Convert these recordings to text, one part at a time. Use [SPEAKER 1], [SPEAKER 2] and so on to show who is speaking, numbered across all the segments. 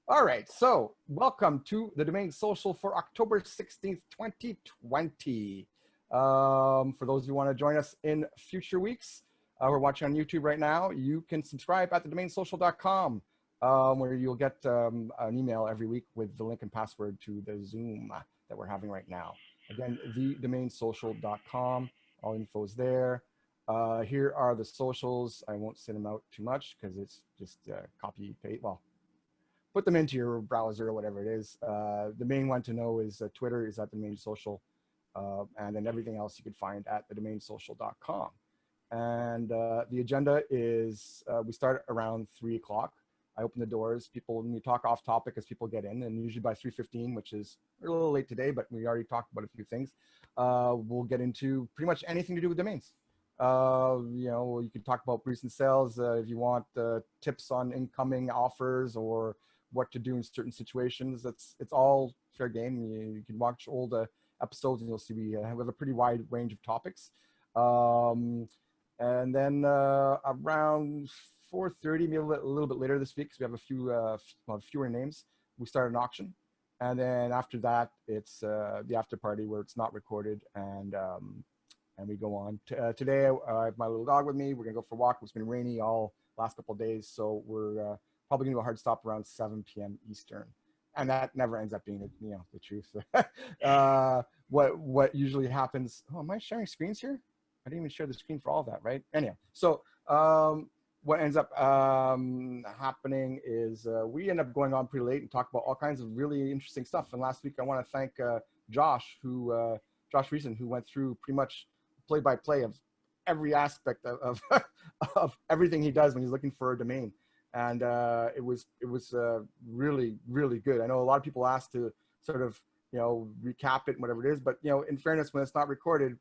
[SPEAKER 1] All right, so welcome to the Domain Social for October 16th, 2020. For those who want to join us in future weeks, we're watching on YouTube right now. You can subscribe at thedomainsocial.com, where you'll get an email every week with the link and password to the Zoom that we're having right now. Again, thedomainsocial.com, all info is there. Here are the socials. I won't send them out too much because it's just copy paste. Well, put them into your browser or whatever it is. The main one to know is Twitter is at the Domain Social, and then everything else you can find at thedomainsocial.com. And the agenda is we start around 3 o'clock. I open the doors. People, when we talk off topic as people get in, and usually by 3:15, which is a little late today, but we already talked about a few things. We'll get into pretty much anything to do with domains. You can talk about recent sales if you want tips on incoming offers or what to do in certain situations. It's all fair game. You can watch old episodes and you'll see we have a pretty wide range of topics. And then around 4:30, maybe a little bit later this week, because we have a few fewer names, we start an auction. And then after that, it's the after party where it's not recorded, and we go on. Today, I have my little dog with me. We're gonna go for a walk. It's been rainy all last couple of days, so we're probably gonna do a hard stop around 7 p.m. Eastern, and that never ends up being the truth. What usually happens? Oh, am I sharing screens here? I didn't even share the screen for all that, right? Anyhow, so what ends up happening is we end up going on pretty late and talk about all kinds of really interesting stuff. And last week, I want to thank Josh Reason, who went through pretty much play-by-play of every aspect of of everything he does when he's looking for a domain. And it was really, really good. I know a lot of people ask to sort of, recap it and whatever it is, but, in fairness, when it's not recorded,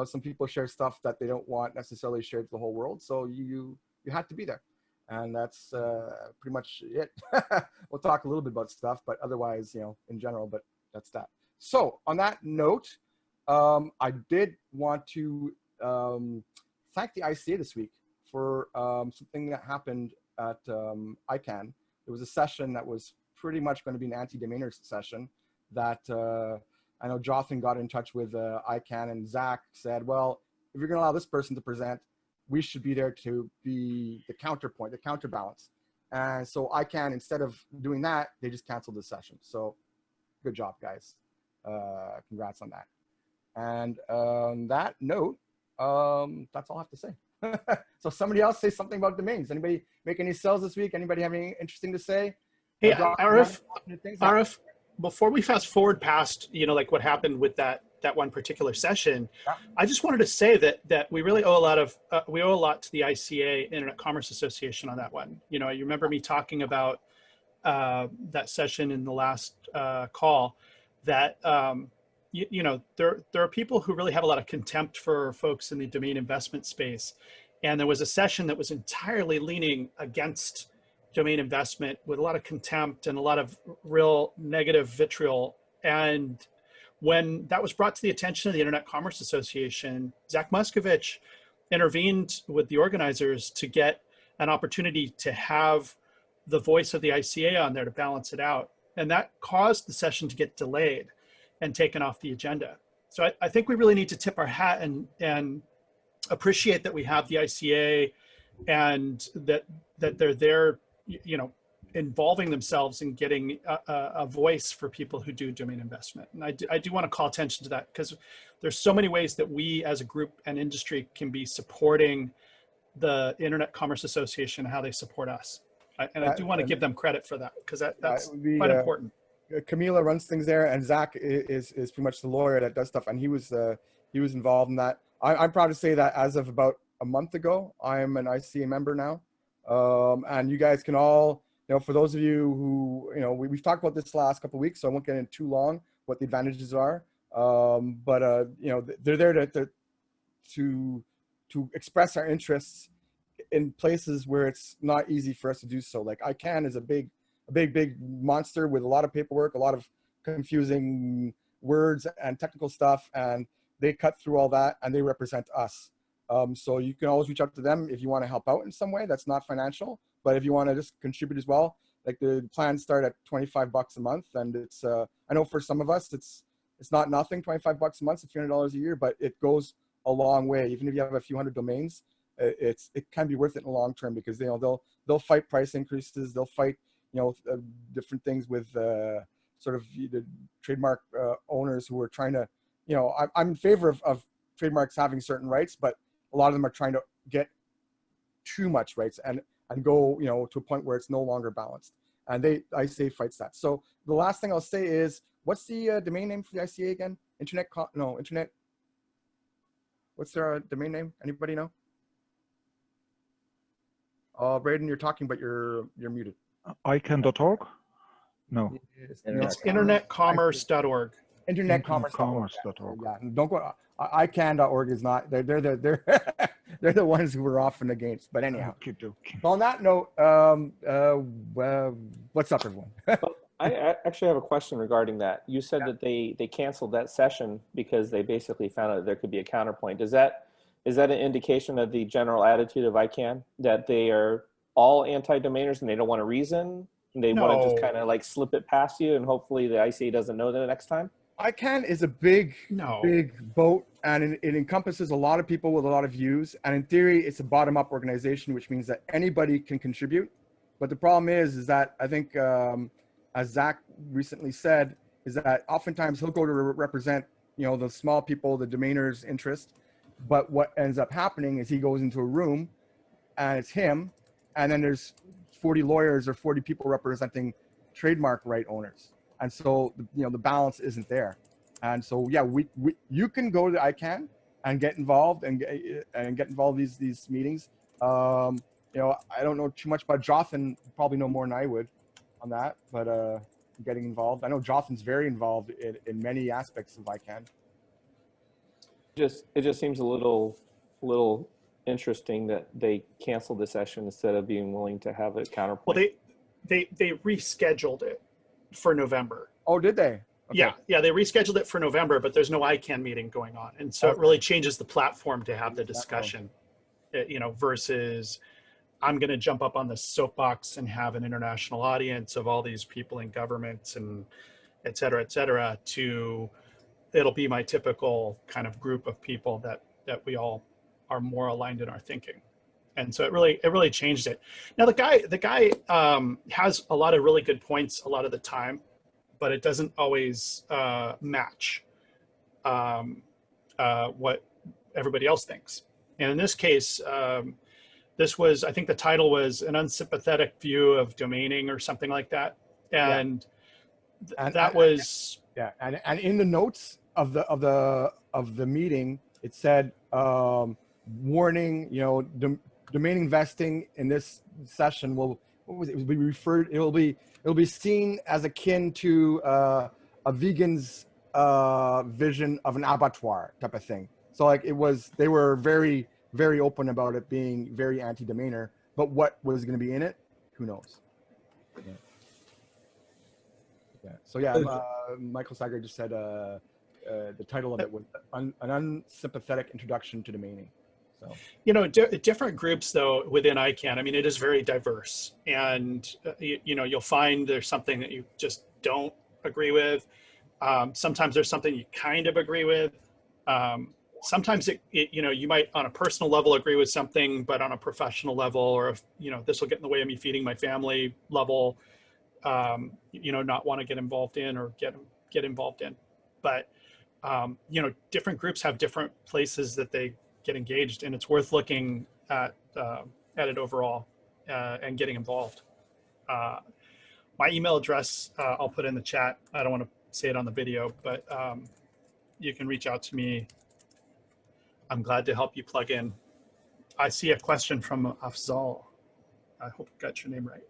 [SPEAKER 1] some people share stuff that they don't want necessarily shared to the whole world. So you had to be there. And that's pretty much it. We'll talk a little bit about stuff, but otherwise, in general, but that's that. So on that note, I did want to thank the ICA this week for something that happened at ICANN. There was a session that was pretty much going to be an anti-domainer session that I know Jonathan got in touch with ICANN, and Zach said, well, if you're going to allow this person to present, we should be there to be the counterpoint, the counterbalance. And so ICANN, instead of doing that, they just canceled the session. So good job, guys. Congrats on that. And on that note, that's all I have to say. So somebody else say something about domains. Anybody make any sales this week? Anybody have anything interesting to say?
[SPEAKER 2] Hey, Arif, before we fast forward past, like what happened with that one particular session,
[SPEAKER 1] yeah.
[SPEAKER 2] I just wanted to say that we really owe a lot to the ICA, Internet Commerce Association, on that one. You remember me talking about that session in the last call, that there are people who really have a lot of contempt for folks in the domain investment space. And there was a session that was entirely leaning against domain investment with a lot of contempt and a lot of real negative vitriol. And when that was brought to the attention of the Internet Commerce Association, Zach Muscovich intervened with the organizers to get an opportunity to have the voice of the ICA on there to balance it out. And that caused the session to get delayed and taken off the agenda. So I think we really need to tip our hat and appreciate that we have the ICA and that they're there, involving themselves in getting a voice for people who do domain investment. And I do want to call attention to that, because there's so many ways that we as a group and industry can be supporting the Internet Commerce Association and how they support us. And I do want to give them credit for that, because that's quite important.
[SPEAKER 1] Camila runs things there, and Zach is pretty much the lawyer that does stuff, and he was involved in that. I'm proud to say that as of about a month ago, I'm an ICA member now, and you guys can all, for those of you who, we've talked about this the last couple of weeks, so I won't get in too long what the advantages are, but they're there to express our interests in places where it's not easy for us to do so. Like ICANN is a big monster with a lot of paperwork, a lot of confusing words and technical stuff, and they cut through all that and they represent us. So you can always reach out to them if you want to help out in some way that's not financial, but if you want to just contribute as well, like the plans start at $25 a month, and it's I know for some of us it's not nothing. $25 a month, it's $300 a year, but it goes a long way. Even if you have a few hundred domains, it can be worth it in the long term, because they'll fight price increases, they'll fight different things with sort of the trademark owners who are trying to, I'm in favor of trademarks having certain rights, but a lot of them are trying to get too much rights and go to a point where it's no longer balanced, and ICA fights that. So the last thing I'll say is, what's the domain name for the ICA again? Internet. What's their domain name? Anybody know? Braden, you're talking, but you're muted.
[SPEAKER 3] ICANN.org? No.
[SPEAKER 2] It's internetcommerce.org.
[SPEAKER 1] Internetcommerce.org. Yeah, don't go. ICANN.org is not. They're they're the ones who we're often against. But anyhow,
[SPEAKER 3] keep joking.
[SPEAKER 1] So on that note, what's up, everyone?
[SPEAKER 4] I actually have a question regarding that. You said that they canceled that session because they basically found out there could be a counterpoint. Is that an indication of the general attitude of ICANN, that they are all anti-domainers and they don't want to reason? And they want to just kind of like slip it past you, and hopefully the ICA doesn't know that next time?
[SPEAKER 1] ICANN is a big boat, and it encompasses a lot of people with a lot of views. And in theory, it's a bottom-up organization, which means that anybody can contribute. But the problem is that I think, as Zach recently said, is that oftentimes he'll go to represent, the small people, the domainers' interest. But what ends up happening is he goes into a room, and it's him, and then there's 40 lawyers or 40 people representing trademark right owners. And so, the balance isn't there. And so, yeah, you can go to ICANN and get involved and get involved in these meetings. I don't know too much about Jothan, probably know more than I would on that, but getting involved. I know Jothan's very involved in many aspects of ICANN.
[SPEAKER 4] It just seems a little interesting that they canceled the session instead of being willing to have a counterpoint.
[SPEAKER 2] Well, they rescheduled it for November.
[SPEAKER 1] Oh, did they? Okay.
[SPEAKER 2] Yeah, they rescheduled it for November, but there's no ICANN meeting going on, and so it really changes the platform to have the discussion, versus I'm going to jump up on the soapbox and have an international audience of all these people in governments and et cetera, to it'll be my typical kind of group of people that we all are more aligned in our thinking. And so it really changed it. Now the guy has a lot of really good points a lot of the time, but it doesn't always match what everybody else thinks. And in this case, this was, I think the title was An Unsympathetic View of Domaining or something like that. And that was
[SPEAKER 1] and in the notes of the meeting, it said warning, domain investing in this session will it'll be seen as akin to a vegan's vision of an abattoir type of thing. So like they were very, very open about it being very anti-domainer, but what was going to be in it, who knows? So Michael Sager just said the title of it was an unsympathetic introduction to domaining. So
[SPEAKER 2] different groups though within ICANN, I mean, it is very diverse, and you'll find there's something that you just don't agree with. Sometimes there's something you kind of agree with. Sometimes you might on a personal level agree with something, but on a professional level, or if this will get in the way of me feeding my family level, not want to get involved in or get involved in. But different groups have different places that they get engaged, and it's worth looking at it overall and getting involved. My email address I'll put in the chat. I don't want to say it on the video, but you can reach out to me. I'm glad to help you plug in. I see a question from Afzal. I hope I got your name right.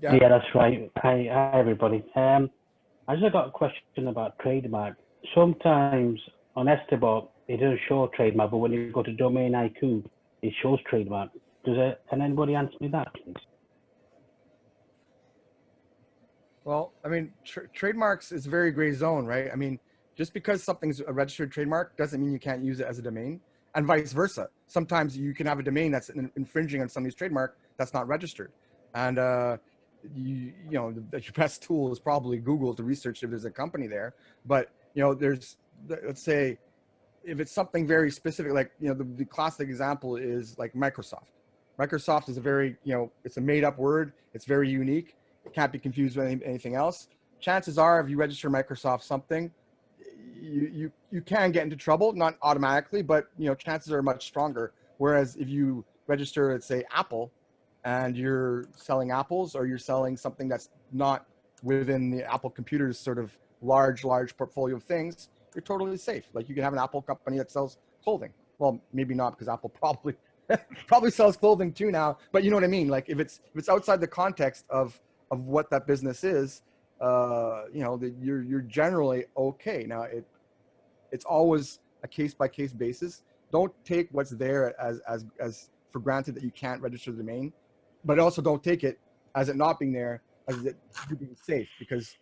[SPEAKER 5] Yeah, that's right. Hi everybody. I just got a question about trademark. Sometimes on Estibot, it doesn't show trademark, but when you go to Domain IQ, it shows trademark. Can anybody answer me that, please?
[SPEAKER 1] Well, I mean, trademarks is a very gray zone, right? I mean, just because something's a registered trademark doesn't mean you can't use it as a domain, and vice versa. Sometimes you can have a domain that's infringing on somebody's trademark that's not registered. And you know, that your best tool is probably Google to research if there's a company there. But, you know, there's, let's say, if it's something very specific, like, you know, the classic example is like Microsoft. Microsoft is a very, you know, it's a made up word. It's very unique. It can't be confused with anything else. Chances are, if you register Microsoft something, you can get into trouble, not automatically, but, you know, chances are much stronger. Whereas if you register, let's say, Apple, and you're selling apples, or you're selling something that's not within the Apple computer's sort of large portfolio of things, you're totally safe. Like, you can have an Apple company that sells clothing. Well, maybe not, because Apple probably sells clothing too now, but you know what I mean? Like, if it's outside the context of what that business is, you know, that you're generally okay. Now, it's always a case-by-case basis. Don't take what's there as for granted that you can't register the domain, but also don't take it as it not being there as it you being safe, because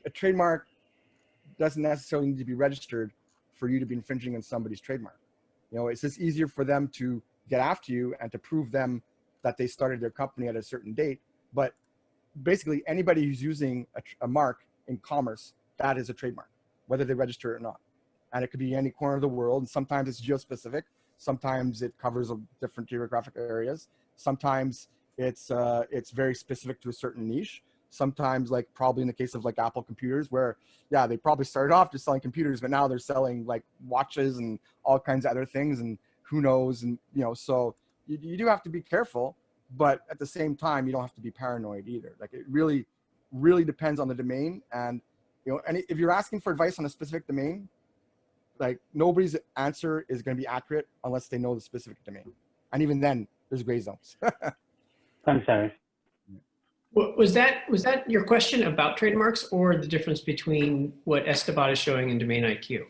[SPEAKER 1] a trademark doesn't necessarily need to be registered for you to be infringing on somebody's trademark. You know, it's just easier for them to get after you and to prove them that they started their company at a certain date. But basically, anybody who's using a mark in commerce, that is a trademark, whether they register it or not. And it could be any corner of the world. And sometimes it's geospecific. Sometimes it covers different geographic areas. Sometimes it's very specific to a certain niche. Sometimes, like probably in the case of like Apple computers, where, yeah, they probably started off just selling computers, but now they're selling like watches and all kinds of other things, and who knows. And, you know, so you do have to be careful, but at the same time, you don't have to be paranoid either. Like, it really, really depends on the domain. And, you know, and if you're asking for advice on a specific domain, like, nobody's answer is going to be accurate unless they know the specific domain. And even then, there's gray zones.
[SPEAKER 5] Thanks, Harry.
[SPEAKER 6] Was that your question about trademarks, or the difference between what Estibot is showing in Domain IQ?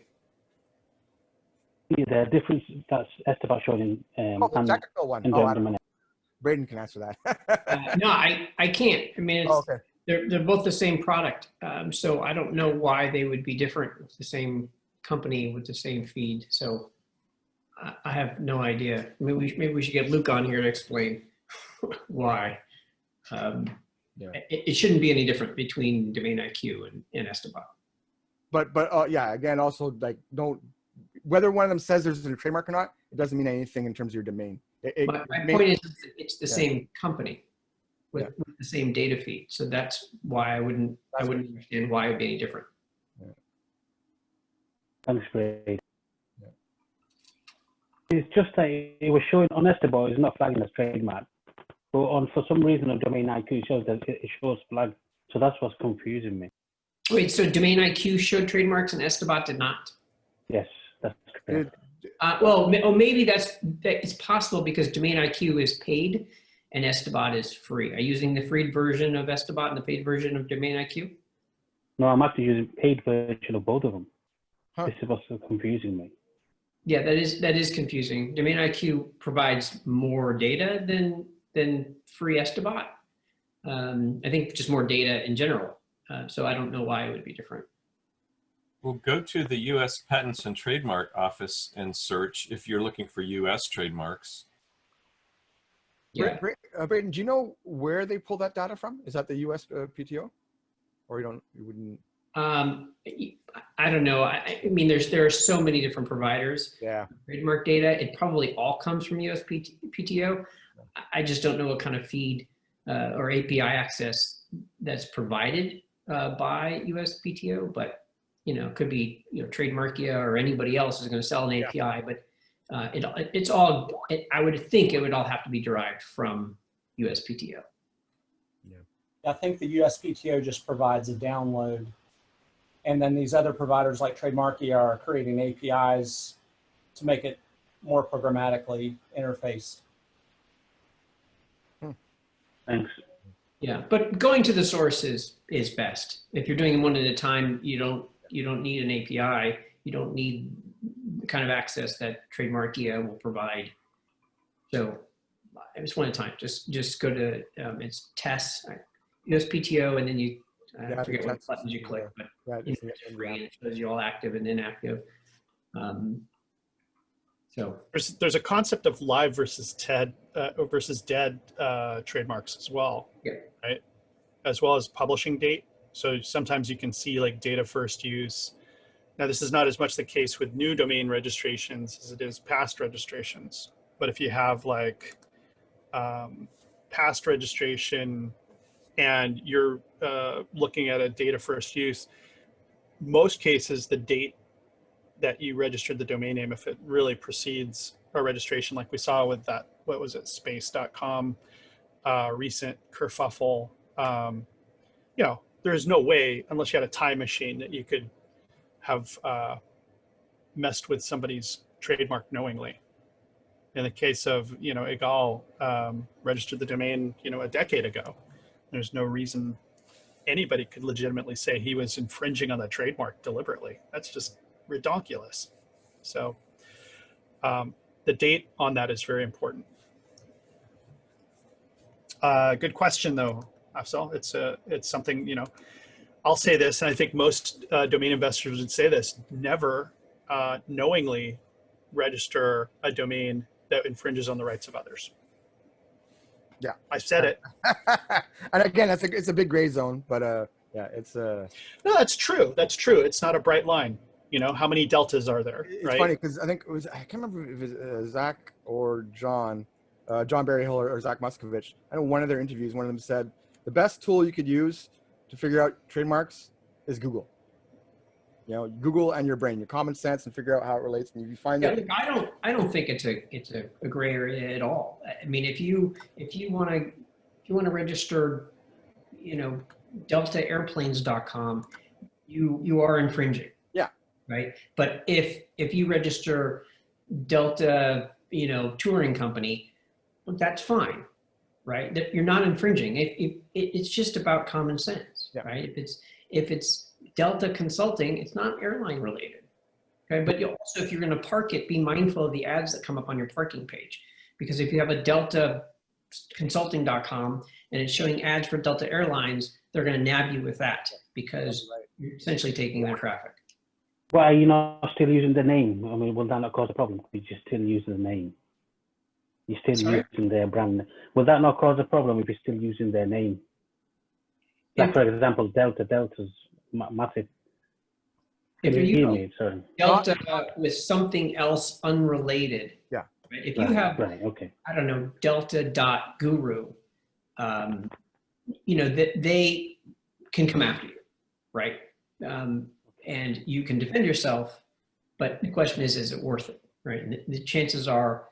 [SPEAKER 5] Yeah, the difference that's Estibot showing in
[SPEAKER 1] Oh, the technical one. Oh, I don't know. Braden can answer that.
[SPEAKER 6] No, I can't. I mean, it's,
[SPEAKER 1] Oh, okay.
[SPEAKER 6] they're both the same product. So I don't know why they would be different. It's the same company with the same feed. So I have no idea. Maybe we should get Luke on here to explain why.
[SPEAKER 1] Yeah.
[SPEAKER 6] It shouldn't be any different between Domain IQ and Estibot.
[SPEAKER 1] But yeah, again, also, like, don't, whether one of them says there's a trademark or not, it doesn't mean anything in terms of your domain.
[SPEAKER 6] My point is, it's the same company with the same data feed. So that's why I wouldn't understand why it would be any different.
[SPEAKER 1] Yeah.
[SPEAKER 5] Thanks, Brad. Yeah. It's just that it was showing on Estibot, it's not flagging as trademark. But for some reason on Domain IQ, it shows that it shows flag. So that's what's confusing me.
[SPEAKER 6] Wait, so Domain IQ showed trademarks and Estibot did not?
[SPEAKER 5] Yes, that's correct.
[SPEAKER 6] Well, maybe it's possible because Domain IQ is paid and Estibot is free. Are you using the free version of Estibot and the paid version of Domain IQ?
[SPEAKER 5] No, I'm actually using paid version of both of them.
[SPEAKER 1] Huh.
[SPEAKER 5] This is what's so confusing me.
[SPEAKER 6] Yeah, that is confusing. Domain IQ provides more data than free Estibot. I think just more data in general. So I don't know why it would be different.
[SPEAKER 7] Well, go to the U.S. Patents and Trademark Office and search if you're looking for U.S. trademarks.
[SPEAKER 6] Yeah.
[SPEAKER 1] Braden, do you know where they pull that data from? Is that the U.S. PTO, or you wouldn't?
[SPEAKER 6] I don't know. I mean, there are so many different providers.
[SPEAKER 1] Yeah.
[SPEAKER 6] Trademark data. It probably all comes from US PTO. I just don't know what kind of feed or API access that's provided by US PTO, but you know, it could be, you know, Trademarkia or anybody else is going to sell an API, but it's all, I would think it would all have to be derived from USPTO.
[SPEAKER 1] Yeah.
[SPEAKER 8] I think the USPTO just provides a download, and then these other providers like Trademarkia are creating APIs to make it more programmatically interfaced.
[SPEAKER 5] Thanks.
[SPEAKER 6] Yeah, but going to the source is best. If you're doing them one at a time, you don't need an API. You don't need the kind of access that Trademarkia will provide. So just one at a time. Just go to it's tests, USPTO, and then you I forget what buttons you click, but it's free and it shows you all active and inactive. So
[SPEAKER 2] there's a concept of live versus dead trademarks as well,
[SPEAKER 6] yeah.
[SPEAKER 2] right? as well as publishing date. So sometimes you can see like date of first use. Now, this is not as much the case with new domain registrations as it is past registrations. But if you have like past registration and you're looking at a date of first use, most cases, the date that you registered the domain name, if it really precedes a registration, like we saw with that, what was it, space.com, recent kerfuffle, you know, there's no way, unless you had a time machine, that you could have messed with somebody's trademark knowingly. In the case of, you know, Egal registered the domain, you know, a decade ago. There's no reason anybody could legitimately say he was infringing on the trademark deliberately. That's just ridiculous. So the date on that is very important. Good question though, Afzal. It's something, you know, I'll say this, and I think most domain investors would say this: never knowingly register a domain that infringes on the rights of others.
[SPEAKER 1] Yeah,
[SPEAKER 2] I said it.
[SPEAKER 1] And again, it's a big gray zone, but yeah, it's
[SPEAKER 2] no, that's true. That's true. It's not a bright line. You know, how many deltas are there?
[SPEAKER 1] It's
[SPEAKER 2] right?
[SPEAKER 1] funny because I think it was, I can't remember if it was Zach or John Berryhill or Zach Muscovich. I know one of their interviews, one of them said the best tool you could use to figure out trademarks is Google. You know, Google and your brain, your common sense, and figure out how it relates. And if you find
[SPEAKER 6] Yeah,
[SPEAKER 1] that,
[SPEAKER 6] look, I don't think it's a gray area at all. I mean, if you want to register, you know, deltaairplanes.com, you are infringing.
[SPEAKER 1] Yeah.
[SPEAKER 6] Right. But if you register Delta, you know, touring company, well, that's fine. Right. That you're not infringing. It's just about common sense.
[SPEAKER 1] Yeah.
[SPEAKER 6] Right. If it's Delta Consulting, it's not airline related. Okay. But you also, if you're going to park it, be mindful of the ads that come up on your parking page. Because if you have a Delta Consulting.com and it's showing ads for Delta Airlines, they're going to nab you with that because you're essentially taking their traffic.
[SPEAKER 5] Well, are you not still using the name? I mean, will that not cause a problem? You're just still using the name. You're still
[SPEAKER 6] Sorry?
[SPEAKER 5] using their brand. Will that not cause a problem if you're still using their name? Like, for example, Delta's massive.
[SPEAKER 6] If you're using
[SPEAKER 5] sorry.
[SPEAKER 6] Delta with something else unrelated.
[SPEAKER 1] Yeah.
[SPEAKER 6] Right? If you have,
[SPEAKER 5] okay.
[SPEAKER 6] I don't know, delta.guru, you know, that they can come after you, right? And you can defend yourself, but the question is it worth it, right? And the chances are,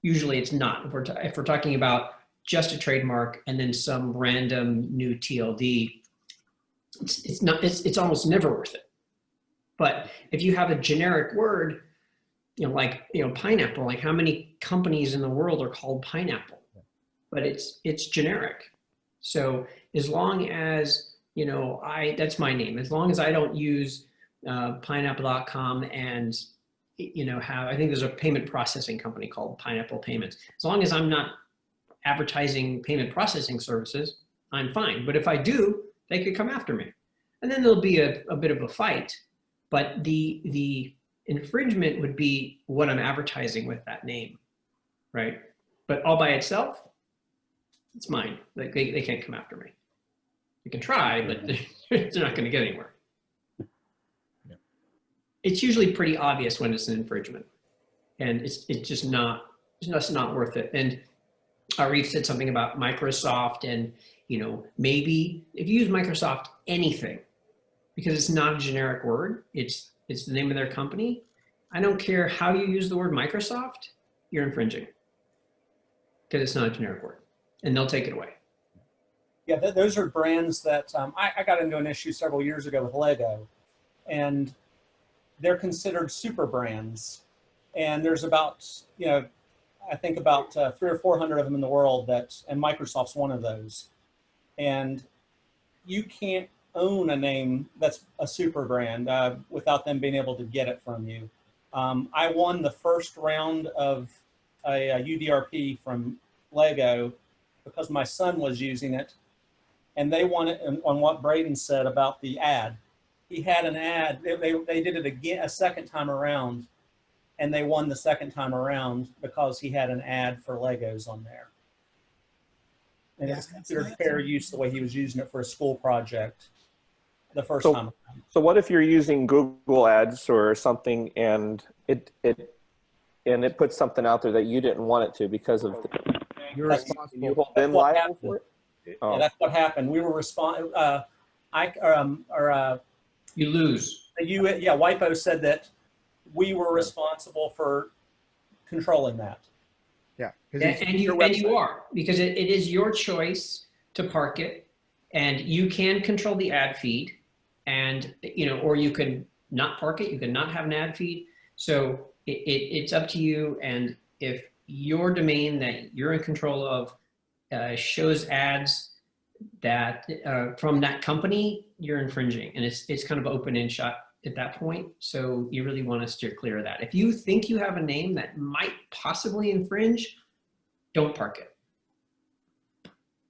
[SPEAKER 6] usually it's not. If we're talking about just a trademark and then some random new TLD, it's not. It's almost never worth it. But if you have a generic word, you know, like, you know, pineapple, like how many companies in the world are called pineapple? But it's generic. So as long as, you know, that's my name. As long as I don't use pineapple.com and, you know, I think there's a payment processing company called Pineapple Payments. As long as I'm not advertising payment processing services, I'm fine. But if I do, they could come after me. And then there'll be a bit of a fight. But the infringement would be what I'm advertising with that name, right? But all by itself, it's mine. Like they can't come after me. You can try, but they're not going to get anywhere.
[SPEAKER 1] Yeah.
[SPEAKER 6] It's usually pretty obvious when it's an infringement, and it's just not worth it. And Arif said something about Microsoft, and you know, maybe if you use Microsoft anything, because it's not a generic word, it's the name of their company. I don't care how you use the word Microsoft, you're infringing because it's not a generic word, and they'll take it away.
[SPEAKER 8] Yeah, those are brands that I got into an issue several years ago with Lego, and they're considered super brands. And there's about, you know, I think about 300 or 400 of them in the world and Microsoft's one of those. And you can't own a name that's a super brand without them being able to get it from you. I won the first round of a UDRP from Lego because my son was using it, and they won it on what Braden said about the ad. He had an ad, they did it again a second time around, and they won the second time around because he had an ad for Legos on there. And it was considered fair use the way he was using it for a school project the first
[SPEAKER 4] So-
[SPEAKER 8] time.
[SPEAKER 4] So what if you're using Google Ads or something and it puts something out there that you didn't want it to because of
[SPEAKER 1] You're
[SPEAKER 8] That's-
[SPEAKER 4] you
[SPEAKER 1] responsible.
[SPEAKER 4] hold them
[SPEAKER 8] what
[SPEAKER 4] liable
[SPEAKER 8] happened.
[SPEAKER 4] for it?
[SPEAKER 8] Yeah,
[SPEAKER 4] Oh.
[SPEAKER 8] that's what happened. We were
[SPEAKER 6] You lose.
[SPEAKER 8] WIPO said that we were responsible for controlling that.
[SPEAKER 1] Yeah.
[SPEAKER 6] And you are, because it is your choice to park it, and you can control the ad feed, and or you can not park it. You can not have an ad feed. So it's up to you. And if your domain that you're in control of shows ads that from that company, you're infringing, and it's kind of open and shut at that point. So you really want to steer clear of that. If you think you have a name that might possibly infringe, don't park it.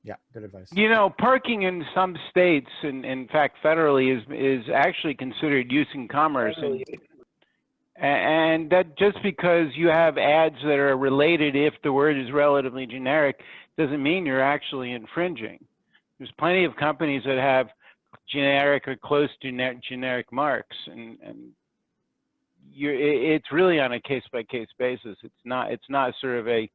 [SPEAKER 1] Yeah, good advice.
[SPEAKER 9] Parking in some states, and in fact federally, is actually considered use in commerce, and that just because you have ads that are related, if the word is relatively generic, doesn't mean you're actually infringing. There's plenty of companies that have generic or close to generic marks, and it's really on a case-by-case basis. It's not sort of a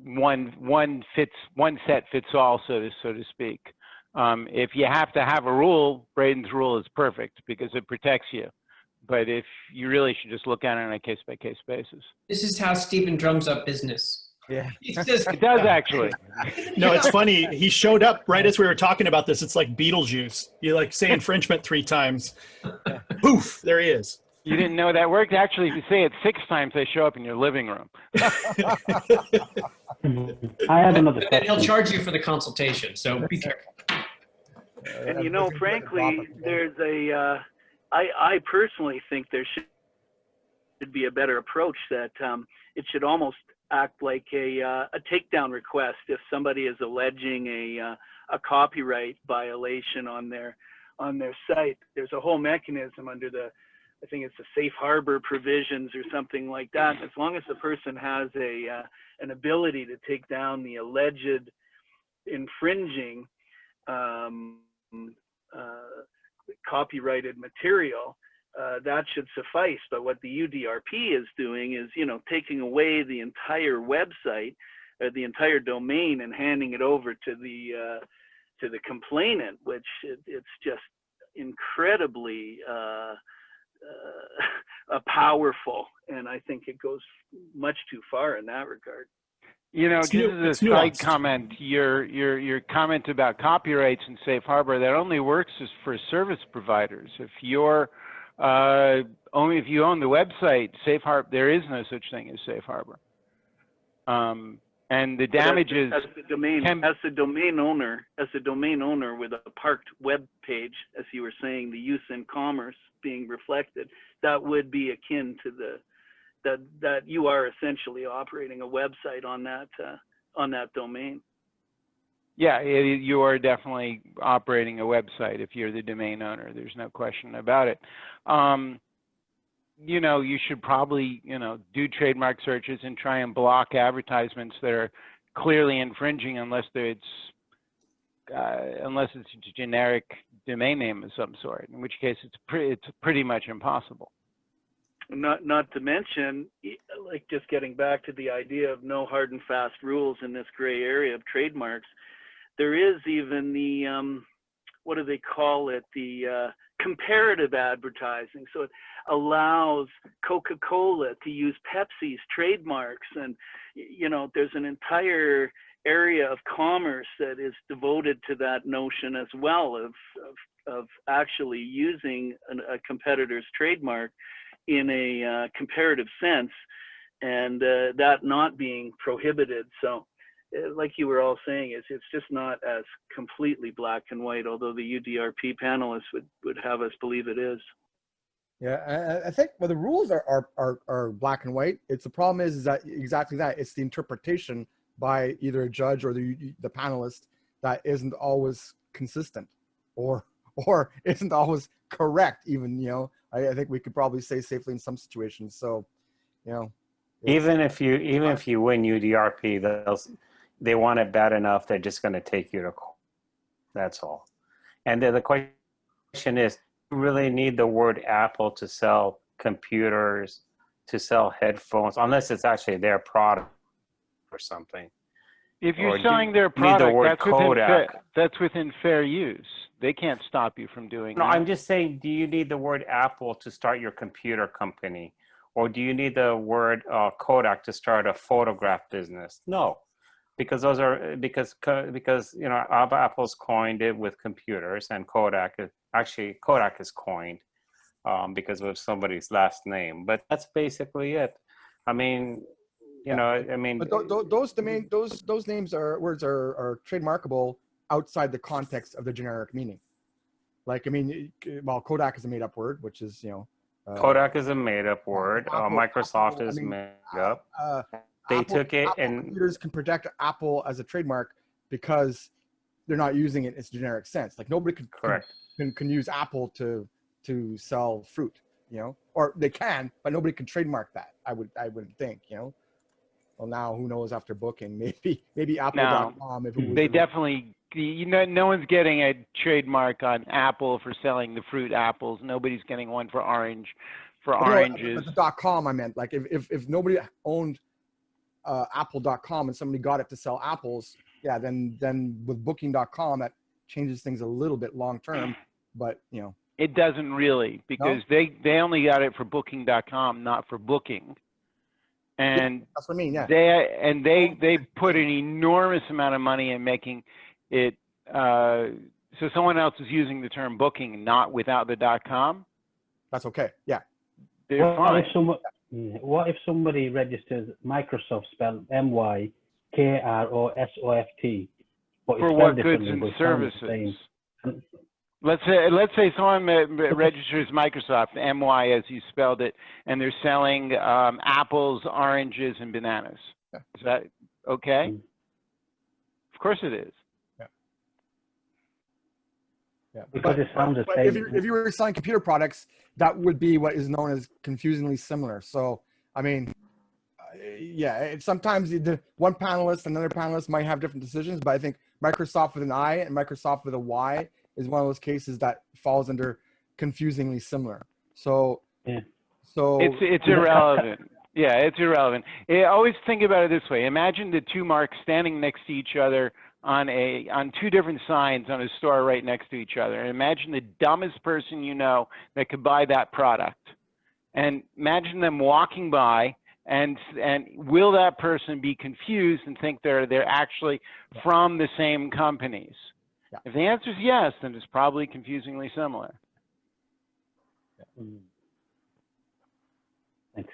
[SPEAKER 9] one set fits all, so to speak. If you have to have a rule, Braden's rule is perfect because it protects you. But if you really should just look at it on a case-by-case basis.
[SPEAKER 6] This is how Stephen drums up business.
[SPEAKER 1] Yeah.
[SPEAKER 6] It's just,
[SPEAKER 9] It does actually.
[SPEAKER 2] No, it's funny. He showed up right as we were talking about this. It's like Beetlejuice. You like say infringement 3 times. Poof, there he is.
[SPEAKER 9] You didn't know that worked? Actually, if you say it 6 times, they show up in your living room.
[SPEAKER 5] I have another
[SPEAKER 6] but then he'll
[SPEAKER 5] question.
[SPEAKER 6] charge you for the consultation. So be careful.
[SPEAKER 10] And frankly, there's I personally think there should be a better approach that it should almost act like a takedown request if somebody is alleging a copyright violation on their site. There's a whole mechanism under I think it's the safe harbor provisions or something like that. As long as the person has an ability to take down the alleged infringing copyrighted material, that should suffice. But what the UDRP is doing is, taking away the entire website, the entire domain, and handing it over to the complainant, which it's just incredibly powerful, and I think it goes much too far in that regard.
[SPEAKER 9] Just as a side comment, your comment about copyrights and safe harbor, that only works for service providers. If you're only if you own the website, safe harbor, there is no such thing as safe harbor. And the damages
[SPEAKER 10] as the domain owner with a parked web page, as you were saying, the use in commerce being reflected, that would be akin to that you are essentially operating a website on that domain.
[SPEAKER 9] Yeah, you are definitely operating a website if you're the domain owner. There's no question about it. You should probably, do trademark searches and try and block advertisements that are clearly infringing unless it's a generic domain name of some sort, in which case it's pretty much impossible.
[SPEAKER 10] Not to mention, like, just getting back to the idea of no hard and fast rules in this gray area of trademarks, there is even the, what do they call it? The comparative advertising. So it allows Coca-Cola to use Pepsi's trademarks. And, there's an entire area of commerce that is devoted to that notion as well of actually using a competitor's trademark in a comparative sense, and that not being prohibited. So like you were all saying, it's just not as completely black and white, although the UDRP panelists would have us believe it is.
[SPEAKER 1] Yeah, I think the rules are black and white. The problem is that exactly that. It's the interpretation by either a judge or the panelist that isn't always consistent, or isn't always correct. Even I think we could probably say safely in some situations. So,
[SPEAKER 11] even if you win UDRP, they want it bad enough, they're just going to take you to court. That's all. And then the question is, do you really need the word Apple to sell computers, to sell headphones, unless it's actually their product or something?
[SPEAKER 9] If you're
[SPEAKER 11] Or do
[SPEAKER 9] selling
[SPEAKER 11] you
[SPEAKER 9] their
[SPEAKER 11] need the
[SPEAKER 9] product,
[SPEAKER 11] word Kodak?
[SPEAKER 9] that's within fair use. They can't stop you from doing
[SPEAKER 11] No,
[SPEAKER 9] that.
[SPEAKER 11] I'm just saying, do you need the word Apple to start your computer company? Or do you need the word Kodak to start a photograph business? No, because those are, because you know, Apple's coined it with computers, and Kodak is coined because of somebody's last name. But that's basically it. I mean, you know, I mean,
[SPEAKER 1] but those names words are trademarkable outside the context of the generic meaning. Like, I mean, well, Kodak is a made-up word, which is, you know,
[SPEAKER 11] Kodak is a made-up word. Microsoft
[SPEAKER 1] Apple,
[SPEAKER 11] is
[SPEAKER 1] I mean,
[SPEAKER 11] made up. They
[SPEAKER 1] Apple,
[SPEAKER 11] took it
[SPEAKER 1] Apple
[SPEAKER 11] and
[SPEAKER 1] computers can protect Apple as a trademark because they're not using it in its generic sense. Like, nobody can use Apple to sell fruit, you know, or they can, but nobody can trademark that. I would think, you know. Well, now who knows after booking? Maybe Apple.com. If it was
[SPEAKER 9] they definitely, you know, no one's getting a trademark on Apple for selling the fruit apples. Nobody's getting one for oranges.
[SPEAKER 1] But the .com, I meant, like, if nobody owned Apple.com and somebody got it to sell apples, yeah, then with Booking.com that changes things a little bit long term, but you know.
[SPEAKER 9] It doesn't really, because they only got it for Booking.com, not for booking. And
[SPEAKER 1] yeah, that's what I mean, yeah.
[SPEAKER 9] They put an enormous amount of money in making it so someone else is using the term booking, not without the .com.
[SPEAKER 1] That's okay. Yeah.
[SPEAKER 9] They're fine.
[SPEAKER 5] What if somebody registers Microsoft spelled MYKROSOFT?
[SPEAKER 9] For what goods and services? Let's say someone registers Microsoft, MY as you spelled it, and they're selling apples, oranges, and bananas.
[SPEAKER 1] Yeah.
[SPEAKER 9] Is that okay? Of course it is.
[SPEAKER 1] Yeah. Yeah.
[SPEAKER 5] Because it sounds the same.
[SPEAKER 1] If you were selling computer products, that would be what is known as confusingly similar. So, I mean, yeah, sometimes the one panelist and another panelist might have different decisions, but I think Microsoft with an I and Microsoft with a Y is one of those cases that falls under confusingly similar. So, so
[SPEAKER 9] it's irrelevant. Yeah, it's irrelevant. Always think about it this way. Imagine the two marks standing next to each other on two different signs on a store right next to each other. And imagine the dumbest person you know that could buy that product. And imagine them walking by, and will that person be confused and think they're actually from the same companies?
[SPEAKER 1] Yeah.
[SPEAKER 9] If the answer is yes, then it's probably confusingly similar.
[SPEAKER 5] Yeah. Thanks.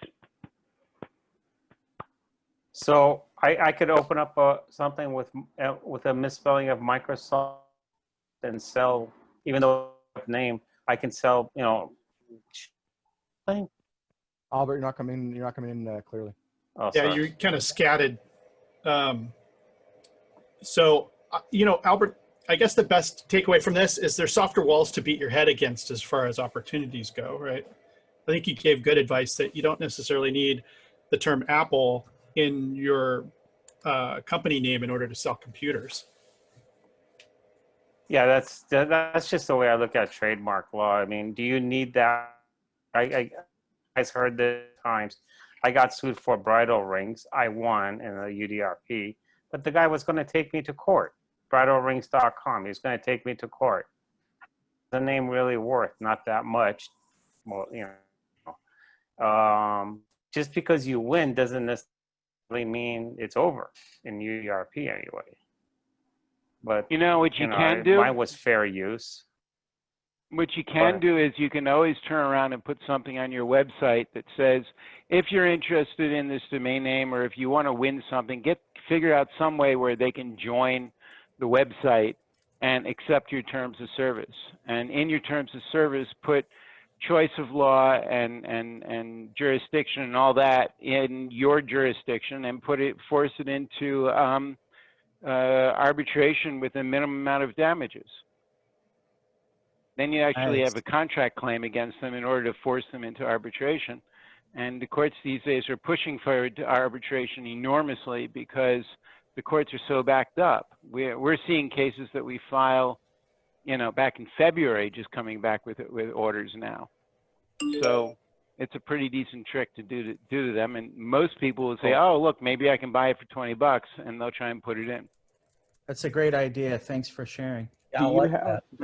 [SPEAKER 11] so I could open up something with a misspelling of Microsoft and sell, even though name, I can sell, you know, thing.
[SPEAKER 1] Albert, you're not coming in clearly.
[SPEAKER 11] Oh,
[SPEAKER 2] yeah,
[SPEAKER 11] sorry.
[SPEAKER 2] you're kind of scattered. So, you know, Albert, I guess the best takeaway from this is there's softer walls to beat your head against as far as opportunities go, right? I think you gave good advice that you don't necessarily need the term Apple in your company name in order to sell computers.
[SPEAKER 11] Yeah, that's just the way I look at trademark law. I mean, do you need that? I guys heard this times. I got sued for bridal rings. I won in a UDRP, but the guy was going to take me to court. Bridalrings.com. He's going to take me to court. The name really worth not that much. Well, you know, just because you win doesn't necessarily mean it's over in UDRP anyway. But
[SPEAKER 9] you know what you can do?
[SPEAKER 11] Mine was fair use.
[SPEAKER 9] What you can do is you can always turn around and put something on your website that says, if you're interested in this domain name, or if you want to win something, figure out some way where they can join the website and accept your terms of service. And in your terms of service, put choice of law and jurisdiction and all that in your jurisdiction, and force it into arbitration with a minimum amount of damages. Then you actually have a contract claim against them in order to force them into arbitration. And the courts these days are pushing for arbitration enormously because the courts are so backed up. We're seeing cases that we file, you know, back in February, just coming back with orders now. So it's a pretty decent trick to do to them. And most people will say, oh, look, maybe I can buy it for $20, and they'll try and put it in.
[SPEAKER 12] That's a great idea. Thanks for sharing.
[SPEAKER 4] Do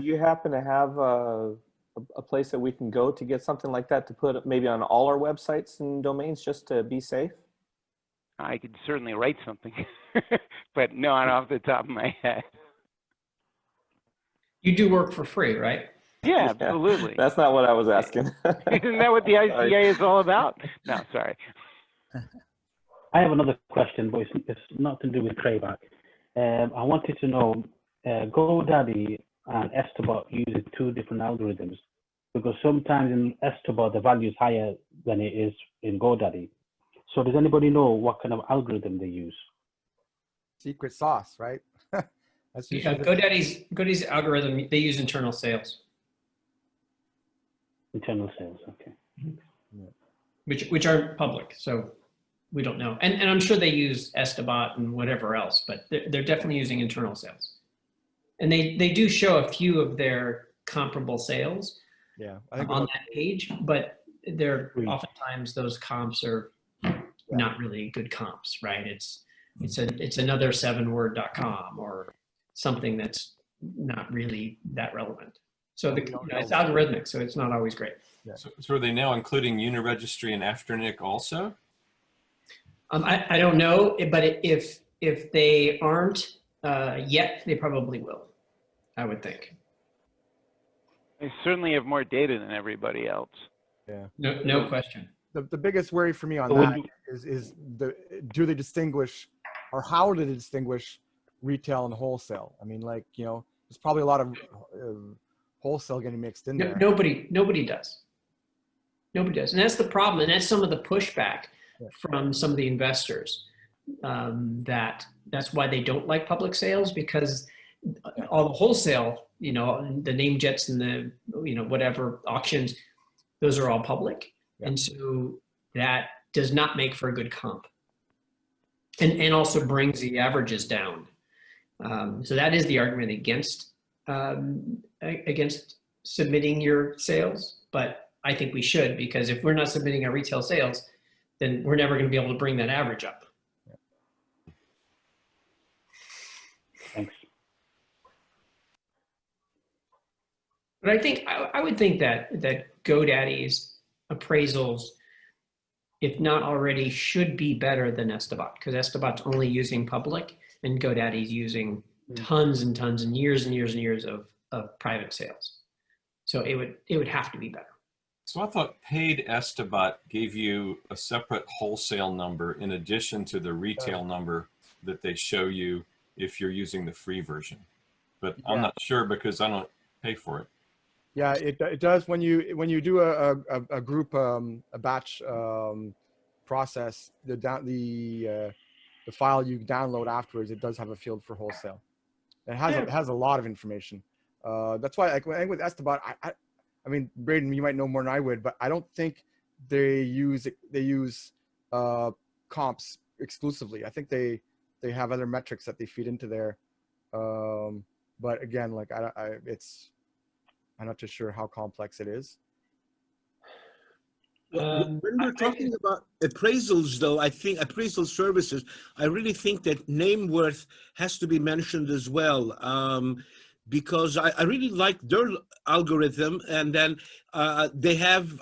[SPEAKER 4] you happen to have a place that we can go to get something like that to put maybe on all our websites and domains just to be safe?
[SPEAKER 9] I could certainly write something, but not off the top of my head.
[SPEAKER 6] You do work for free, right?
[SPEAKER 9] Yeah, absolutely.
[SPEAKER 4] That's not what I was asking.
[SPEAKER 9] Isn't that what the ICA is all about? No, sorry.
[SPEAKER 5] I have another question, but it's not to do with trademark. I wanted to know, GoDaddy and Estibot use two different algorithms, because sometimes in Estibot the value is higher than it is in GoDaddy. So does anybody know what kind of algorithm they use?
[SPEAKER 1] Secret sauce, right? That's
[SPEAKER 6] GoDaddy's algorithm, they use internal sales.
[SPEAKER 5] Internal sales, okay.
[SPEAKER 6] Which aren't public, so we don't know. And I'm sure they use Estibot and whatever else, but they're definitely using internal sales. And they do show a few of their comparable sales on that page, but they're oftentimes those comps are not really good comps, right? It's another 7word.com or something that's not really that relevant. So it's algorithmic, so it's not always great.
[SPEAKER 7] Yeah. So are they now including Uniregistry and Afternic also?
[SPEAKER 6] I don't know, but if they aren't yet, they probably will, I would think.
[SPEAKER 9] They certainly have more data than everybody else.
[SPEAKER 1] Yeah.
[SPEAKER 6] No question.
[SPEAKER 1] The biggest worry for me on that is do they distinguish, or how do they distinguish retail and wholesale? I mean, like, you know, there's probably a lot of wholesale getting mixed in there.
[SPEAKER 6] Nobody does. Nobody does. And that's the problem. And that's some of the pushback from some of the investors. That's why they don't like public sales, because all the wholesale, you know, the name jets and the, you know, whatever auctions, those are all public. Yeah. And so that does not make for a good comp. And also brings the averages down. So that is the argument against submitting your sales. But I think we should, because if we're not submitting our retail sales, then we're never going to be able to bring that average up.
[SPEAKER 5] Thanks.
[SPEAKER 6] But I think I would think that GoDaddy's appraisals, if not already, should be better than Estibot, because Estibot's only using public and GoDaddy's using tons and tons and years of private sales. So it would have to be better.
[SPEAKER 7] So I thought paid Estibot gave you a separate wholesale number in addition to the retail number that they show you if you're using the free version. But I'm not sure because I don't pay for it.
[SPEAKER 1] Yeah, it does when you do a group a batch process, the file you download afterwards, it does have a field for wholesale. It has a lot of information. That's why, like, I think with Estibot, I mean, Braden, you might know more than I would, but I don't think they use comps exclusively. I think they have other metrics that they feed into there. But again, like I'm not too sure how complex it is.
[SPEAKER 13] When we're talking about appraisals, though, I think appraisal services, I really think that name worth has to be mentioned as well, because I really like their algorithm, and then they have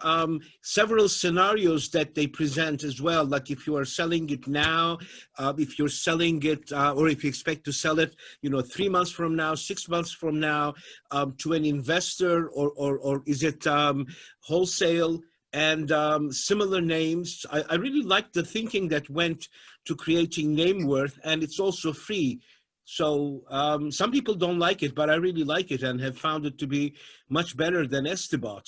[SPEAKER 13] several scenarios that they present as well, like if you are selling it now, if you're selling it, or if you expect to sell it, 3 months from now, 6 months from now, to an investor, or is it wholesale, and similar names. I really like the thinking that went to creating name worth, and it's also free. So some people don't like it, but I really like it and have found it to be much better than Estibot.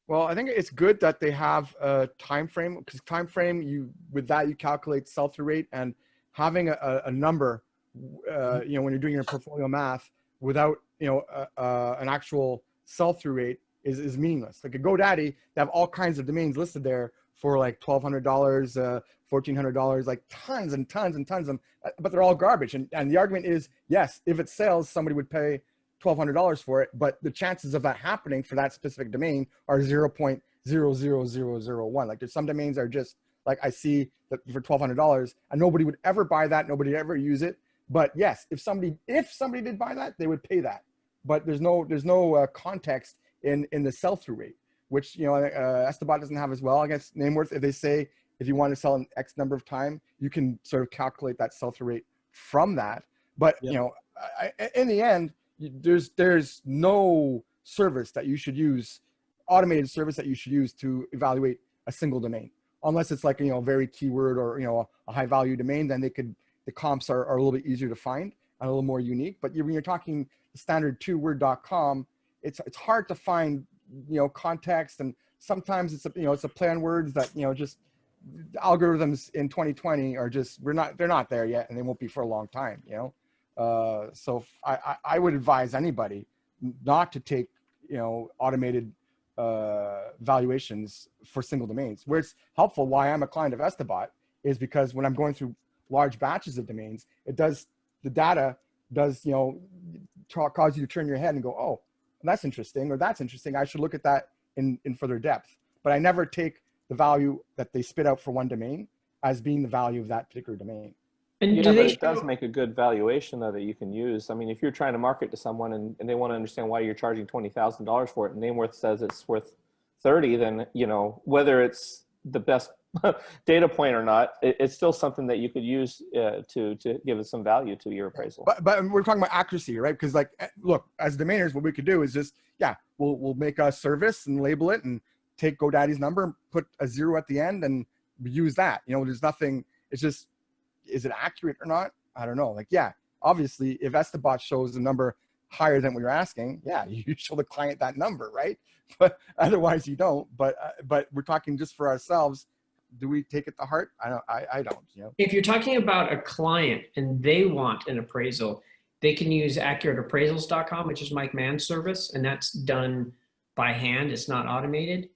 [SPEAKER 1] Well, I think it's good that they have a time frame, because time frame, with that you calculate sell-through rate, and having a number, when you're doing your portfolio math without an actual sell-through rate is meaningless. Like a GoDaddy, they have all kinds of domains listed there for like $1,200, $1,400, like tons and tons and tons of them, but they're all garbage. And the argument is, yes, if it sells, somebody would pay $1,200 for it, but the chances of that happening for that specific domain are 0.00001. Like there's some domains are just like, I see that for $1,200 and nobody would ever buy that. Nobody would ever use it. But yes, if somebody did buy that, they would pay that. But there's no context in the sell-through rate, which, you know, Estibot doesn't have as well. I guess Nameworth, if they say, if you want to sell an X number of time, you can sort of calculate that sell-through rate from that. But, you know, in the end, there's no service that you should use, automated service that you should use to evaluate a single domain, unless it's like, you know, a very keyword or, you know, a high value domain. Then the comps are a little bit easier to find and a little more unique. But when you're talking standard 2word.com, it's hard to find, you know, context, and sometimes it's a play on words that, you know, just algorithms in 2020 are just, they're not there yet, and they won't be for a long time, you know. So I would advise anybody not to take, you know, automated valuations for single domains. Where it's helpful, why I'm a client of Estibot, is because when I'm going through large batches of domains, the data does, you know, cause you to turn your head and go, oh, that's interesting, or that's interesting. I should look at that in further depth. But I never take the value that they spit out for one domain as being the value of that particular domain.
[SPEAKER 4] And it does make a good valuation though that you can use. I mean, if you're trying to market to someone and they want to understand why you're charging $20,000 for it, and Nameworth says it's worth 30, then, you know, whether it's the best data point or not, it's still something that you could use to give it some value to your appraisal.
[SPEAKER 1] But we're talking about accuracy, right? Because like, look, as domainers, what we could do is just, we'll make a service and label it and take GoDaddy's number and put a 0 at the end and use that. You know, there's nothing, it's just, is it accurate or not? I don't know. Like, obviously if Estibot shows a number higher than we were asking, you show the client that number, right? But otherwise you don't. But we're talking just for ourselves. Do we take it to heart? I don't, you know.
[SPEAKER 6] If you're talking about a client and they want an appraisal, they can use accurateappraisals.com, which is Mike Mann's service, and that's done by hand. It's not automated.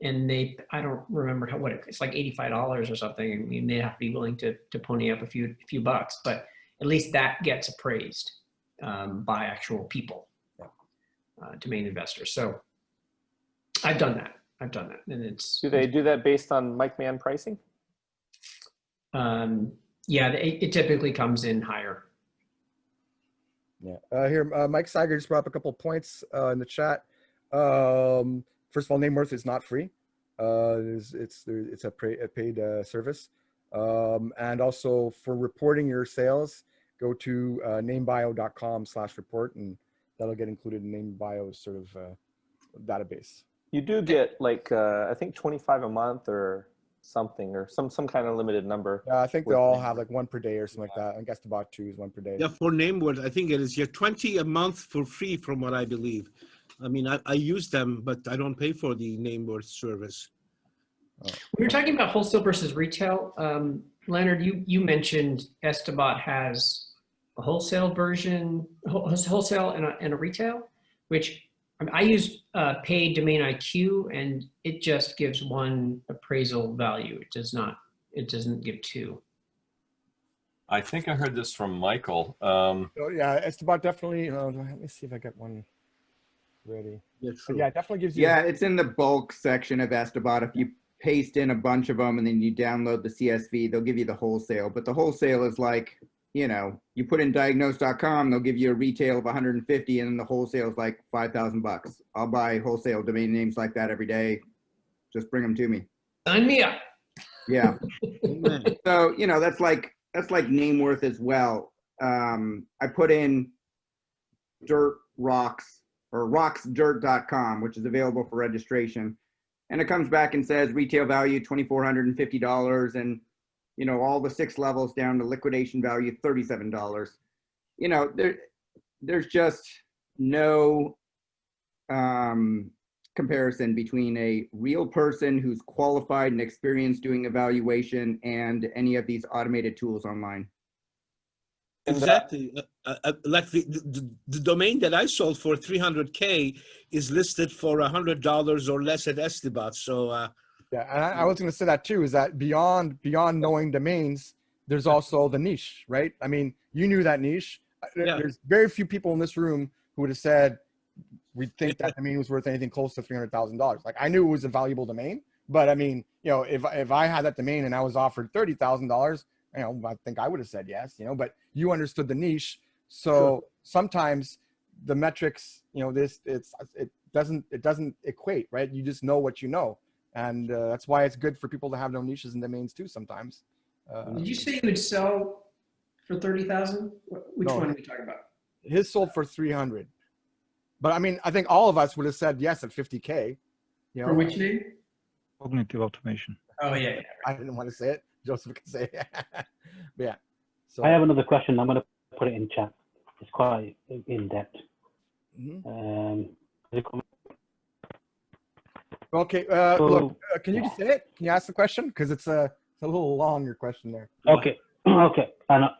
[SPEAKER 6] And I don't remember it's like $85 or something. I mean, they have to be willing to pony up a few bucks, but at least that gets appraised by actual people, domain investors. So I've done that. And it's.
[SPEAKER 4] Do they do that based on Mike Mann pricing?
[SPEAKER 6] It typically comes in higher.
[SPEAKER 1] Here, Mike Seiger just brought up a couple of points in the chat. First of all, Nameworth is not free. It's a paid service. And also for reporting your sales, go to namebio.com/report, and that'll get included in Namebio's sort of database.
[SPEAKER 4] You do get like, I think 25 a month or something, or some kind of limited number.
[SPEAKER 1] Yeah, I think they all have like 1 per day or something like that. I guess about 2 is 1 per day.
[SPEAKER 13] Yeah, for Nameworth, I think it is 20 a month for free, from what I believe. I mean, I use them, but I don't pay for the Nameworth service.
[SPEAKER 6] We were talking about wholesale versus retail. Leonard, you mentioned Estibot has a wholesale version, wholesale and a retail, which I use paid domain IQ, and it just gives one appraisal value. It doesn't give 2.
[SPEAKER 7] I think I heard this from Michael.
[SPEAKER 1] Estibot definitely. Let me see if I get one ready. Yeah, it definitely gives you.
[SPEAKER 14] Yeah, it's in the bulk section of Estibot. If you paste in a bunch of them and then you download the CSV, they'll give you the wholesale. But the wholesale is like, you know, you put in diagnose.com, they'll give you a retail of 150, and then the wholesale is like $5,000. I'll buy wholesale domain names like that every day. Just bring them to me.
[SPEAKER 6] Sign me up.
[SPEAKER 14] Yeah. So, you know, that's like Nameworth as well. I put in dirt rocks or rocksdirt.com, which is available for registration. And it comes back and says retail value $2,450, and you know, all the 6 levels down to liquidation value $37. You know, there's just no comparison between a real person who's qualified and experienced doing evaluation and any of these automated tools online.
[SPEAKER 13] Exactly. Like the domain that I sold for $300K is listed for $100 or less at Estibot. So
[SPEAKER 1] Yeah, and I was going to say that too, is that beyond knowing domains, there's also the niche, right? I mean, you knew that niche.
[SPEAKER 13] Yeah.
[SPEAKER 1] There's very few people in this room who would have said, we think that domain was worth anything close to $300,000. Like, I knew it was a valuable domain, but I mean, you know, if I had that domain and I was offered $30,000, you know, I think I would have said yes, you know, but you understood the niche. So sometimes the metrics, you know, it doesn't equate, right? You just know what you know. And that's why it's good for people to have no niches and domains too sometimes.
[SPEAKER 6] Did you say you would sell for 30,000? Which one are we talking about?
[SPEAKER 1] His sold for 300. But I mean, I think all of us would have said yes at 50K. You know,
[SPEAKER 6] for which name?
[SPEAKER 3] Cognitive automation.
[SPEAKER 6] Oh yeah, right.
[SPEAKER 1] I didn't want to say it. Joseph can say it. But yeah. So
[SPEAKER 5] I have another question. I'm going to put it in chat. It's quite in depth.
[SPEAKER 1] Okay.
[SPEAKER 5] So,
[SPEAKER 1] look, can you just say it? Can you ask the question? Because it's a little long, your question there.
[SPEAKER 5] Okay. Okay.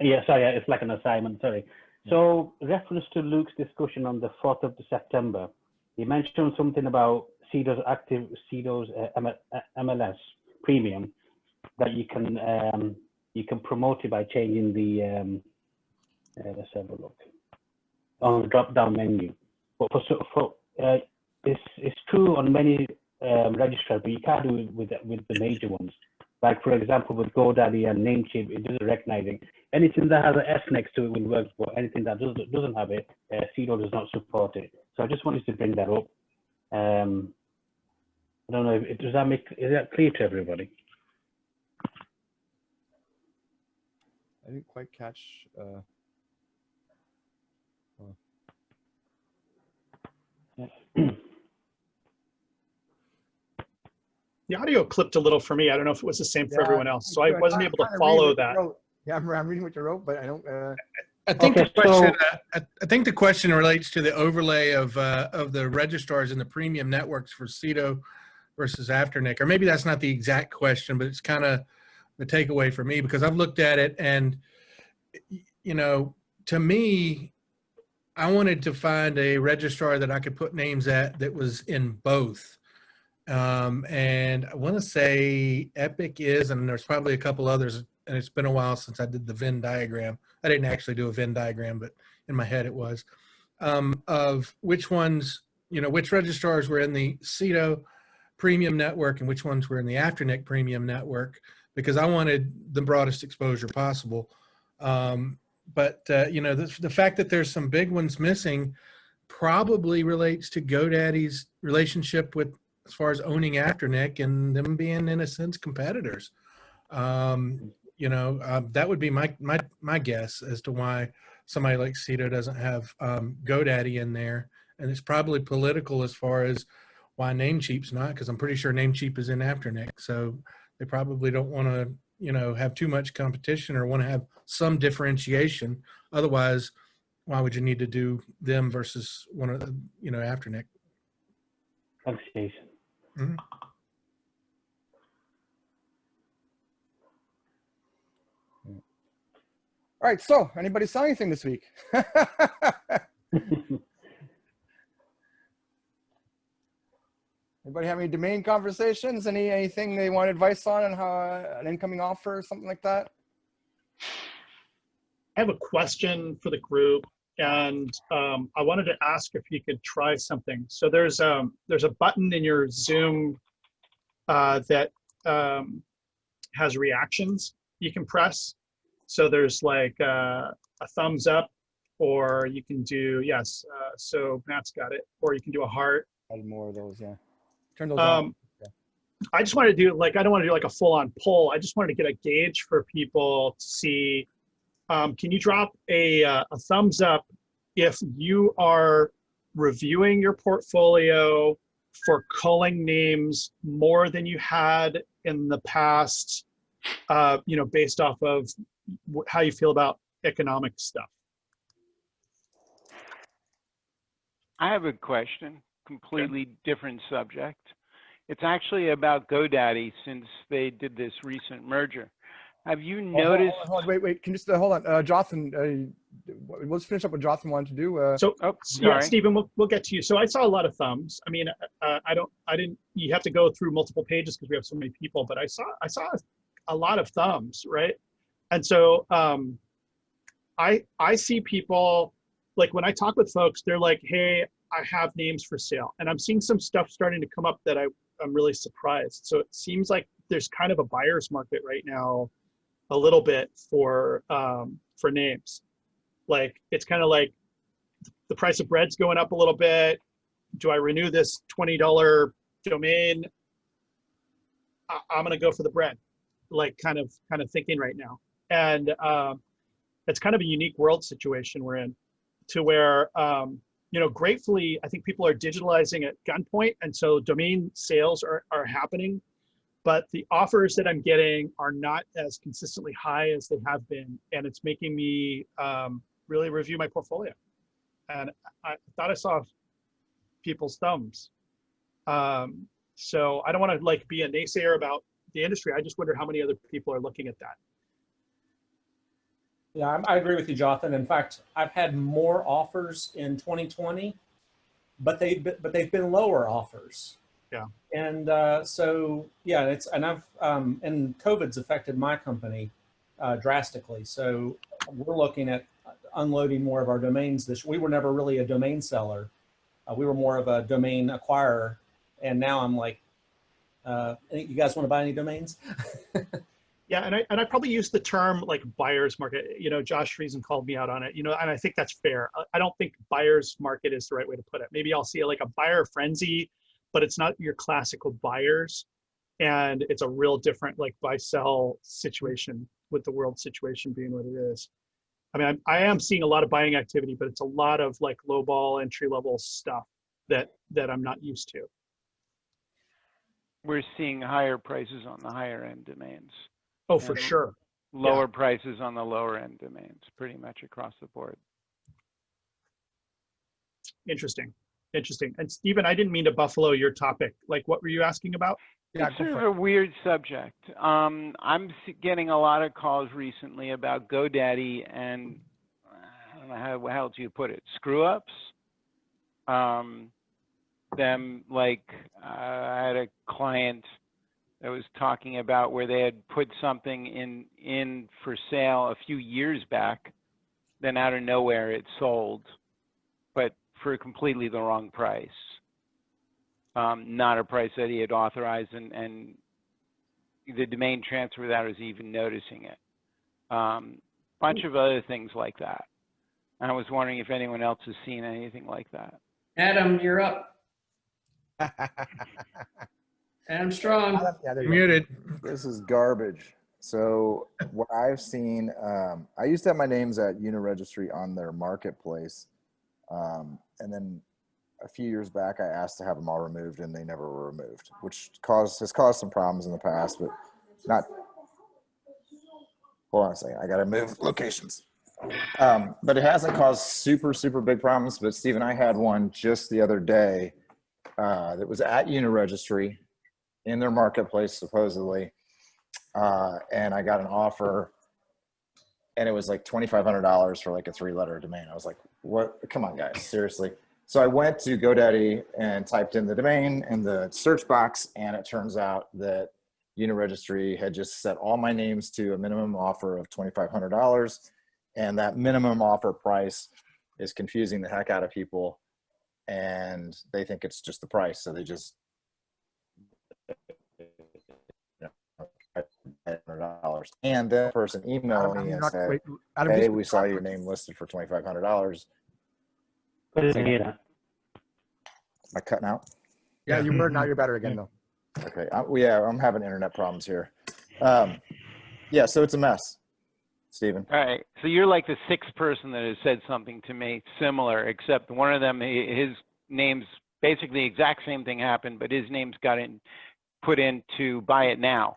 [SPEAKER 5] Yeah, sorry. It's like an assignment. Sorry. So, reference to Luke's discussion on the 4th of September, he mentioned something about CEDO's MLS premium that you can promote it by changing the let's have a look on the drop-down menu. But it's true on many registrars, but you can't do it with the major ones. Like, for example, with GoDaddy and Namecheap, it doesn't recognize it. Anything that has an S next to it will work, but anything that doesn't have it, CEDO does not support it. So I just wanted to bring that up. I don't know, is that clear to everybody?
[SPEAKER 1] I didn't quite catch.
[SPEAKER 2] The audio clipped a little for me. I don't know if it was the same for everyone else. So I wasn't able to follow that.
[SPEAKER 1] Yeah, I'm reading what you wrote, but I don't.
[SPEAKER 12] I think I think the question relates to the overlay of the registrars and the premium networks for CEDO versus Afternic, or maybe that's not the exact question, but it's kind of the takeaway for me, because I've looked at it and, you know, to me, I wanted to find a registrar that I could put names at that was in both. And I want to say Epic is, and there's probably a couple others, and it's been a while since I did the Venn diagram. I didn't actually do a Venn diagram, but in my head it was, of which ones, you know, which registrars were in the CEDO premium network and which ones were in the Afternic premium network, because I wanted the broadest exposure possible. But you know, the fact that there's some big ones missing probably relates to GoDaddy's relationship with, as far as owning Afternic and them being, in a sense, competitors. You know, that would be my guess as to why somebody like CEDO doesn't have GoDaddy in there. And it's probably political as far as why Namecheap's not, because I'm pretty sure Namecheap is in Afternic. So they probably don't want to, you know, have too much competition, or want to have some differentiation. Otherwise, why would you need to do them versus one of the, you know, Afternic?
[SPEAKER 5] Thanks, Jason.
[SPEAKER 12] Mm-hmm.
[SPEAKER 1] All right, so anybody sell anything this week? Anybody have any domain conversations? Anything they want advice on, and how an incoming offer or something like that?
[SPEAKER 2] I have a question for the group, and I wanted to ask if you could try something. So there's a button in your Zoom that has reactions you can press. So there's like a thumbs up, or you can do, yes, so Matt's got it, or you can do a heart.
[SPEAKER 1] Add more of those, yeah. Turn those on.
[SPEAKER 2] I just wanted to do, like, I don't want to do like a full-on poll. I just wanted to get a gauge for people to see, can you drop a thumbs up if you are reviewing your portfolio for culling names more than you had in the past, you know, based off of how you feel about economic stuff?
[SPEAKER 9] I have a question, completely different subject. It's actually about GoDaddy, since they did this recent merger. Have you
[SPEAKER 1] Hold on,
[SPEAKER 9] noticed?
[SPEAKER 1] hold on, wait. Can you just hold on, Jonathan? Let's finish up what Jonathan wanted to do.
[SPEAKER 2] So
[SPEAKER 9] Oh,
[SPEAKER 2] yeah,
[SPEAKER 9] sorry.
[SPEAKER 2] Stephen, we'll get to you. So I saw a lot of thumbs. I mean, I didn't. You have to go through multiple pages because we have so many people. But I saw a lot of thumbs, right? And so I see people, like when I talk with folks, they're like, "Hey, I have names for sale," and I'm seeing some stuff starting to come up that I'm really surprised. So it seems like there's kind of a buyer's market right now, a little bit for names. Like it's kind of like the price of bread's going up a little bit. Do I renew this $20 domain? I'm going to go for the bread, like kind of thinking right now. And it's kind of a unique world situation we're in, to where, gratefully, I think people are digitalizing at gunpoint. And so domain sales are happening, but the offers that I'm getting are not as consistently high as they have been. And it's making me really review my portfolio. And I thought I saw people's thumbs. So I don't want to like be a naysayer about the industry. I just wonder how many other people are looking at that.
[SPEAKER 8] Yeah, I agree with you, Jonathan. In fact, I've had more offers in 2020, but they've been lower offers.
[SPEAKER 2] Yeah.
[SPEAKER 8] And so yeah, and COVID's affected my company drastically. So we're looking at unloading more of our domains. We were never really a domain seller. We were more of a domain acquirer. And now I'm like, you guys want to buy any domains?
[SPEAKER 2] Yeah, and I probably use the term like buyer's market. Josh Friesen called me out on it. And I think that's fair. I don't think buyer's market is the right way to put it. Maybe I'll see like a buyer frenzy, but it's not your classical buyers, and it's a real different like buy-sell situation, with the world situation being what it is. I mean, I am seeing a lot of buying activity, but it's a lot of like lowball entry-level stuff that I'm not used to.
[SPEAKER 9] We're seeing higher prices on the higher end domains.
[SPEAKER 2] Oh, for sure.
[SPEAKER 9] Lower prices on the lower end domains, pretty much across the board.
[SPEAKER 2] Interesting. And Stephen, I didn't mean to buffalo your topic. Like, what were you asking about?
[SPEAKER 9] Yeah, it's sort of a weird subject. I'm getting a lot of calls recently about GoDaddy and I don't know how else you put it, screw ups. Them like I had a client that was talking about where they had put something in for sale a few years back, then out of nowhere it sold, but for completely the wrong price. Not a price that he had authorized, and the domain transfer without us even noticing it. Bunch of other things like that. And I was wondering if anyone else has seen anything like that.
[SPEAKER 6] Adam, you're up. Adam Strong.
[SPEAKER 12] Muted.
[SPEAKER 15] This is garbage. So what I've seen, I used to have my names at Uniregistry on their marketplace. And then a few years back, I asked to have them all removed and they never were removed, which has caused some problems in the past, but not. Hold on a second. I got to move locations. But it hasn't caused super, super big problems. But Steve and I had one just the other day that was at Uniregistry in their marketplace, supposedly. And I got an offer and it was like $2,500 for like a 3-letter domain. I was like, what? Come on, guys, seriously. So I went to GoDaddy and typed in the domain in the search box, and it turns out that Uniregistry had just set all my names to a minimum offer of $2,500, and that minimum offer price is confusing the heck out of people, and they think it's just the price, so they just $500. And that person emailed me and said, hey, we saw your name listed for $2,500. Am I cutting out?
[SPEAKER 1] Yeah, you were. Now you're better again, though.
[SPEAKER 15] Okay. I'm having internet problems here. Yeah, so it's a mess, Stephen.
[SPEAKER 9] All right. So you're like the 6th person that has said something to me similar, except one of them, his name's basically the exact same thing happened, but his name's got put in to buy it now.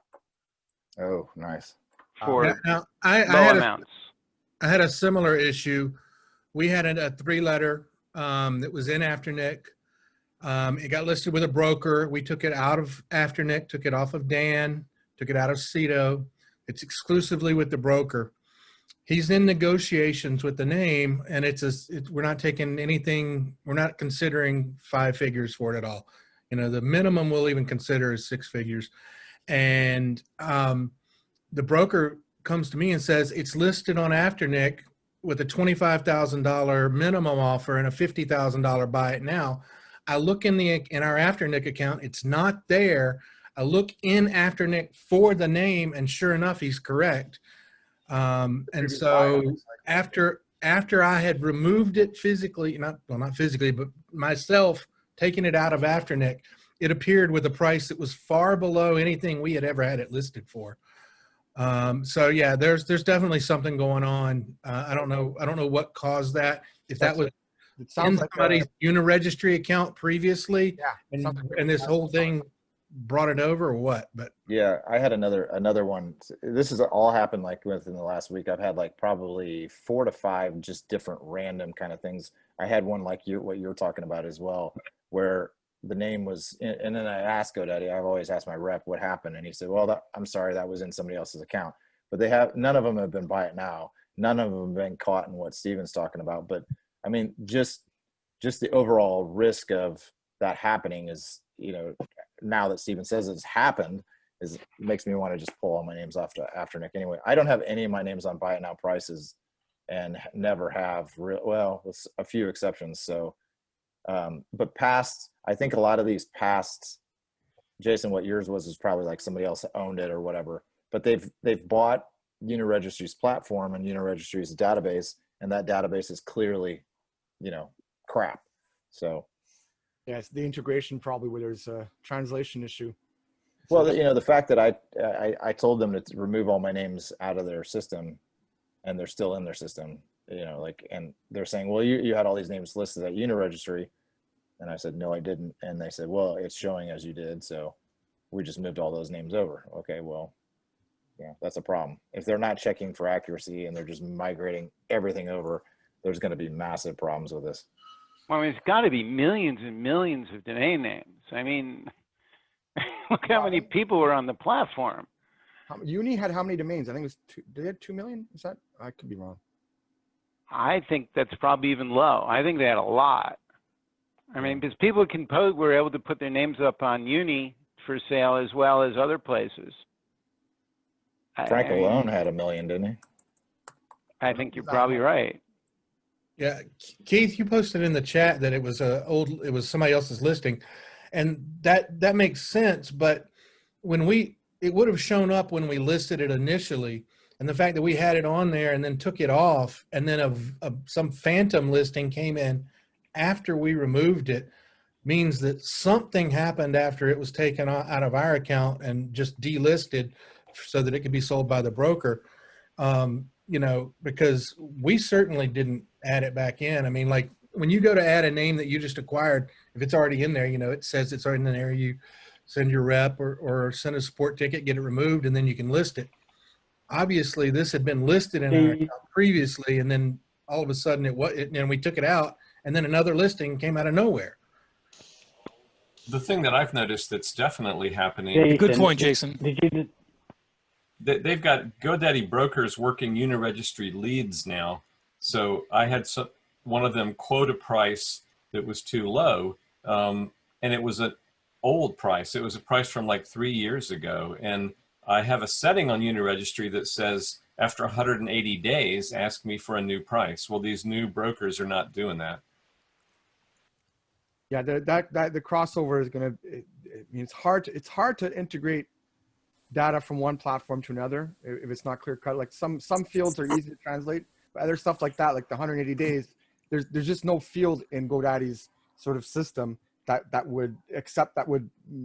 [SPEAKER 15] Oh, nice.
[SPEAKER 9] For
[SPEAKER 12] now,
[SPEAKER 9] low amounts.
[SPEAKER 12] I had a similar issue. We had a 3-letter that was in Afternic. It got listed with a broker. We took it out of Afternic, took it off of Dan, took it out of Cedo. It's exclusively with the broker. He's in negotiations with the name, and we're not taking anything. We're not considering 5 figures for it at all. You know, the minimum we'll even consider is 6 figures. And the broker comes to me and says it's listed on Afternic with a $25,000 minimum offer and a $50,000 buy it now. I look in our Afternic account, it's not there. I look in Afternic for the name, and sure enough, he's correct. And so after I had removed it physically, not physically, but myself taking it out of Afternic, it appeared with a price that was far below anything we had ever had it listed for. So yeah, there's definitely something going on. I don't know what caused that. If that was in somebody's Uniregistry account previously, and this whole thing brought it over, or what? But
[SPEAKER 15] yeah, I had another one. This has all happened like within the last week. I've had like probably 4 to 5 just different random kind of things. I had one like what you were talking about as well, where the name was, and then I asked GoDaddy, I've always asked my rep what happened. And he said, well, I'm sorry, that was in somebody else's account, but none of them have been buy it now. None of them have been caught in what Steven's talking about. But I mean, just the overall risk of that happening is, you know, now that Steven says it's happened, makes me want to just pull all my names off to Afternic anyway. I don't have any of my names on buy it now prices, and never have well, with a few exceptions. So, but I think a lot of these past, Jason, what yours was is probably like somebody else owned it or whatever, but they've bought Uniregistry's platform and Uniregistry's database, and that database is clearly, you know, crap. So
[SPEAKER 1] yeah, it's the integration probably where there's a translation issue.
[SPEAKER 15] Well, you know, the fact that I told them to remove all my names out of their system, and they're still in their system, you know, like, and they're saying, well, you had all these names listed at Uniregistry. And I said, no, I didn't. And they said, well, it's showing as you did. So we just moved all those names over. Okay, well, yeah, that's a problem. If they're not checking for accuracy and they're just migrating everything over, there's going to be massive problems with this.
[SPEAKER 9] Well, I mean, it's got to be millions and millions of domain names. I mean, look how many people were on the platform.
[SPEAKER 1] Uni had how many domains? I think it was did they have 2 million? Is that? I could be wrong.
[SPEAKER 9] I think that's probably even low. I think they had a lot. I mean, because people were able to put their names up on Uni for sale as well as other places.
[SPEAKER 15] Frank alone had 1 million, didn't he?
[SPEAKER 9] I think you're probably right.
[SPEAKER 12] Yeah, Keith, you posted in the chat that it was it was somebody else's listing, and that makes sense. But it would have shown up when we listed it initially, and the fact that we had it on there and then took it off, and then some phantom listing came in after we removed it, means that something happened after it was taken out of our account and just delisted so that it could be sold by the broker. You know, because we certainly didn't add it back in. I mean, like when you go to add a name that you just acquired, if it's already in there, you know, it says it's already in there, you send your rep or send a support ticket, get it removed, and then you can list it. Obviously, this had been listed in our account previously, and then all of a sudden and we took it out, and then another listing came out of nowhere.
[SPEAKER 7] The thing that I've noticed that's definitely happening.
[SPEAKER 16] Good point, Jason.
[SPEAKER 7] They've got GoDaddy brokers working Uniregistry leads now. So I had one of them quote a price that was too low, and it was an old price. It was a price from like 3 years ago. And I have a setting on Uniregistry that says, after 180 days, ask me for a new price. Well, these new brokers are not doing that.
[SPEAKER 1] Yeah, the crossover is going to, I mean, it's hard to integrate data from one platform to another if it's not clear cut. Like some fields are easy to translate, but other stuff like that, like the 180 days, there's just no field in GoDaddy's sort of system that would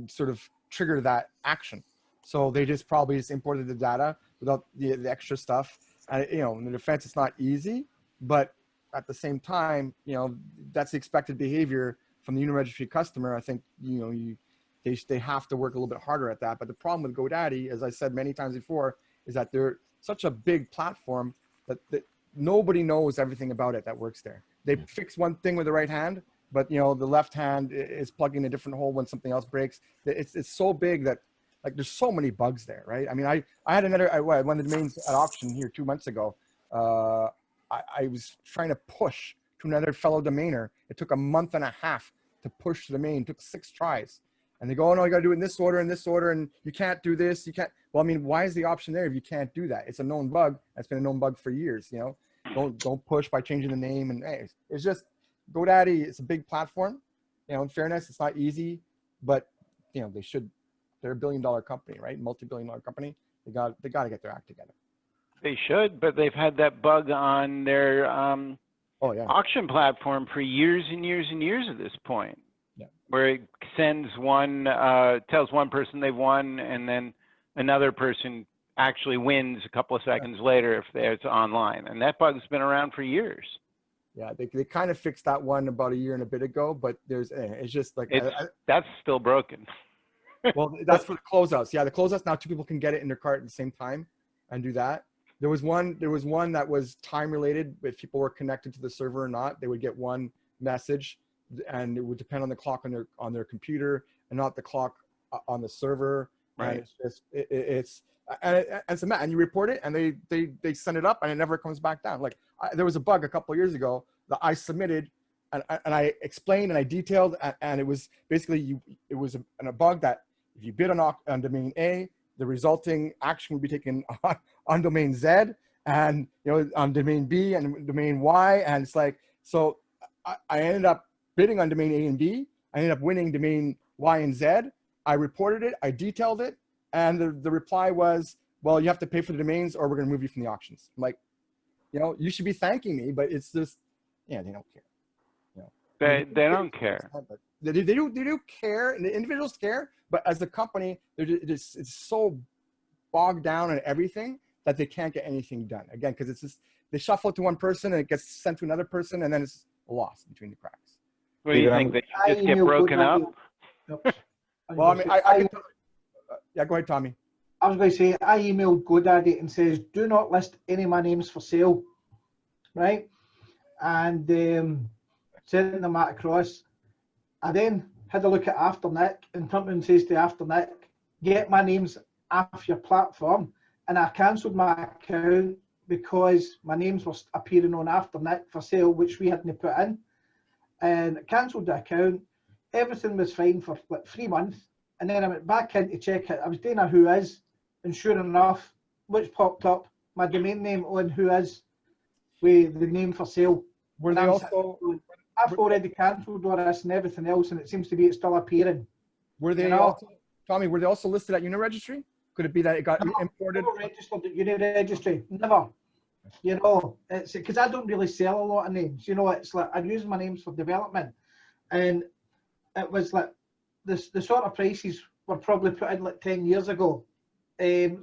[SPEAKER 1] sort of trigger that action. So they just probably imported the data without the extra stuff. And you know, in the defense, it's not easy, but at the same time, you know, that's the expected behavior from the Uniregistry customer. I think, you know, they have to work a little bit harder at that. But the problem with GoDaddy, as I said many times before, is that they're such a big platform that nobody knows everything about it that works there. They fix one thing with the right hand, but you know, the left hand is plugging a different hole when something else breaks. It's so big that like there's so many bugs there, right? I mean, I had one of the domains at auction here 2 months ago. I was trying to push to another fellow domainer. It took a month and a half to push the domain. It took 6 tries. And they go, oh no, you gotta do it in this order, and you can't do this, you can't. Well, I mean, why is the option there if you can't do that? It's a known bug. It's been a known bug for years, you know? Don't push by changing the name. And hey, it's just, GoDaddy, it's a big platform. You know, in fairness, it's not easy, but you know, they're a billion-dollar company, right? Multi-billion-dollar company. They got to get their act together.
[SPEAKER 9] They should, but they've had that bug on their auction platform for years and years and years at this point.
[SPEAKER 1] Yeah.
[SPEAKER 9] Where it sends tells one person they've won, and then another person actually wins a couple of seconds later if it's online. And that bug's been around for years.
[SPEAKER 1] Yeah, they kind of fixed that one about a year and a bit ago, but it's just like
[SPEAKER 9] that's still broken.
[SPEAKER 1] Well, that's for the closeouts. Yeah, the closeouts now 2 people can get it in their cart at the same time and do that. There was one that was time related. If people were connected to the server or not, they would get one message, and it would depend on the clock on their computer and not the clock on the server.
[SPEAKER 9] Right.
[SPEAKER 1] And it's a mess. And you report it, and they send it up, and it never comes back down. Like there was a bug a couple of years ago that I submitted, and I explained and I detailed, and it was basically it was a bug that if you bid on domain A, the resulting action would be taken on domain Z, and you know, on domain B and domain Y, and it's like, so I ended up bidding on domain A and B. I ended up winning domain Y and Z. I reported it, I detailed it, and the reply was, well, you have to pay for the domains or we're going to move you from the auctions. I'm like, you know, you should be thanking me, but it's just, yeah, they don't care. You know,
[SPEAKER 9] they don't care.
[SPEAKER 1] They do care, and the individuals care, but as a company, it's so bogged down in everything that they can't get anything done. Again, because it's just, they shuffle it to one person and it gets sent to another person, and then it's lost between the cracks.
[SPEAKER 9] What do you think? They should just get broken up?
[SPEAKER 1] Well, I mean, yeah, go ahead, Tommy.
[SPEAKER 16] I was going to say, I emailed GoDaddy and says, do not list any of my names for sale, right? And sent them that across. I then had a look at Afternic, and something says to Afternic, get my names off your platform. And I cancelled my account because my names were appearing on Afternic for sale, which we hadn't put in. And I cancelled the account. Everything was fine for like 3 months. And then I went back in to check it. I was doing a who is, and sure enough, which popped up, my domain name on who is with the name for sale.
[SPEAKER 1] Were they also...
[SPEAKER 16] I've already cancelled all this and everything else, and it seems to be it's still appearing.
[SPEAKER 1] Were they also, Tommy, were they also listed at Uniregistry? Could it be that it got imported?
[SPEAKER 16] Never registered at Uniregistry, never. You know, it's because I don't really sell a lot of names. You know, it's like I use my names for development, and it was like the sort of prices were probably put in like 10 years ago,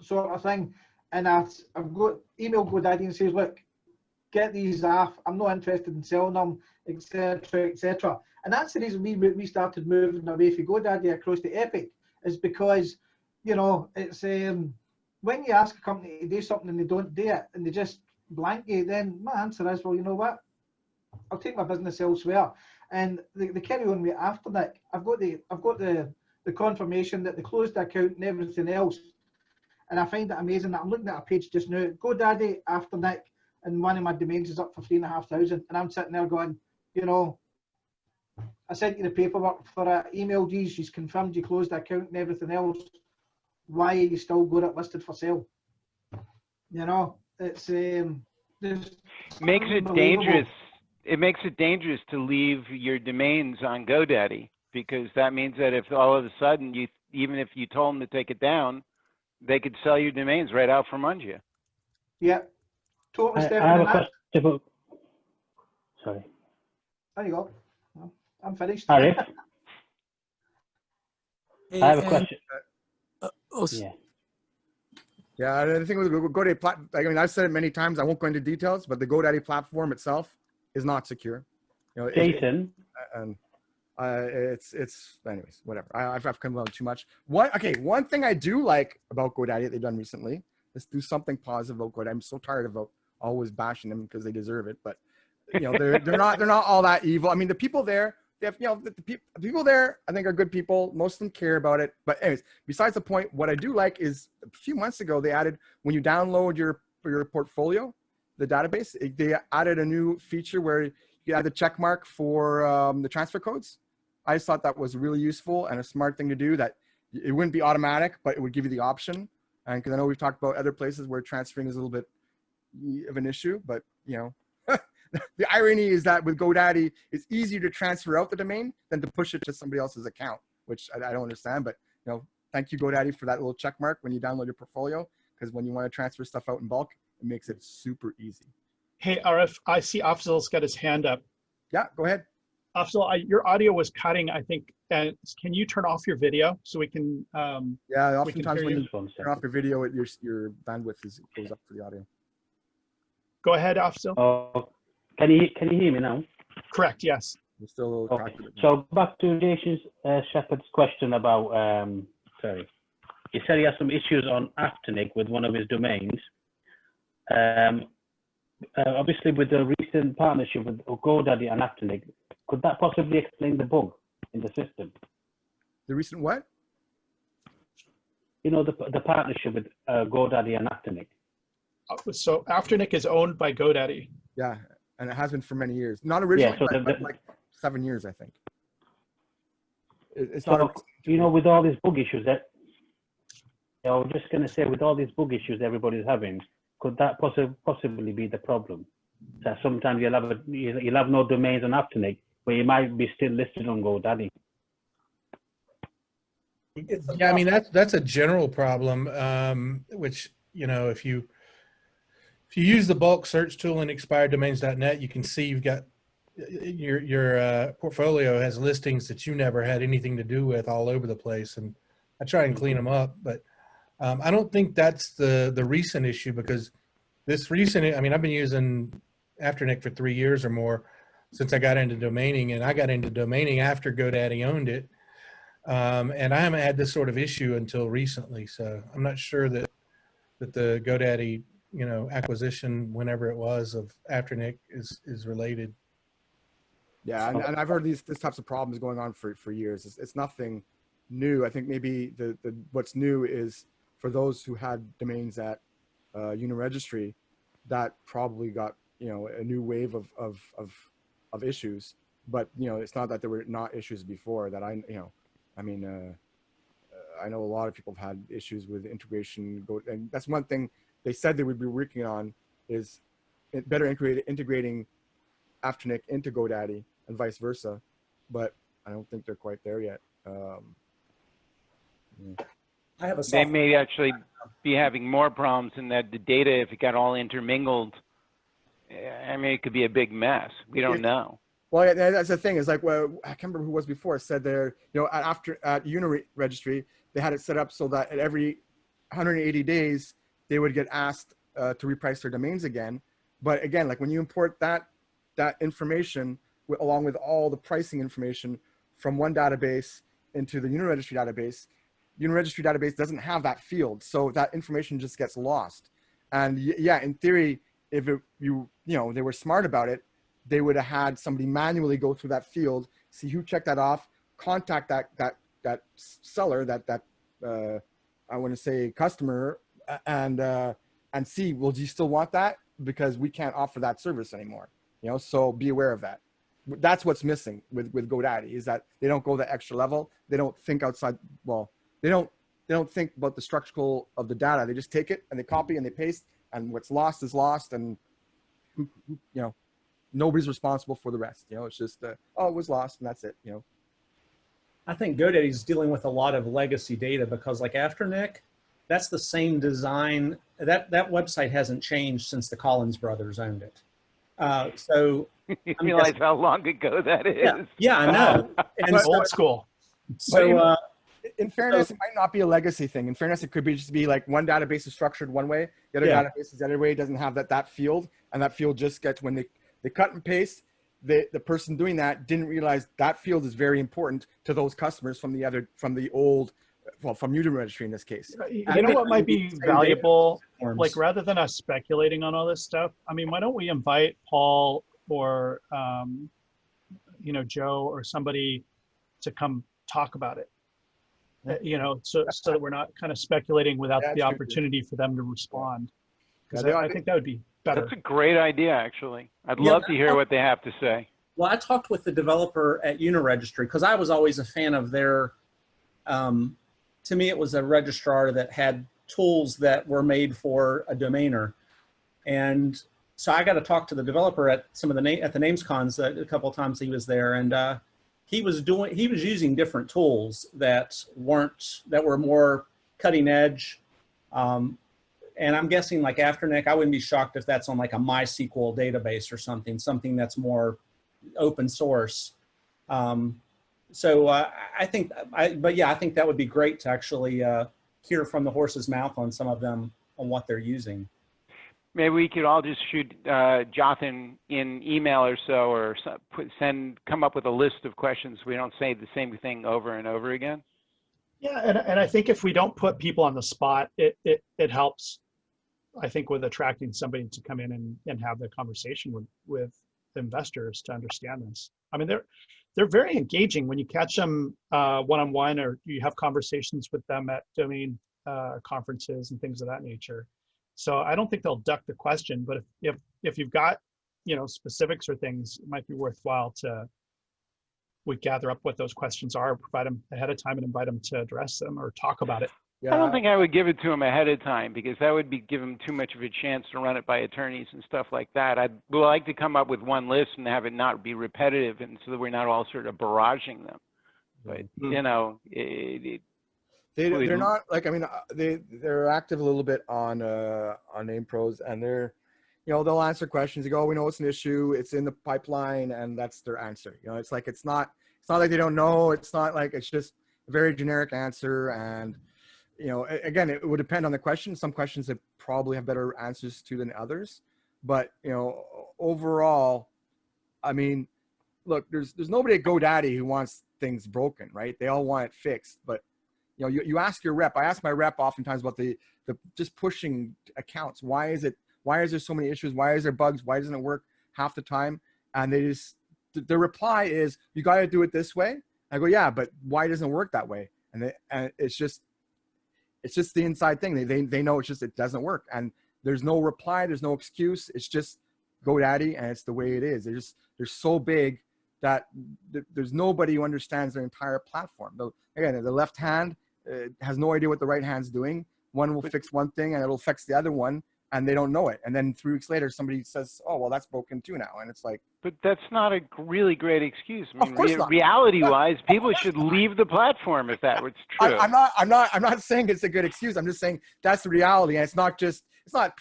[SPEAKER 16] sort of thing. And I've got emailed GoDaddy and says, look, get these off. I'm not interested in selling them, etc., etc. And that's the reason we started moving away from GoDaddy across to Epic, is because, you know, it's when you ask a company to do something and they don't do it and they just blank you, then my answer is, well, you know what? I'll take my business elsewhere. And they carry on with Afternic. I've got the confirmation that they closed the account and everything else. And I find it amazing that I'm looking at a page just now, GoDaddy, Afternic, and one of my domains is up for 3,500. And I'm sitting there going, you know, I sent you the paperwork for it, emailed you, she's confirmed you closed the account and everything else. Why are you still got it listed for sale? You know, it's
[SPEAKER 9] makes it dangerous. It makes it dangerous to leave your domains on GoDaddy, because that means that if all of a sudden even if you told them to take it down, they could sell your domains right out from under you.
[SPEAKER 16] Yeah, totally.
[SPEAKER 5] I have a question about. Sorry.
[SPEAKER 16] There you go. Well, I'm finished.
[SPEAKER 5] Arif?
[SPEAKER 17] Hey,
[SPEAKER 5] I have a question.
[SPEAKER 1] Yeah, the thing with GoDaddy, I mean, I've said it many times. I won't go into details, but the GoDaddy platform itself is not secure. You know,
[SPEAKER 5] Jason.
[SPEAKER 1] It's anyways, whatever. I've come on too much. One thing I do like about GoDaddy that they've done recently is do something positive about GoDaddy. I'm so tired of always bashing them because they deserve it, but you know, they're not all that evil. I mean, the people there they have, you know, the people there, I think, are good people. Most of them care about it. But anyways, besides the point, what I do like is a few months ago, they added, when you download your portfolio, the database, they added a new feature where you add the check mark for the transfer codes. I just thought that was really useful and a smart thing to do, that it wouldn't be automatic, but it would give you the option. And because I know we've talked about other places where transferring is a little bit of an issue, but you know, the irony is that with GoDaddy, it's easier to transfer out the domain than to push it to somebody else's account, which I don't understand. But you know, thank you GoDaddy for that little check mark when you download your portfolio, because when you want to transfer stuff out in bulk, it makes it super easy.
[SPEAKER 2] Hey, RF, I see Afzal's got his hand up.
[SPEAKER 1] Yeah, go ahead.
[SPEAKER 2] Afzal, your audio was cutting, I think. Can you turn off your video so we can?
[SPEAKER 1] Yeah,
[SPEAKER 2] we can
[SPEAKER 1] oftentimes
[SPEAKER 2] hear
[SPEAKER 1] when
[SPEAKER 2] you.
[SPEAKER 1] you turn off your video, your bandwidth goes up for the audio.
[SPEAKER 2] Go ahead, Afzal.
[SPEAKER 5] Oh, can you hear me now?
[SPEAKER 2] Correct. Yes.
[SPEAKER 1] We're still a little
[SPEAKER 5] Okay. So back to Jason Shepard's question about sorry, he said he has some issues on Afternic with one of his domains. Obviously, with the recent partnership with GoDaddy and Afternic, could that possibly explain the bug in the system?
[SPEAKER 1] The recent what?
[SPEAKER 5] You know, the partnership with GoDaddy and Afternic.
[SPEAKER 2] So Afternic is owned by GoDaddy.
[SPEAKER 1] Yeah, and it has been for many years. Not originally,
[SPEAKER 5] Yeah, so
[SPEAKER 1] but like 7 years, I think. It's
[SPEAKER 5] so,
[SPEAKER 1] not.
[SPEAKER 5] you know, with all these bug issues that, I was just going to say, with all these bug issues everybody's having, could that possibly be the problem? That sometimes you'll have no domains on Afternic, but you might be still listed on GoDaddy.
[SPEAKER 12] Yeah, I mean that's a general problem, which, you know, if you use the bulk search tool in expireddomains.net, you can see you've got your portfolio has listings that you never had anything to do with all over the place, and I try and clean them up, but I don't think that's the recent issue, because this recent, I mean, I've been using Afternic for 3 years or more since I got into domaining, and I got into domaining after GoDaddy owned it. And I haven't had this sort of issue until recently. So I'm not sure that the GoDaddy, you know, acquisition, whenever it was, of Afternic is related.
[SPEAKER 1] Yeah, and I've heard these types of problems going on for years. It's nothing new. I think maybe what's new is for those who had domains at Uniregistry, that probably got, you know, a new wave of issues. But you know, it's not that there were not issues before that I know a lot of people have had issues with integration, and that's one thing they said they would be working on, is better integrating Afternic into GoDaddy and vice versa, but I don't think they're quite there yet.
[SPEAKER 8] I have a
[SPEAKER 9] They may actually be having more problems in that the data, if it got all intermingled, I mean, it could be a big mess. We don't know.
[SPEAKER 1] Well, yeah, that's the thing. Is like, well, I can't remember who was before said there. You know, at Uniregistry, they had it set up so that at every 180 days they would get asked to reprice their domains again. But again, like when you import that information along with all the pricing information from one database into the Uniregistry database doesn't have that field, so that information just gets lost. And yeah, in theory, if they were smart about it, they would have had somebody manually go through that field, see who checked that off, contact that seller, that I want to say customer, and see, well, do you still want that? Because we can't offer that service anymore. You know, so be aware of that. That's what's missing with GoDaddy, is that they don't go the extra level. They don't think outside. Well, they don't think about the structural of the data. They just take it and they copy and they paste, and what's lost is lost, and you know, nobody's responsible for the rest. You know, it's just oh, it was lost and that's it. You know,
[SPEAKER 8] I think GoDaddy's dealing with a lot of legacy data, because like Afternic, that's the same design. That website hasn't changed since the Collins brothers owned it. So
[SPEAKER 9] you realize how long ago that is.
[SPEAKER 8] Yeah, I know. And
[SPEAKER 2] old school.
[SPEAKER 8] So
[SPEAKER 1] in fairness, it might not be a legacy thing. In fairness, it could be just be like one database is structured one way, the other database is the other way. It doesn't have that field, and that field just gets, when they cut and paste, the person doing that didn't realize that field is very important to those customers from the old, well, from Uniregistry in this case.
[SPEAKER 2] You know what might be valuable, like rather than us speculating on all this stuff, I mean, why don't we invite Paul or you know, Joe or somebody to come talk about it. You know, so that we're not kind of speculating without the opportunity for them to respond. Because I think that would be better.
[SPEAKER 9] That's a great idea, actually. I'd love to hear what they have to say.
[SPEAKER 8] Well, I talked with the developer at Uniregistry because I was always a fan of their, to me, it was a registrar that had tools that were made for a domainer. And so I got to talk to the developer at some of the at the NamesCons a couple of times he was there, and he was using different tools that were more cutting edge. And I'm guessing like Afternic, I wouldn't be shocked if that's on like a MySQL database or something that's more open source. So I think that would be great to actually hear from the horse's mouth on some of them on what they're using.
[SPEAKER 9] Maybe we could all just shoot Jonathan in email or so, or come up with a list of questions. We don't say the same thing over and over again.
[SPEAKER 2] Yeah, and I think if we don't put people on the spot, it helps, I think, with attracting somebody to come in and have the conversation with investors to understand this. I mean, they're very engaging when you catch them one-on-one, or you have conversations with them at domain conferences and things of that nature. So I don't think they'll duck the question, but if you've got, you know, specifics or things, it might be worthwhile we gather up what those questions are, provide them ahead of time, and invite them to address them or talk about it.
[SPEAKER 9] Yeah. I don't think I would give it to them ahead of time, because that would be give them too much of a chance to run it by attorneys and stuff like that. I'd like to come up with one list and have it not be repetitive, and so that we're not all sort of barraging them. But you know,
[SPEAKER 1] they're not like, I mean, they're active a little bit on Name Pros, and they're, you know, they'll answer questions. They go, oh, we know it's an issue, it's in the pipeline, and that's their answer. You know, it's like it's not like they don't know. It's not like, it's just a very generic answer. And you know, again, it would depend on the question. Some questions that probably have better answers to than others. But you know, overall, I mean, look, there's nobody at GoDaddy who wants things broken, right? They all want it fixed. But you know, you ask your rep. I ask my rep oftentimes about the just pushing accounts. Why is there so many issues? Why is there bugs? Why doesn't it work half the time? And the reply is, you got to do it this way. I go, yeah, but why doesn't it work that way? And it's just the inside thing. They know it doesn't work. And there's no reply. There's no excuse. It's just GoDaddy, and it's the way it is. They're so big that there's nobody who understands their entire platform. Again, the left hand has no idea what the right hand's doing. One will fix one thing and it'll fix the other one, and they don't know it. And then 3 weeks later, somebody says, oh, well, that's broken too now. And it's like,
[SPEAKER 9] but that's not a really great excuse. I mean,
[SPEAKER 1] of course not.
[SPEAKER 9] Reality-wise, people should leave the platform if that was true.
[SPEAKER 1] I'm not saying it's a good excuse. I'm just saying that's the reality. And it's not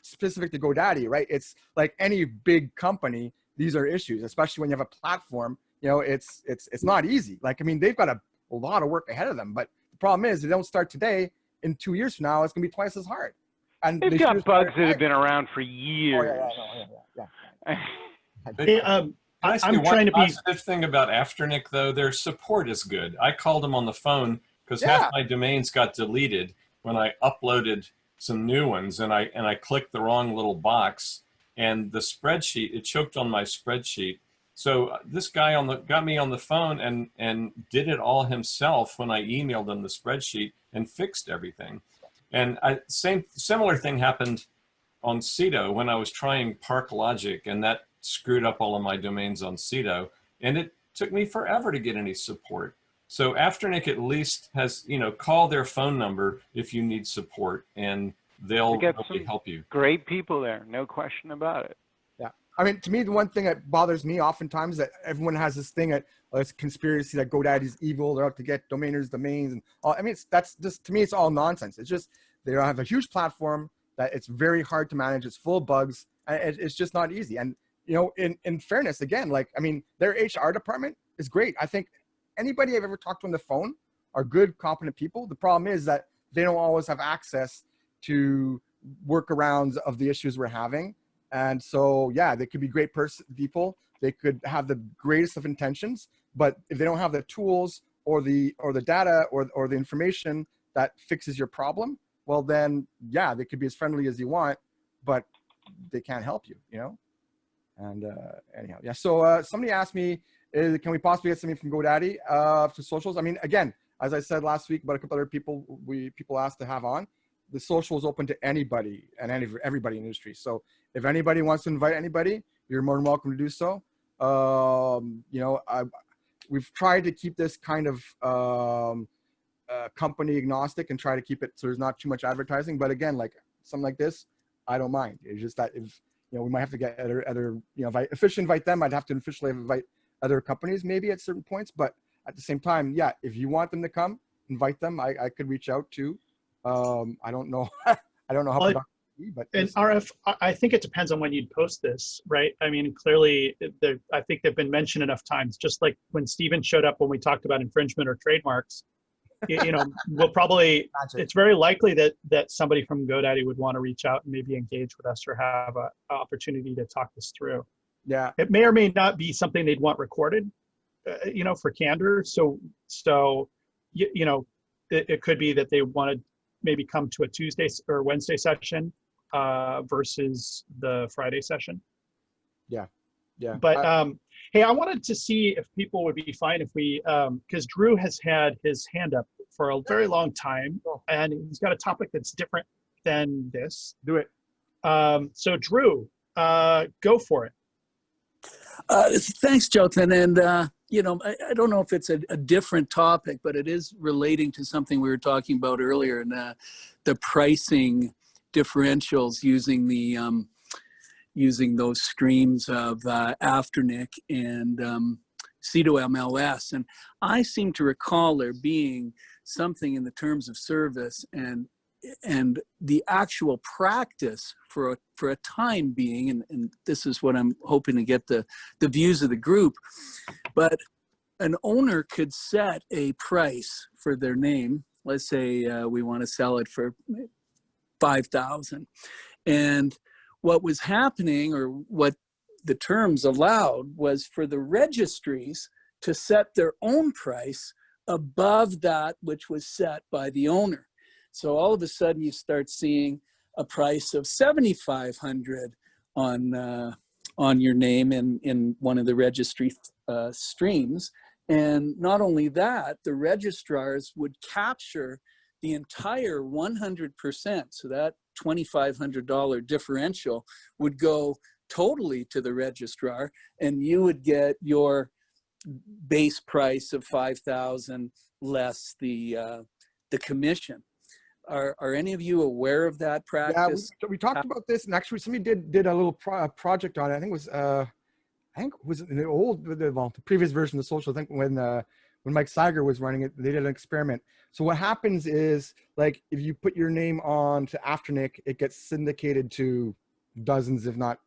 [SPEAKER 1] specific to GoDaddy, right? It's like any big company, these are issues, especially when you have a platform. You know, it's not easy. Like, I mean, they've got a lot of work ahead of them, but the problem is, they don't start today. In 2 years from now, it's gonna be twice as hard. And
[SPEAKER 9] they've got bugs that have been around for years.
[SPEAKER 7] I'm trying to be. Positive thing about Afternic, though, their support is good. I called them on the phone because half my domains got deleted when I uploaded some new ones, and I clicked the wrong little box, and the spreadsheet, it choked on my spreadsheet. So this guy got me on the phone and did it all himself when I emailed him the spreadsheet and fixed everything. And similar thing happened on Cedo when I was trying ParkLogic, and that screwed up all of my domains on Cedo, and it took me forever to get any support. So Afternic at least has, you know, call their phone number if you need support, and they'll help you.
[SPEAKER 9] Great people there, no question about it.
[SPEAKER 1] Yeah, I mean, to me, the one thing that bothers me oftentimes is that everyone has this thing that it's conspiracy, that GoDaddy's evil, they're out to get domainers, domains, and all. I mean, that's just, to me, it's all nonsense. It's just they have a huge platform that it's very hard to manage. It's full of bugs, and it's just not easy. And you know, in fairness, again, like, I mean, their HR department is great. I think anybody I've ever talked to on the phone are good, competent people. The problem is that they don't always have access to workarounds of the issues we're having. And so, yeah, they could be great people. They could have the greatest of intentions, but if they don't have the tools or the data or the information that fixes your problem, well, then, yeah, they could be as friendly as you want, but they can't help you, you know? And anyhow, yeah. So somebody asked me, is, can we possibly get something from GoDaddy to socials? I mean, again, as I said last week, but a couple other people people asked to have on, the social is open to anybody and everybody in the industry. So if anybody wants to invite anybody, you're more than welcome to do so. You know, we've tried to keep this kind of company agnostic and try to keep it so there's not too much advertising. But again, like something like this, I don't mind. It's just that if, you know, we might have to get other you know, if I officially invite them, I'd have to officially invite other companies maybe at certain points. But at the same time, yeah, if you want them to come, invite them. I could reach out to. I don't know. I don't know how productive it would be, but
[SPEAKER 2] and RF, I think it depends on when you'd post this, right? I mean, clearly, I think they've been mentioned enough times. Just like when Steven showed up when we talked about infringement or trademarks, you know, we'll probably. It's very likely that somebody from GoDaddy would want to reach out and maybe engage with us or have an opportunity to talk this through.
[SPEAKER 1] Yeah,
[SPEAKER 2] it may or may not be something they'd want recorded, you know, for candor. So you know, it could be that they want to maybe come to a Tuesday or Wednesday session versus the Friday session.
[SPEAKER 1] Yeah, yeah.
[SPEAKER 2] But hey, I wanted to see if people would be fine if we, because Drew has had his hand up for a very long time, and he's got a topic that's different than this.
[SPEAKER 1] Do it.
[SPEAKER 2] So Drew, go for it.
[SPEAKER 17] Thanks, Jonathan. And, you know, I don't know if it's a different topic, but it is relating to something we were talking about earlier, and the pricing differentials using the using those streams of Afternic and C2MLS. And I seem to recall there being something in the terms of service and the actual practice for a time being, and this is what I'm hoping to get the views of the group, but an owner could set a price for their name. Let's say we want to sell it for $5,000. And what was happening, or what the terms allowed, was for the registries to set their own price above that which was set by the owner. So all of a sudden you start seeing a price of $7,500 on your name in one of the registry streams. And not only that, the registrars would capture the entire 100%. So that $2,500 differential would go totally to the registrar, and you would get your base price of $5,000 less the commission. Are any of you aware of that practice?
[SPEAKER 1] Yeah, we talked about this, and actually somebody did a little project on it. I think it was in the previous version of the social. I think when Mike Siger was running it, they did an experiment. So what happens is, like, if you put your name on to Afternic, it gets syndicated to dozens, if not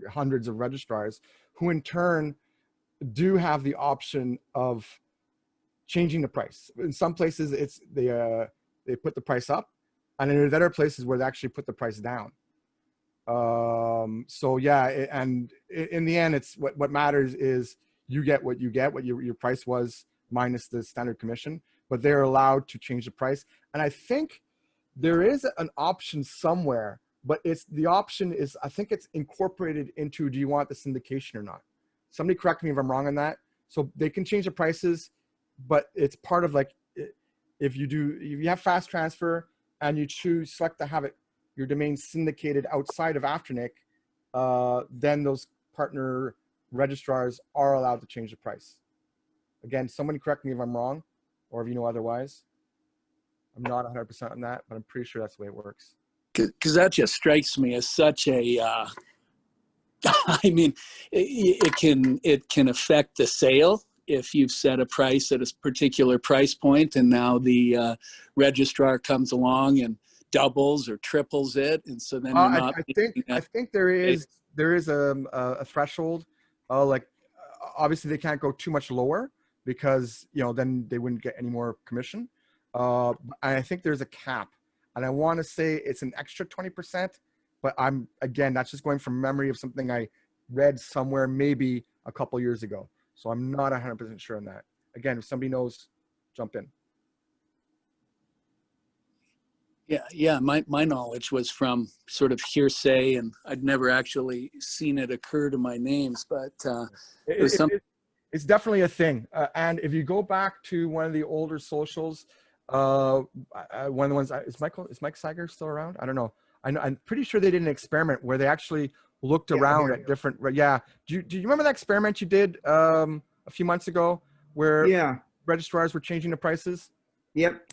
[SPEAKER 1] hundreds of registrars, who in turn do have the option of changing the price. In some places, it's they put the price up, and then there's other places where they actually put the price down. So yeah, and in the end, it's what matters is you get what you get, what your price was minus the standard commission, but they're allowed to change the price. And I think there is an option somewhere, but the option is, I think it's incorporated into, do you want the syndication or not? Somebody correct me if I'm wrong on that. So they can change the prices, but it's part of, like, if you have fast transfer and you select to have your domain syndicated outside of Afternic, then those partner registrars are allowed to change the price. Again, someone correct me if I'm wrong, or if you know otherwise. I'm not 100% on that, but I'm pretty sure that's the way it works.
[SPEAKER 17] Because that just strikes me as such a, I mean, it can affect the sale if you've set a price at a particular price point, and now the registrar comes along and doubles or triples it, and so then you're not.
[SPEAKER 1] I think there is a threshold. Like, obviously they can't go too much lower, because, you know, then they wouldn't get any more commission. And I think there's a cap, and I want to say it's an extra 20%, but again, that's just going from memory of something I read somewhere maybe a couple years ago. So I'm not 100% sure on that. Again, if somebody knows, jump in.
[SPEAKER 17] Yeah. My knowledge was from sort of hearsay, and I'd never actually seen it occur to my names, but it was something.
[SPEAKER 1] it's definitely a thing. And if you go back to one of the older socials, one of the ones, is Mike Siger still around? I don't know. I'm pretty sure they did an experiment where they actually looked around at different, do you remember that experiment you did a few months ago where registrars were changing the prices?
[SPEAKER 14] Yep.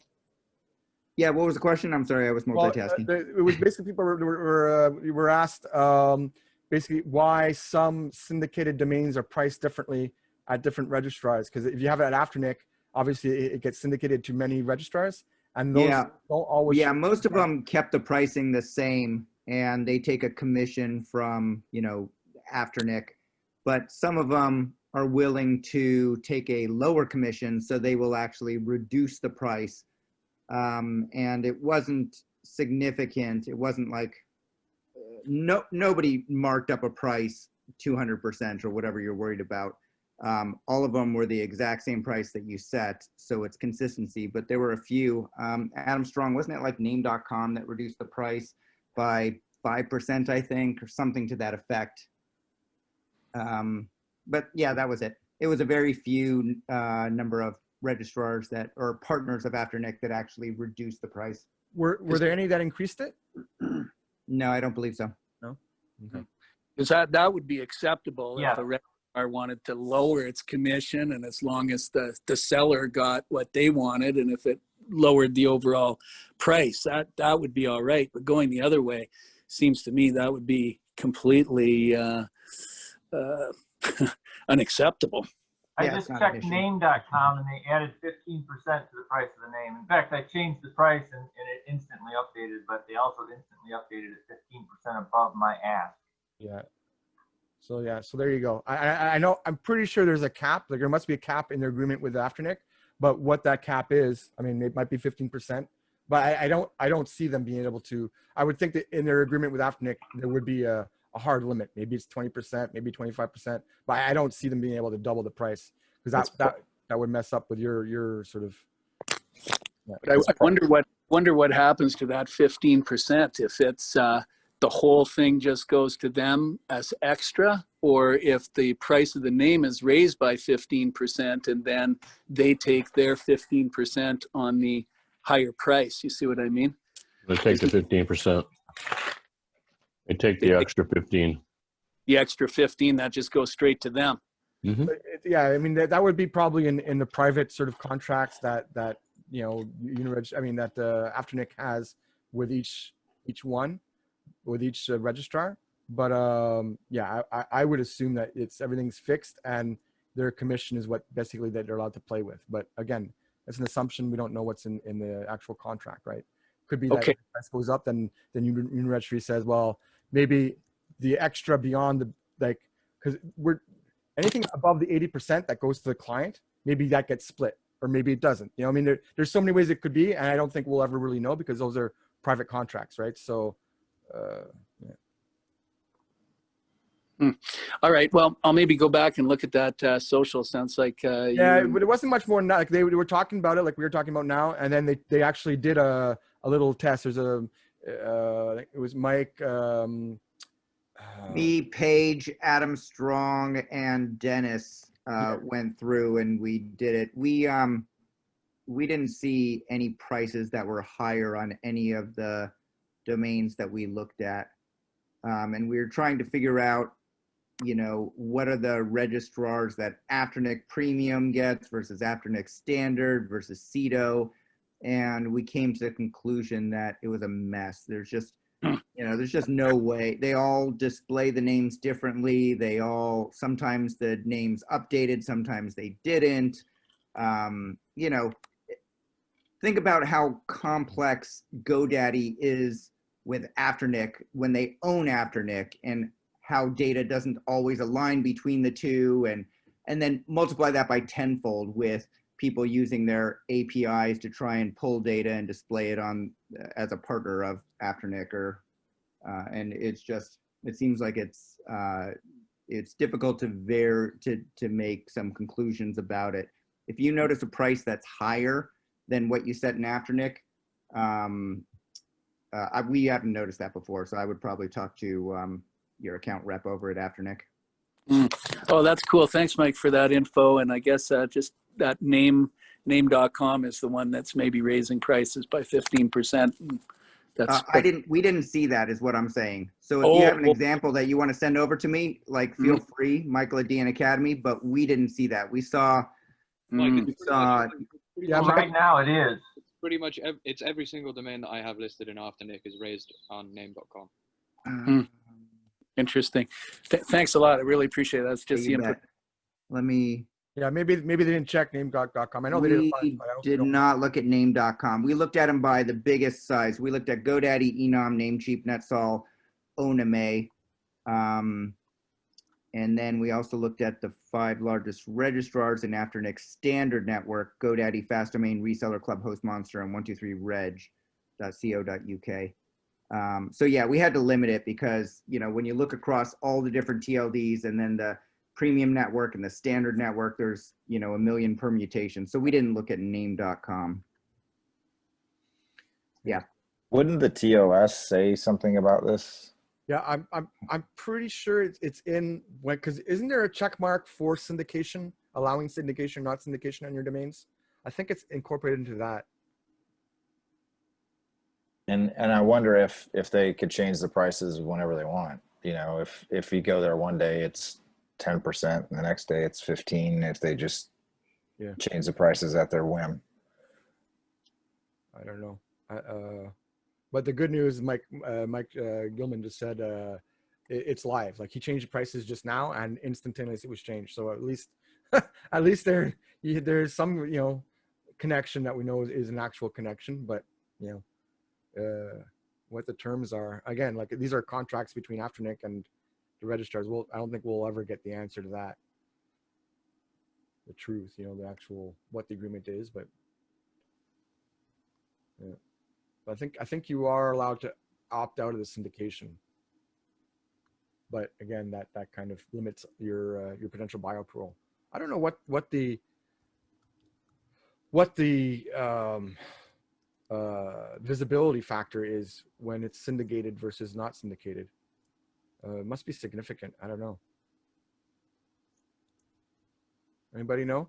[SPEAKER 14] Yeah, what was the question? I'm sorry, I was multitasking.
[SPEAKER 1] It was basically people were asked basically why some syndicated domains are priced differently at different registrars. Because if you have it at Afternic, obviously it gets syndicated to many registrars, and those don't always.
[SPEAKER 14] Yeah, most of them kept the pricing the same, and they take a commission from Afternic, but some of them are willing to take a lower commission, so they will actually reduce the price. And it wasn't significant. It wasn't like nobody marked up a price 200% or whatever you're worried about. All of them were the exact same price that you set, so it's consistency. But there were a few. Adam Strong, wasn't it like Name.com that reduced the price by 5%, I think, or something to that effect? But yeah, that was it. It was a very few number of registrars that or partners of Afternic that actually reduced the price.
[SPEAKER 1] Were there any that increased it?
[SPEAKER 14] No, I don't believe so.
[SPEAKER 1] No. Okay.
[SPEAKER 17] Because that would be acceptable if a registrar wanted to lower its commission, and as long as the seller got what they wanted, and if it lowered the overall price, that would be all right. But going the other way seems to me that would be completely unacceptable.
[SPEAKER 18] I just checked name.com and they added 15% to the price of the name. In fact, I changed the price and it instantly updated, but they also instantly updated it 15% above my ask.
[SPEAKER 1] Yeah. So there you go. I know, I'm pretty sure there's a cap. Like there must be a cap in their agreement with Afternic, but what that cap is, I mean, it might be 15%, but I don't see them being able to. I would think that in their agreement with Afternic, there would be a hard limit. Maybe it's 20%, maybe 25%, but I don't see them being able to double the price because that would mess up with your sort of. Yeah.
[SPEAKER 17] But I wonder what happens to that 15% if it's the whole thing just goes to them as extra, or if the price of the name is raised by 15% and then they take their 15% on the higher price. You see what I mean?
[SPEAKER 19] They take the 15%. They take the extra 15.
[SPEAKER 17] The extra 15 that just goes straight to them.
[SPEAKER 19] Mm-hmm.
[SPEAKER 1] Yeah, I mean that would be probably in the private sort of contracts that Uniregistry, that Afternic has with each one, with each registrar. But yeah, I would assume that everything's fixed and their commission is what basically that they're allowed to play with. But again, it's an assumption. We don't know what's in the actual contract, right? Could be that if the price goes up, then Uniregistry says, well, maybe the extra beyond because anything above the 80% that goes to the client, maybe that gets split or maybe it doesn't. There's so many ways it could be, and I don't think we'll ever really know because those are private contracts, right? So, yeah.
[SPEAKER 17] All right. Well, I'll maybe go back and look at that social. Sounds like
[SPEAKER 1] but it wasn't much more than that. Like they were talking about it, like we were talking about now, and then they actually did a little test. There's it was Mike,
[SPEAKER 14] me, Paige, Adam Strong, and Dennis went through and we did it. We didn't see any prices that were higher on any of the domains that we looked at, and we were trying to figure out, what are the registrars that Afternic Premium gets versus Afternic Standard versus CEDO, and we came to the conclusion that it was a mess. There's just there's just no way. They all display the names differently. Sometimes the names updated, sometimes they didn't. Think about how complex GoDaddy is with Afternic when they own Afternic, and how data doesn't always align between the two, and then multiply that by tenfold with people using their APIs to try and pull data and display it on as a partner of Afternic, and it seems like it's difficult to make some conclusions about it. If you notice a price that's higher than what you set in Afternic, we haven't noticed that before, so I would probably talk to your account rep over at Afternic.
[SPEAKER 17] Oh, that's cool. Thanks, Mike, for that info. And I guess just that name.com is the one that's maybe raising prices by 15%. That's
[SPEAKER 14] we didn't see that is what I'm saying. So if you have an example that you want to send over to me, like feel free, Michael at DN Academy, but we didn't see that. We saw,
[SPEAKER 18] right now it is.
[SPEAKER 20] It's pretty much, it's every single domain that I have listed in Afternic is raised on name.com.
[SPEAKER 17] Interesting. Thanks a lot. I really appreciate it. That's just the input.
[SPEAKER 14] Let me.
[SPEAKER 1] Yeah, maybe they didn't check name.com. I know they didn't.
[SPEAKER 14] We did not look at name.com. We looked at them by the biggest size. We looked at GoDaddy, Enom, Namecheap, NetSol, Oname. And then we also looked at the 5 largest registrars in Afternic's standard network: GoDaddy, Fast Domain, Reseller Club, Host Monster, and 123reg.co.uk. So yeah, we had to limit it because, you know, when you look across all the different TLDs and then the premium network and the standard network, there's, you know, a million permutations. So we didn't look at name.com. Yeah.
[SPEAKER 15] Wouldn't the TOS say something about this?
[SPEAKER 1] Yeah, I'm pretty sure it's in, because isn't there a check mark for syndication, allowing syndication, not syndication on your domains? I think it's incorporated into that.
[SPEAKER 15] And I wonder if they could change the prices whenever they want. You know, if you go there one day, it's 10%, and the next day it's 15%. If they just change the prices at their whim.
[SPEAKER 1] I don't know. But the good news, Mike Gilman just said, it's live. Like he changed the prices just now, and instantaneously it was changed. So at least there's some, you know, connection that we know is an actual connection. But you know, what the terms are, again, like these are contracts between Afternic and the registrars. I don't think we'll ever get the answer to that, the truth, you know, the actual what the agreement is. But yeah, but I think you are allowed to opt out of the syndication. But again, that kind of limits your potential bioparole. I don't know what the visibility factor is when it's syndicated versus not syndicated. It must be significant. I don't know. Anybody know?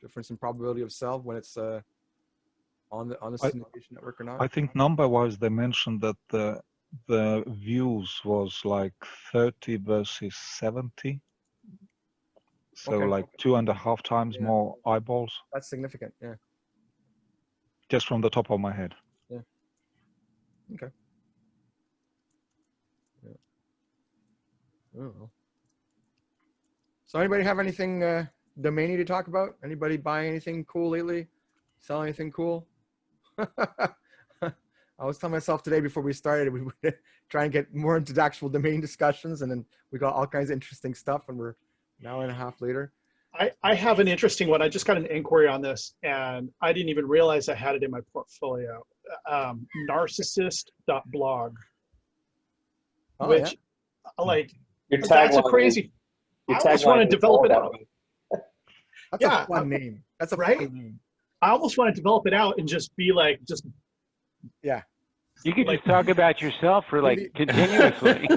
[SPEAKER 1] Difference in probability of sell when it's on the syndication network or not?
[SPEAKER 3] I think number-wise they mentioned that the views was like 30 versus 70. So
[SPEAKER 1] Okay.
[SPEAKER 3] like 2.5 times more eyeballs.
[SPEAKER 1] That's significant, yeah.
[SPEAKER 3] Just from the top of my head.
[SPEAKER 1] Yeah. Okay. Yeah. Oh. So anybody have anything domainy to talk about? Anybody buy anything cool lately? Sell anything cool? I was telling myself today before we started, we would try and get more into the actual domain discussions, and then we got all kinds of interesting stuff, and we're an hour and a half later.
[SPEAKER 2] I have an interesting one. I just got an inquiry on this, and I didn't even realize I had it in my portfolio. Narcissist.blog, which, like, that's a crazy. I almost want to develop it out.
[SPEAKER 1] That's a fun name. That's a
[SPEAKER 2] right?
[SPEAKER 1] fun name.
[SPEAKER 2] I almost want to develop it out and just be like,
[SPEAKER 1] yeah.
[SPEAKER 9] You could just talk about yourself for like continuously.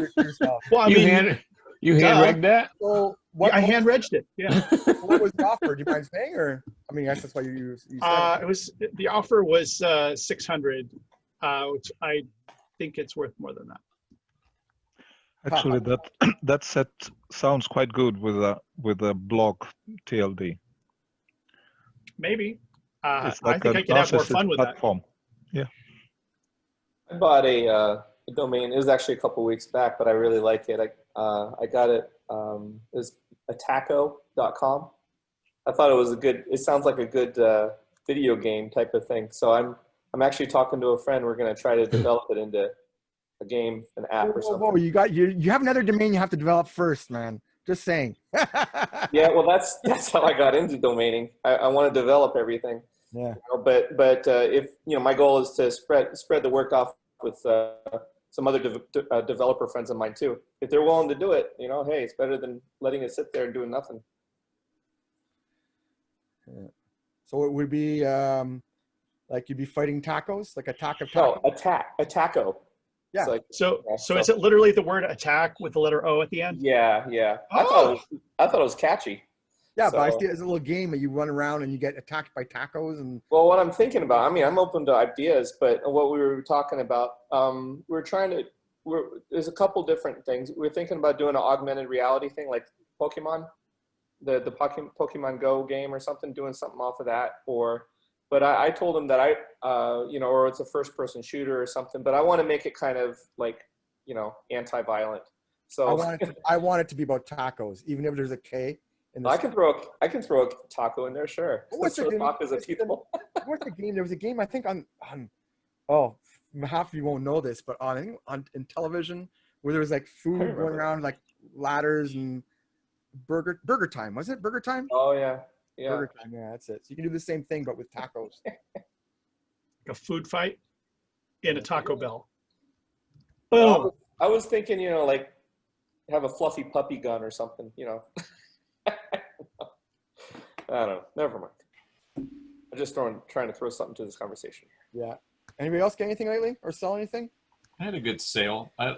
[SPEAKER 2] Well, I mean,
[SPEAKER 19] you hand-regged that?
[SPEAKER 1] So
[SPEAKER 2] I hand-regged it. Yeah.
[SPEAKER 1] What was the offer? Do you mind saying, or I mean, I guess that's why you said
[SPEAKER 2] it was, the offer was 600, which I think it's worth more than that.
[SPEAKER 3] Actually, that set sounds quite good with a blog TLD.
[SPEAKER 2] Maybe.
[SPEAKER 3] It's like
[SPEAKER 2] I think I could have more fun with
[SPEAKER 3] platform.
[SPEAKER 4] Yeah. I bought a domain. It was actually a couple weeks back, but I really like it. I got it. It was attaco.com. I thought it was it sounds like a good video game type of thing. So I'm actually talking to a friend. We're going to try to develop it into a game, an app or something.
[SPEAKER 1] Whoa, you have another domain you have to develop first, man. Just saying.
[SPEAKER 4] Yeah, well, that's how I got into domaining. I want to develop everything.
[SPEAKER 1] Yeah.
[SPEAKER 4] You know, but if my goal is to spread the work off with some other developer friends of mine too. If they're willing to do it, hey, it's better than letting it sit there and doing nothing.
[SPEAKER 1] Yeah. So it would be like you'd be fighting tacos, like Attack of Tacos?
[SPEAKER 4] No, Attaco.
[SPEAKER 1] Yeah.
[SPEAKER 2] So is it literally the word attack with the letter O at the end?
[SPEAKER 4] Yeah, yeah.
[SPEAKER 2] Oh.
[SPEAKER 4] I thought it was catchy.
[SPEAKER 1] Yeah, but I
[SPEAKER 4] So-
[SPEAKER 1] see it as a little game that you run around and you get attacked by tacos and.
[SPEAKER 4] Well, what I'm thinking about, I mean, I'm open to ideas, but what we were talking about, there's a couple different things. We're thinking about doing an augmented reality thing like Pokemon, the Pokemon Go game or something, doing something off of that. But I told him that or it's a first person shooter or something, but I want to make it kind of like, anti-violent. So
[SPEAKER 1] I want it to be about tacos, even if there's a K.
[SPEAKER 4] I can throw a taco in there, sure.
[SPEAKER 1] What's the game?
[SPEAKER 4] Tacos at people.
[SPEAKER 1] What's the game? There was a game I think on half of you won't know this, but in television where there was like food going around like ladders and burger time. Was it Burger Time?
[SPEAKER 4] Oh yeah. Yeah.
[SPEAKER 1] Burger Time, yeah, that's it. So you can do the same thing but with tacos.
[SPEAKER 2] A food fight in a Taco Bell.
[SPEAKER 4] Boom. I was thinking, like have a fluffy puppy gun or something, I don't know. Never mind. I'm just trying to throw something to this conversation.
[SPEAKER 1] Yeah. Anybody else get anything lately or sell anything?
[SPEAKER 7] I had a good sale. I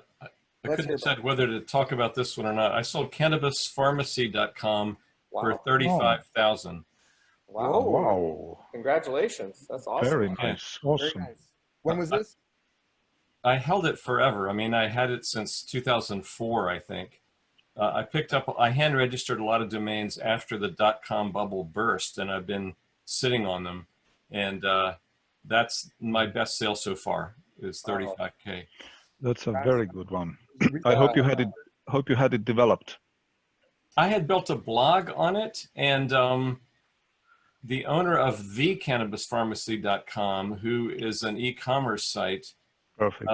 [SPEAKER 7] couldn't decide whether to talk about this one or not. I sold cannabispharmacy.com for $35,000.
[SPEAKER 4] Wow.
[SPEAKER 3] Wow.
[SPEAKER 4] Congratulations. That's awesome.
[SPEAKER 3] Very nice. Awesome.
[SPEAKER 1] Very nice. When was this?
[SPEAKER 7] I held it forever. I mean, I had it since 2004, I think. I hand registered a lot of domains after the .com bubble burst, and I've been sitting on them. And that's my best sale so far is 35K.
[SPEAKER 3] That's a very good one. I hope you had it developed.
[SPEAKER 7] I had built a blog on it, and the owner of thecannabisPharmacy.com, who is an e-commerce site,
[SPEAKER 3] perfect,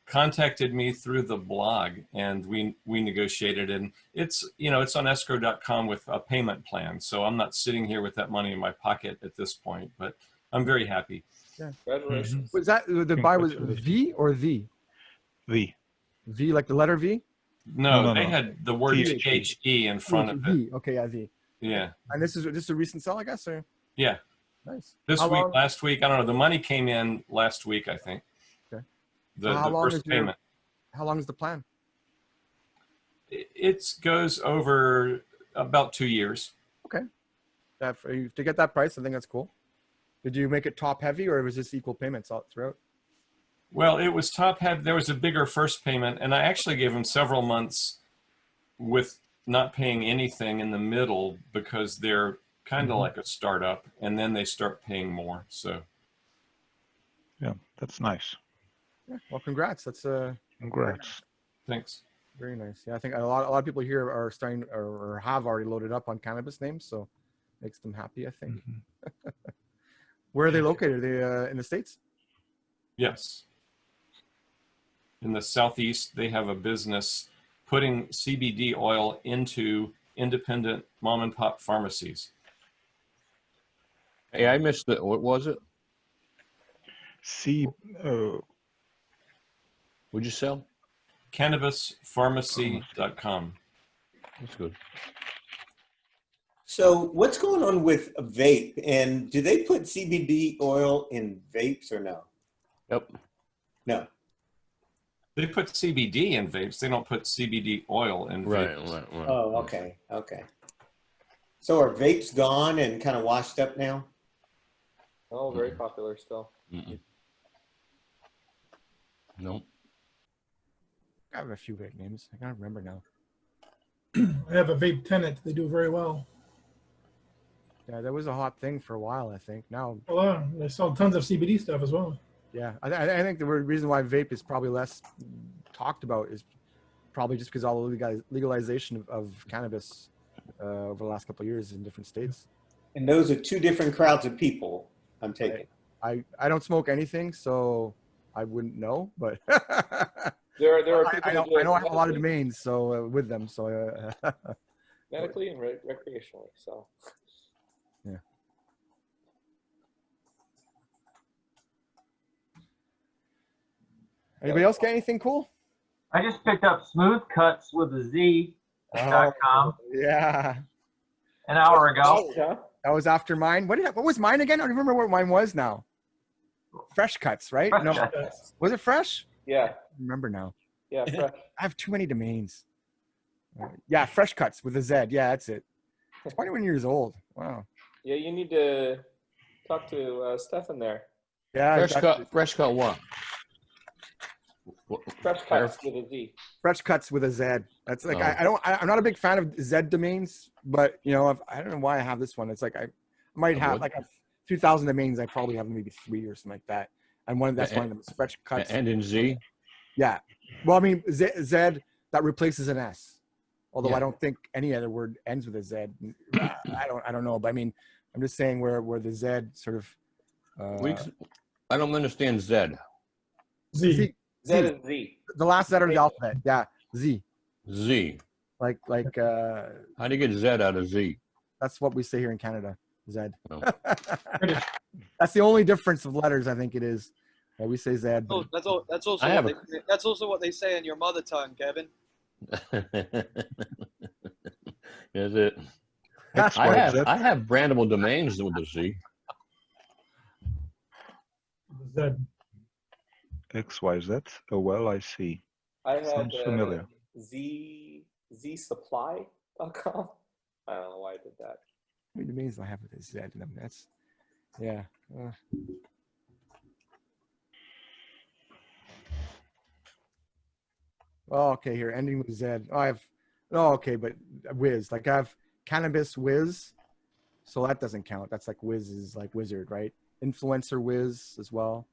[SPEAKER 7] contacted me through the blog, and we negotiated. And it's it's on escrow.com with a payment plan, so I'm not sitting here with that money in my pocket at this point, but I'm very happy.
[SPEAKER 1] Yeah.
[SPEAKER 4] Congratulations.
[SPEAKER 1] Was that the buy was V or the?
[SPEAKER 3] V.
[SPEAKER 1] V like the letter V?
[SPEAKER 7] No, they had the word THE in front of it.
[SPEAKER 1] Okay, yeah, V.
[SPEAKER 7] Yeah.
[SPEAKER 1] And this is a recent sell, I guess, or?
[SPEAKER 7] Yeah.
[SPEAKER 1] Nice.
[SPEAKER 7] Last week, I don't know. The money came in last week, I think.
[SPEAKER 1] Okay.
[SPEAKER 7] The first payment.
[SPEAKER 1] How long is the plan?
[SPEAKER 7] It goes over about 2 years.
[SPEAKER 1] Okay. To get that price, I think that's cool. Did you make it top heavy or was this equal payments all throughout?
[SPEAKER 7] Well, it was top heavy. There was a bigger first payment, and I actually gave them several months with not paying anything in the middle because they're kind of like a startup, and then they start paying more. So,
[SPEAKER 3] yeah, that's nice.
[SPEAKER 1] Yeah, well, congrats. That's
[SPEAKER 3] congrats.
[SPEAKER 7] Thanks.
[SPEAKER 1] Very nice. Yeah, I think a lot of people here are starting or have already loaded up on cannabis names, so makes them happy, I think. Where are they located? Are they in the States?
[SPEAKER 7] Yes. In the Southeast, they have a business putting CBD oil into independent mom and pop pharmacies.
[SPEAKER 19] Hey, I missed it. What was it? What'd you sell?
[SPEAKER 7] Cannabispharmacy.com.
[SPEAKER 19] That's good.
[SPEAKER 21] So what's going on with vape? And do they put CBD oil in vapes or no?
[SPEAKER 19] Yep.
[SPEAKER 21] No.
[SPEAKER 7] They put CBD in vapes. They don't put CBD oil in vapes.
[SPEAKER 19] Right.
[SPEAKER 21] Oh, okay. Okay. So are vapes gone and kind of washed up now?
[SPEAKER 4] Oh, very popular still.
[SPEAKER 19] Nope.
[SPEAKER 1] I have a few vape names. I can't remember now.
[SPEAKER 12] I have a vape tenant. They do very well.
[SPEAKER 1] Yeah, that was a hot thing for a while, I think. Now,
[SPEAKER 12] Well, they sell tons of CBD stuff as well.
[SPEAKER 1] yeah, I think the reason why vape is probably less talked about is probably just because all the legalization of cannabis over the last couple of years in different states.
[SPEAKER 21] And those are two different crowds of people, I'm taking.
[SPEAKER 1] I don't smoke anything, so I wouldn't know, but
[SPEAKER 4] There are people
[SPEAKER 1] I know I have a lot of domains, so with them, so
[SPEAKER 4] medically and recreationally. So
[SPEAKER 1] yeah. Anybody else got anything cool?
[SPEAKER 18] I just picked up Smooth Cuts with a Z.com
[SPEAKER 1] Yeah.
[SPEAKER 18] an hour ago.
[SPEAKER 1] That was after mine. What was mine again? I don't remember what mine was now. Fresh Cuts, right?
[SPEAKER 18] Fresh
[SPEAKER 1] No.
[SPEAKER 18] Cuts.
[SPEAKER 1] Was it Fresh?
[SPEAKER 4] Yeah.
[SPEAKER 1] Remember now.
[SPEAKER 4] Yeah. Fresh.
[SPEAKER 1] I have too many domains. Yeah, Fresh Cuts with a Z. Yeah, that's it. 21 years old. Wow.
[SPEAKER 4] Yeah, you need to talk to Stefan there.
[SPEAKER 1] Yeah.
[SPEAKER 19] Fresh cut what?
[SPEAKER 4] Fresh Cuts with a Z.
[SPEAKER 1] Fresh Cuts with a Z. That's like I'm not a big fan of Z domains, but you know, I don't know why I have this one. It's like I might have like a few thousand domains. I probably have maybe 3 or something like that. And one of them is Fresh Cuts.
[SPEAKER 19] And in Z.
[SPEAKER 1] Yeah. Well, I mean Z that replaces an S. Although
[SPEAKER 19] Yeah.
[SPEAKER 1] I don't think any other word ends with a Z. I don't know, but I mean, I'm just saying where the Z sort of.
[SPEAKER 19] I don't understand Z.
[SPEAKER 1] Z.
[SPEAKER 4] Z and Z.
[SPEAKER 1] The last letter of the alphabet. Yeah. Z.
[SPEAKER 19] Z.
[SPEAKER 1] Like.
[SPEAKER 19] How do you get Z out of Z?
[SPEAKER 1] That's what we say here in Canada. Z.
[SPEAKER 19] Oh.
[SPEAKER 1] That's the only difference of letters. I think it is. We say Z.
[SPEAKER 20] Oh, that's also that's also what they say in your mother tongue, Kevin.
[SPEAKER 19] Is it? I have brandable domains with the Z.
[SPEAKER 3] XYZ. Oh, well, I see.
[SPEAKER 4] I had
[SPEAKER 3] Sounds familiar.
[SPEAKER 4] zsupply.com. I don't know why I did that.
[SPEAKER 1] How many domains do I have with a Z in them? That's, yeah. Oh, okay, here, ending with Z. Okay, but Wiz. Like I have Cannabis Wiz, so that doesn't count. That's like Wiz is like wizard, right? Influencer Wiz as well.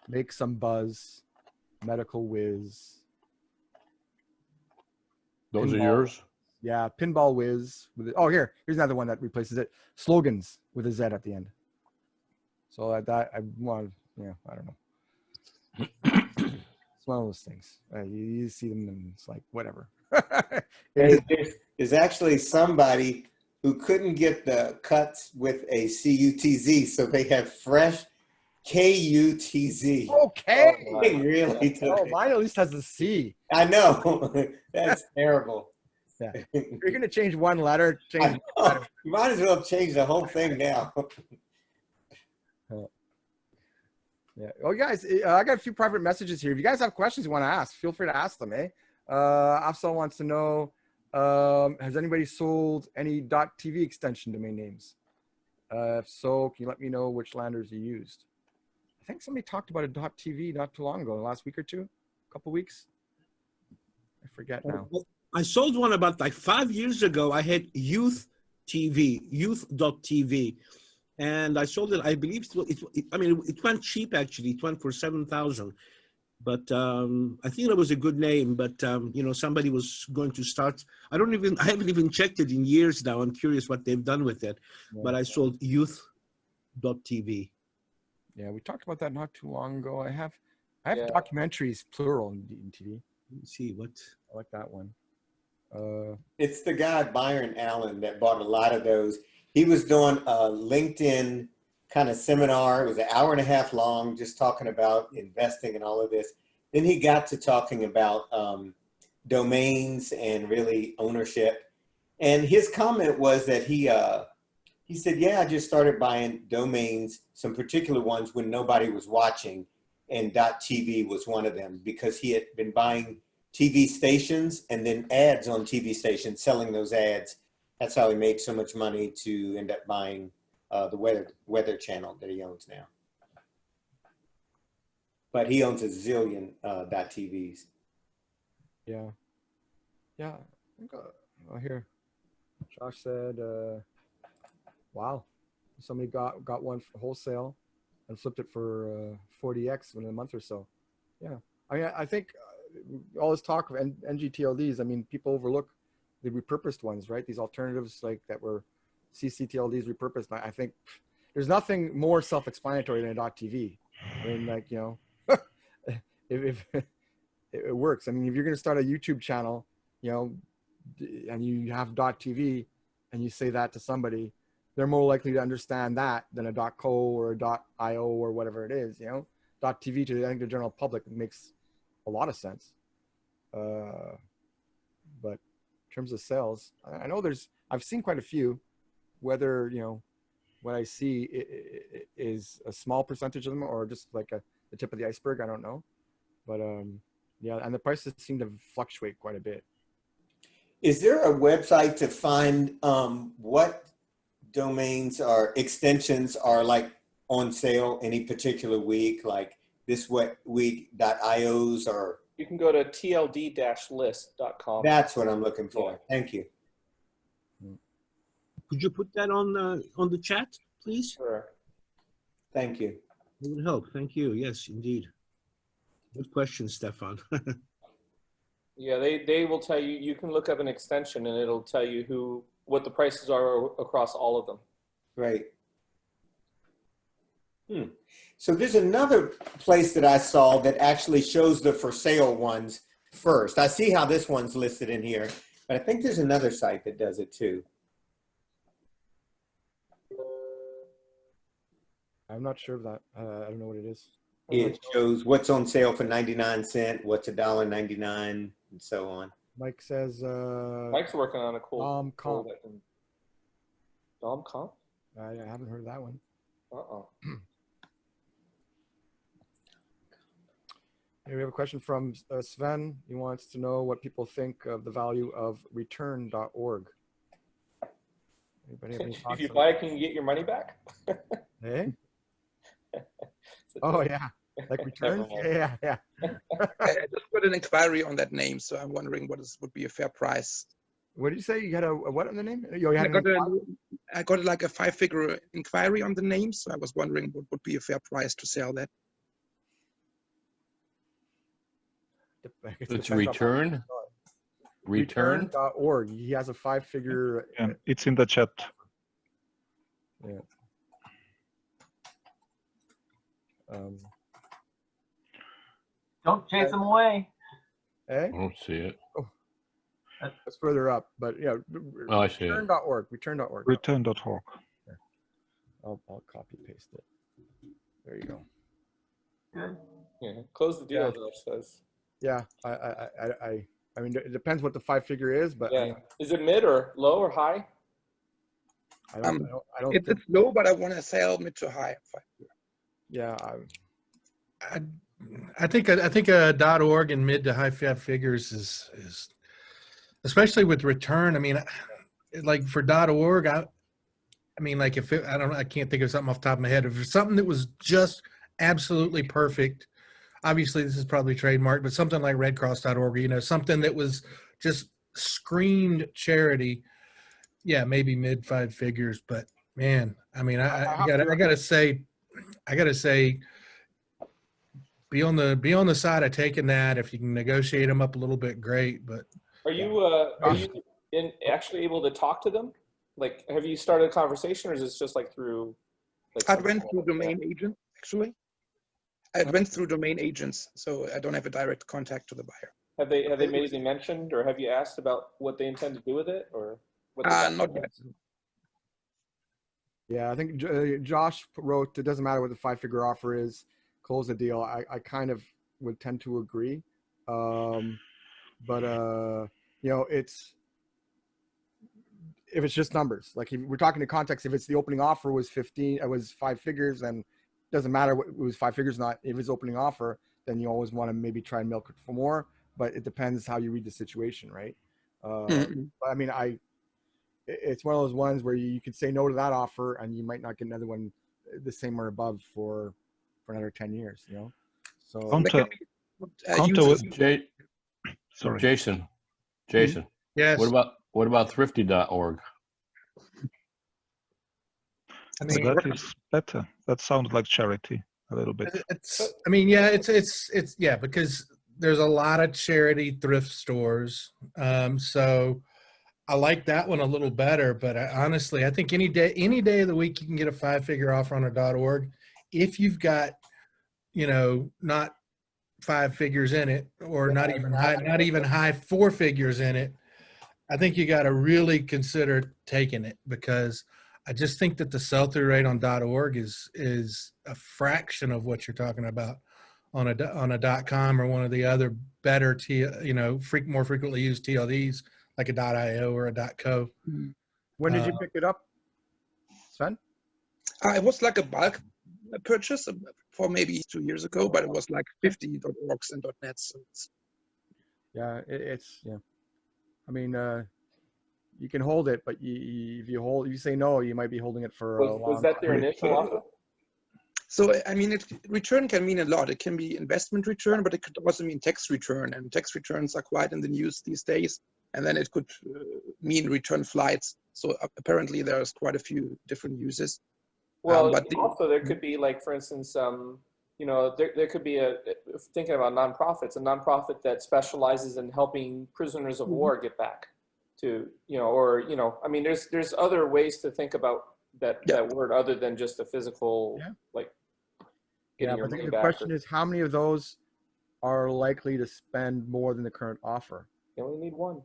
[SPEAKER 1] Make Some Buzz, Medical Wiz.
[SPEAKER 19] Those are yours?
[SPEAKER 1] Yeah, Pinball Wiz. Here's another one that replaces it. Slogans with a Z at the end. So I want, I don't know. It's one of those things. You see them and it's like, whatever.
[SPEAKER 21] There's actually somebody who couldn't get the cuts with a CUTZ, so they have Fresh KUTZ.
[SPEAKER 1] Okay.
[SPEAKER 21] They really took it.
[SPEAKER 1] Mine at least has a C.
[SPEAKER 21] I know. That's terrible.
[SPEAKER 1] Yeah. You're going to change one letter. Change one letter.
[SPEAKER 21] You might as well change the whole thing now.
[SPEAKER 1] Yeah. Oh, guys, I got a few private messages here. If you guys have questions you want to ask, feel free to ask them, eh? Afsal wants to know, has anybody sold any .tv extension domain names? If so, can you let me know which landers you used? I think somebody talked about a .tv not too long ago, last week or two, a couple weeks. I forget now.
[SPEAKER 13] I sold one about like 5 years ago. I had youth.tv, and I sold it. I believe it went cheap actually. It went for 7,000. But I think that was a good name. But somebody was going to start. I haven't even checked it in years now. I'm curious what they've done with it. Yeah. But I sold youth.tv.
[SPEAKER 1] Yeah, we talked about that not too long ago. I have documentaries plural in TV.
[SPEAKER 13] Let's see what.
[SPEAKER 1] I like that one.
[SPEAKER 21] It's the guy Byron Allen that bought a lot of those. He was doing a LinkedIn kind of seminar. It was an hour and a half long, just talking about investing and all of this. Then he got to talking about domains and really ownership. And his comment was that he said, yeah, I just started buying domains, some particular ones when nobody was watching, and .tv was one of them because he had been buying TV stations and then ads on TV stations, selling those ads. That's how he made so much money to end up buying the weather channel that he owns now. But he owns a zillion .tvs.
[SPEAKER 1] Yeah. Yeah. Here. Josh said, wow, somebody got one for wholesale and flipped it for 40x in a month or so. Yeah. I think all this talk of NGTLDs, I mean, people overlook the repurposed ones, right? These alternatives like that were CCTLDs repurposed. I think there's nothing more self-explanatory than a .tv. I mean, like, if it works. I mean, if you're going to start a YouTube channel, and you have .tv and you say that to somebody, they're more likely to understand that than a .co or a .io or whatever it is, .tv to the general public makes a lot of sense. But in terms of sales, I know I've seen quite a few, whether, what I see is a small percentage of them or just like the tip of the iceberg, I don't know. But yeah, and the prices seem to fluctuate quite a bit.
[SPEAKER 21] Is there a website to find what domains or extensions are like on sale any particular week, like this week.ios or?
[SPEAKER 4] You can go to tld-list.com.
[SPEAKER 21] That's what I'm looking for.
[SPEAKER 4] Yeah.
[SPEAKER 21] Thank you.
[SPEAKER 13] Could you put that on the chat, please?
[SPEAKER 4] Sure.
[SPEAKER 21] Thank you.
[SPEAKER 13] It would help. Thank you. Yes, indeed. Good question, Stefan.
[SPEAKER 4] Yeah, they will tell you, you can look up an extension and it'll tell you what the prices are across all of them.
[SPEAKER 21] Right. So there's another place that I saw that actually shows the for sale ones first. I see how this one's listed in here, but I think there's another site that does it too.
[SPEAKER 1] I'm not sure of that. I don't know what it is.
[SPEAKER 21] It shows what's on sale for 99 cents, what's $1.99, and so on.
[SPEAKER 1] Mike says.
[SPEAKER 4] Mike's working on a cool.
[SPEAKER 1] Comp.
[SPEAKER 4] Comp?
[SPEAKER 1] I haven't heard that one. Here we have a question from Sven. He wants to know what people think of the value of return.org. Anybody have any thoughts?
[SPEAKER 4] If you buy it, can you get your money back?
[SPEAKER 1] Hey? Oh, yeah. Like returns? Yeah.
[SPEAKER 10] I just got an inquiry on that name, so I'm wondering what would be a fair price.
[SPEAKER 1] What did you say? You had a what on the name?
[SPEAKER 10] I got like a 5-figure inquiry on the name, so I was wondering what would be a fair price to sell that.
[SPEAKER 19] It's return.
[SPEAKER 1] Return.org. He has a 5-figure.
[SPEAKER 3] Yeah, it's in the chat.
[SPEAKER 1] Yeah.
[SPEAKER 18] Don't chase them away.
[SPEAKER 1] Eh?
[SPEAKER 19] I don't see it.
[SPEAKER 1] Oh. That's further up, but yeah.
[SPEAKER 19] Oh, I see it.
[SPEAKER 1] Return.org. Return.org.
[SPEAKER 3] Return.org.
[SPEAKER 1] Yeah. I'll copy paste it. There you go.
[SPEAKER 18] Good.
[SPEAKER 4] Yeah. Close the deal, Josh says.
[SPEAKER 1] Yeah. I mean, it depends what the 5-figure is, but
[SPEAKER 4] yeah. Is it mid or low or high?
[SPEAKER 1] I don't
[SPEAKER 10] it's low, but I want to sell mid to high.
[SPEAKER 1] Yeah.
[SPEAKER 12] I think a .org and mid to high 5 figures is especially with return. I mean, like for .org, I mean, like if it, I can't think of something off the top of my head. If it's something that was just absolutely perfect, obviously this is probably trademark, but something like redcross.org, you know, something that was just screamed charity. Yeah, maybe mid 5 figures, but man, I mean, I gotta say, be on the side of taking that. If you can negotiate them up a little bit, great. But
[SPEAKER 4] are you actually able to talk to them? Like, have you started a conversation, or is it just like through? Like,
[SPEAKER 10] I went through domain agent actually. I went through domain agents, so I don't have a direct contact to the buyer.
[SPEAKER 4] Have they made anything mentioned, or have you asked about what they intend to do with it, or?
[SPEAKER 10] Not yet.
[SPEAKER 1] Yeah, I think Josh wrote, it doesn't matter what the 5-figure offer is, close the deal. I kind of would tend to agree. But, you know, if it's just numbers, like if we're talking to context, if it's the opening offer was 5 figures, then it doesn't matter what it was 5 figures or not. If it's opening offer, then you always want to maybe try and milk it for more, but it depends how you read the situation, right? But I mean, it's one of those ones where you could say no to that offer and you might not get another one the same or above for another 10 years, you know? So
[SPEAKER 19] sorry. Jason.
[SPEAKER 12] Yes.
[SPEAKER 19] What about thrifty.org?
[SPEAKER 3] I mean, that is better. That sounded like charity a little bit.
[SPEAKER 12] It's yeah, because there's a lot of charity thrift stores. So I like that one a little better, but honestly, I think any day of the week you can get a 5-figure offer on a .org if you've got, you know, not 5 figures in it, or not even high 4 figures in it. I think you got to really consider taking it, because I just think that the sell-through rate on .org is a fraction of what you're talking about on a .com or one of the other better more frequently used TLDs like a .io or a .co.
[SPEAKER 1] When did you pick it up, Sven?
[SPEAKER 10] It was like a bulk purchase for maybe 2 years ago, but it was like 50 .orgs and .nets. So
[SPEAKER 1] yeah, yeah. I mean, you can hold it, but if you say no, you might be holding it for a long
[SPEAKER 4] Was that their
[SPEAKER 1] time.
[SPEAKER 4] initial offer?
[SPEAKER 10] So, I mean, return can mean a lot. It can be investment return, but it could also mean tax return. And tax returns are quite in the news these days. And then it could mean return flights. So apparently there's quite a few different uses.
[SPEAKER 4] Well,
[SPEAKER 10] but
[SPEAKER 4] also there could be like, for instance, you know, there could be thinking about nonprofits, a nonprofit that specializes in helping prisoners of war get back to, you know, or, you know, I mean, there's other ways to think about that word other than just a physical, like,
[SPEAKER 1] Yeah, but the question is, how many of those are likely to spend more than the current offer?
[SPEAKER 4] You only need one.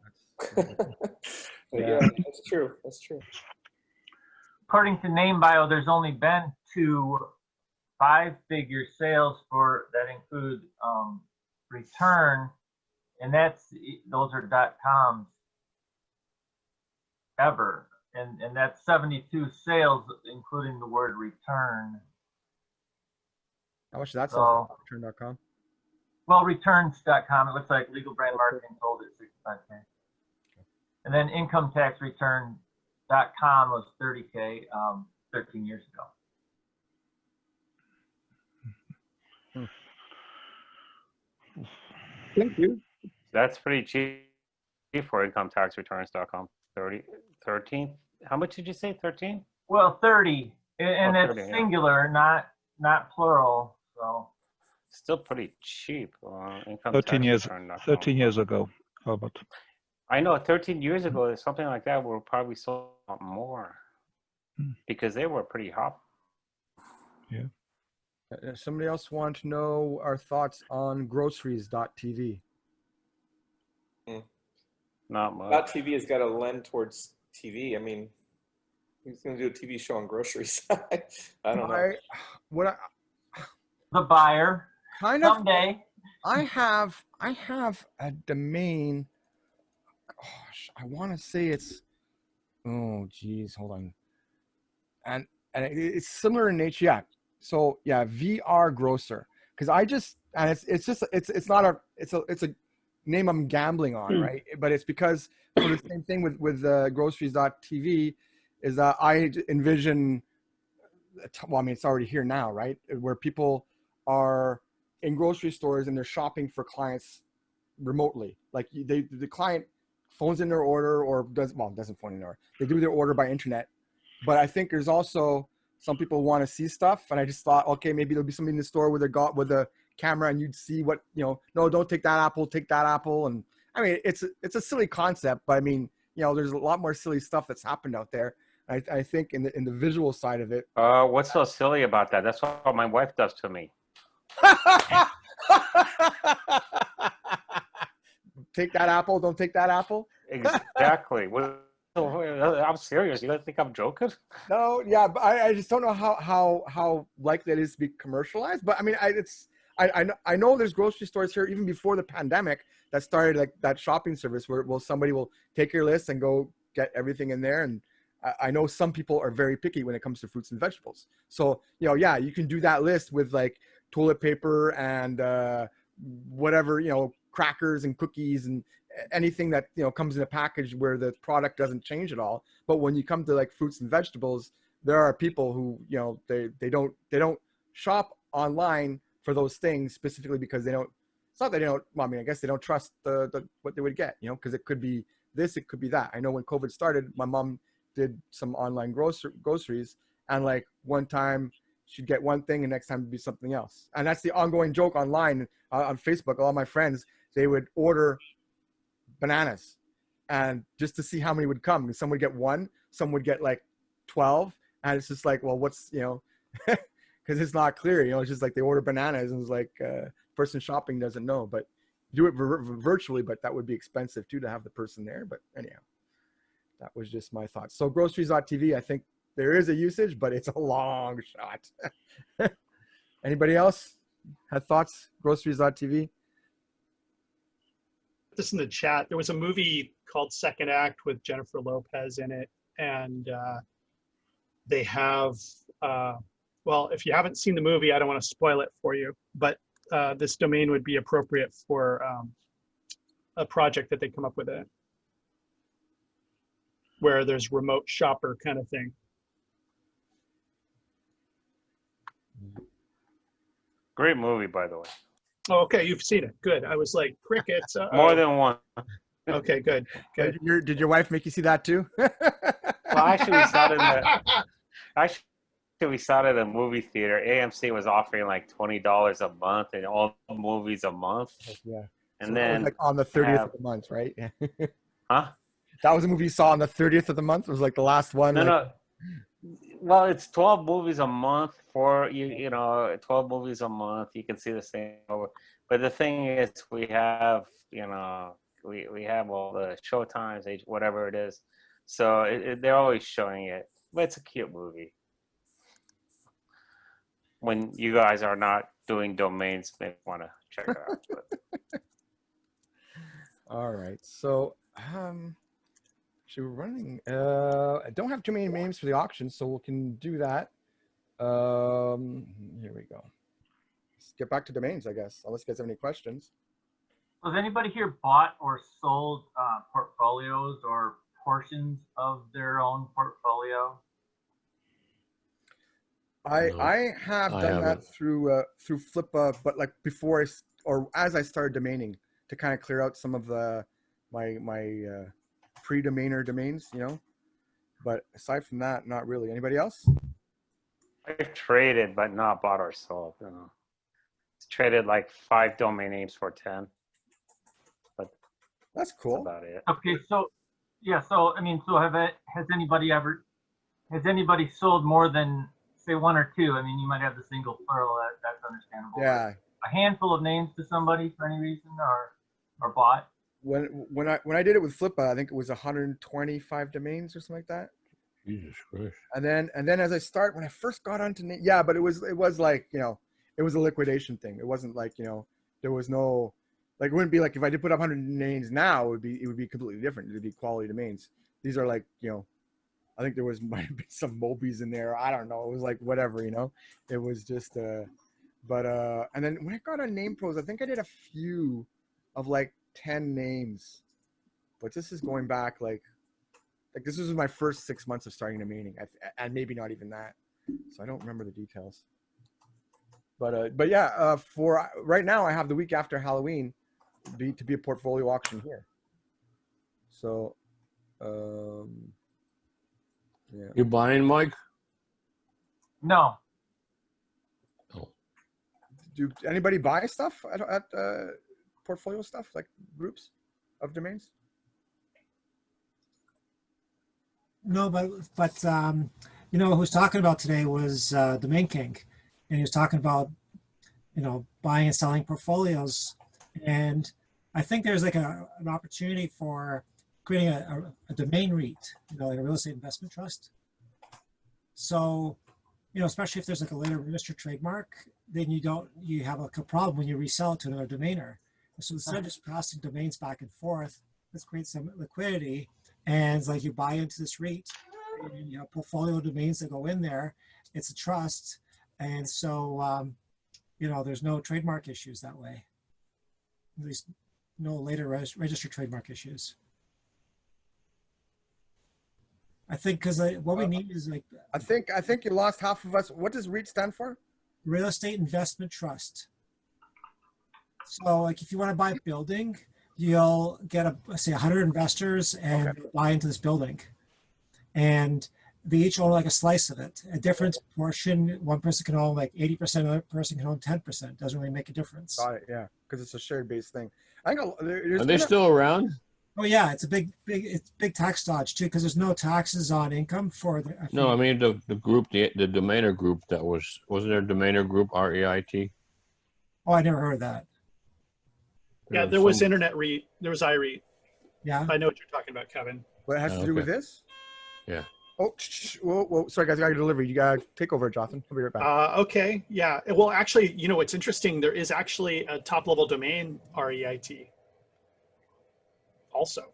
[SPEAKER 1] Yeah.
[SPEAKER 4] That's true. That's true.
[SPEAKER 18] According to Namebio, there's only been 2 5-figure sales for that include return, and those are .coms ever, and that's 72 sales including the word return.
[SPEAKER 1] How much is that sell for return.com?
[SPEAKER 18] Well, returns.com, it looks like Legal Brand Marketing sold it $65K. And then income tax return.com was $30K 13 years ago.
[SPEAKER 10] Thank you.
[SPEAKER 11] That's pretty cheap for incometaxreturns.com. 13. How much did you say? 13?
[SPEAKER 18] Well, 30, and it's
[SPEAKER 11] 30,
[SPEAKER 18] singular, not plural. So
[SPEAKER 11] still pretty cheap.
[SPEAKER 3] 13 years ago, Albert.
[SPEAKER 11] I know 13 years ago, something like that were probably sold a lot more because they were pretty hot.
[SPEAKER 3] Yeah.
[SPEAKER 1] Somebody else want to know our thoughts on groceries.tv?
[SPEAKER 11] Not much.
[SPEAKER 4] .tv has got to lend towards TV. I mean, who's going to do a TV show on groceries? I don't know.
[SPEAKER 18] The buyer.
[SPEAKER 1] Kind of.
[SPEAKER 18] Someday.
[SPEAKER 1] I have a domain. Gosh, I want to say it's. Oh, geez, hold on. And it's similar in nature. Yeah. So yeah, VR Grocer. Because it's a name I'm gambling on, right? But it's because for the same thing with groceries.tv is that I envision. Well, I mean, it's already here now, right? Where people are in grocery stores and they're shopping for clients remotely. Like the client phones in their order or doesn't phone in their order. They do their order by internet. But I think there's also some people want to see stuff. And I just thought, okay, maybe there'll be somebody in the store with a camera and you'd see what, no, don't take that apple, take that apple. And I mean, it's a silly concept, but I mean, there's a lot more silly stuff that's happened out there. I think in the visual side of it.
[SPEAKER 11] What's so silly about that? That's what my wife does to me.
[SPEAKER 1] Take that apple, don't take that apple.
[SPEAKER 11] Exactly. I'm serious. You don't think I'm joking?
[SPEAKER 1] No, yeah, but I just don't know how likely it is to be commercialized. But I mean, I know there's grocery stores here even before the pandemic that started like that shopping service where somebody will take your list and go get everything in there. And I know some people are very picky when it comes to fruits and vegetables. So, yeah, you can do that list with like toilet paper and whatever, crackers and cookies and anything that, comes in a package where the product doesn't change at all. But when you come to like fruits and vegetables, there are people who, they don't shop online for those things specifically because it's not that they don't, well, I mean, I guess they don't trust what they would get, because it could be this, it could be that. I know when COVID started, my mom did some online groceries, and like one time she'd get one thing and next time it'd be something else. And that's the ongoing joke online on Facebook. All my friends, they would order bananas and just to see how many would come. And some would get one, some would get like 12. And it's just like, well, what's, because it's not clear, it's just like they order bananas and it's like person shopping doesn't know, but do it virtually, but that would be expensive too to have the person there. But anyhow, that was just my thoughts. So groceries.tv, I think there is a usage, but it's a long shot. Anybody else had thoughts? Groceries.tv?
[SPEAKER 2] This in the chat. There was a movie called Second Act with Jennifer Lopez in it, and they have well, if you haven't seen the movie, I don't want to spoil it for you, but this domain would be appropriate for a project that they come up with it, where there's remote shopper kind of thing.
[SPEAKER 11] Great movie, by the way.
[SPEAKER 2] Oh, okay, you've seen it. Good. I was like, crickets.
[SPEAKER 11] More than one.
[SPEAKER 2] Okay, good. Good.
[SPEAKER 1] Did your wife make you see that too?
[SPEAKER 11] Well, actually, we saw it in the. Actually, we saw it at a movie theater. AMC was offering like $20 a month and all movies a month.
[SPEAKER 1] Yeah.
[SPEAKER 11] And
[SPEAKER 1] So that
[SPEAKER 11] then
[SPEAKER 1] was like on the 30th of the month, right?
[SPEAKER 11] Huh?
[SPEAKER 1] That was a movie you saw on the 30th of the month. It was like the last one.
[SPEAKER 11] No. Well, it's 12 movies a month for you know, 12 movies a month. You can see the same. But the thing is, we have, you know, we have all the show times, whatever it is. So they're always showing it. But it's a cute movie. When you guys are not doing domains, maybe want to check it out. But.
[SPEAKER 1] All right. So, actually, we're running. I don't have too many names for the auction, so we can do that. Here we go. Let's get back to domains, I guess, unless you guys have any questions.
[SPEAKER 18] Has anybody here bought or sold portfolios or portions of their own portfolio?
[SPEAKER 1] I have done that through Flippa, but like before or as I started domaining to kind of clear out some of my pre-domainer domains, you know. But aside from that, not really. Anybody else?
[SPEAKER 11] I've traded, but not bought or sold. You know, it's traded like 5 domain names for 10. But
[SPEAKER 1] that's cool.
[SPEAKER 11] That's about it.
[SPEAKER 18] Okay, so yeah, so I mean, so has anybody sold more than, say, 1 or 2? I mean, you might have the single plural. That's understandable.
[SPEAKER 1] Yeah.
[SPEAKER 18] A handful of names to somebody for any reason, or bought.
[SPEAKER 1] When I did it with Flippa, I think it was 125 domains or something like that.
[SPEAKER 19] Jesus Christ.
[SPEAKER 1] And then as when I first got onto but it was like, you know, it was a liquidation thing. It wasn't like, you know, there was no, like, it wouldn't be like if I did put up 100 domains now, it would be completely different. It would be quality domains. These are like, you know, I think there might have been some Mobies in there. I don't know. It was like whatever, you know. It was just and then when I got on Name Pros, I think I did a few of like 10 names. But this is going back like this was my first 6 months of starting domaining, and maybe not even that. So I don't remember the details. But yeah, for right now I have the week after Halloween to be a portfolio auction here. So yeah.
[SPEAKER 19] You buying, Mike?
[SPEAKER 18] No.
[SPEAKER 1] Do anybody buy stuff at portfolio stuff, like groups of domains?
[SPEAKER 6] No, but you know, who was talking about today was Domain King, and he was talking about, you know, buying and selling portfolios, and I think there's like an opportunity for creating a domain REIT, you know, like a real estate investment trust. So, you know, especially if there's like a later registered trademark, then you have like a problem when you resell it to another domainer. So instead of just passing domains back and forth, let's create some liquidity. And it's like you buy into this REIT, and you have portfolio domains that go in there. It's a trust. And so, you know, there's no trademark issues that way. At least no later registered trademark issues. I think because what we need is like.
[SPEAKER 1] I think you lost half of us. What does REIT stand for?
[SPEAKER 6] Real Estate Investment Trust. So like if you want to buy a building, you'll get say 100 investors and buy into this building, and they each own like a slice of it, a different portion. One person can own like 80%, another person can own 10%. Doesn't really make a difference.
[SPEAKER 1] Got it, yeah, because it's a shared based thing.
[SPEAKER 19] Are they still around?
[SPEAKER 6] Oh yeah, it's a big tax dodge too, because there's no taxes on income for the.
[SPEAKER 19] No, I mean the group, the domainer group that wasn't there a domainer group, REIT?
[SPEAKER 6] Oh, I never heard of that.
[SPEAKER 2] Yeah, there was Internet REIT. There was iREIT.
[SPEAKER 6] Yeah.
[SPEAKER 2] I know what you're talking about, Kevin.
[SPEAKER 1] What it has to do with this?
[SPEAKER 19] Yeah.
[SPEAKER 1] Oh, whoa, sorry guys, I got your delivery. You gotta take over, Jonathan. I'll be right back.
[SPEAKER 2] Okay, yeah. Well, actually, you know what's interesting? There is actually a top-level domain REIT. Also.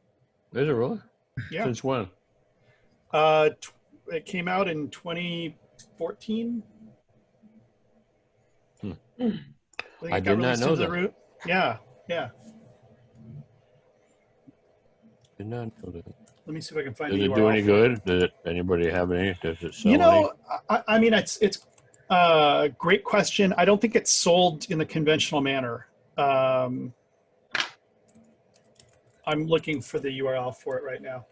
[SPEAKER 19] Is it really?
[SPEAKER 2] Yeah.
[SPEAKER 19] Since when?
[SPEAKER 2] It came out in 2014. think
[SPEAKER 19] I
[SPEAKER 2] it got
[SPEAKER 19] did not
[SPEAKER 2] released
[SPEAKER 19] know
[SPEAKER 2] into the
[SPEAKER 19] that.
[SPEAKER 2] root. Yeah, yeah.
[SPEAKER 19] Did not know that.
[SPEAKER 2] Let me see if I can find
[SPEAKER 19] Does
[SPEAKER 2] the
[SPEAKER 19] it do
[SPEAKER 2] URL
[SPEAKER 19] any
[SPEAKER 2] for it.
[SPEAKER 19] good? Does it, anybody have any? Does it sell
[SPEAKER 2] You
[SPEAKER 19] any?
[SPEAKER 2] know, I mean, it's great question. I don't think it's sold in the conventional manner. I'm looking for the URL for it right now.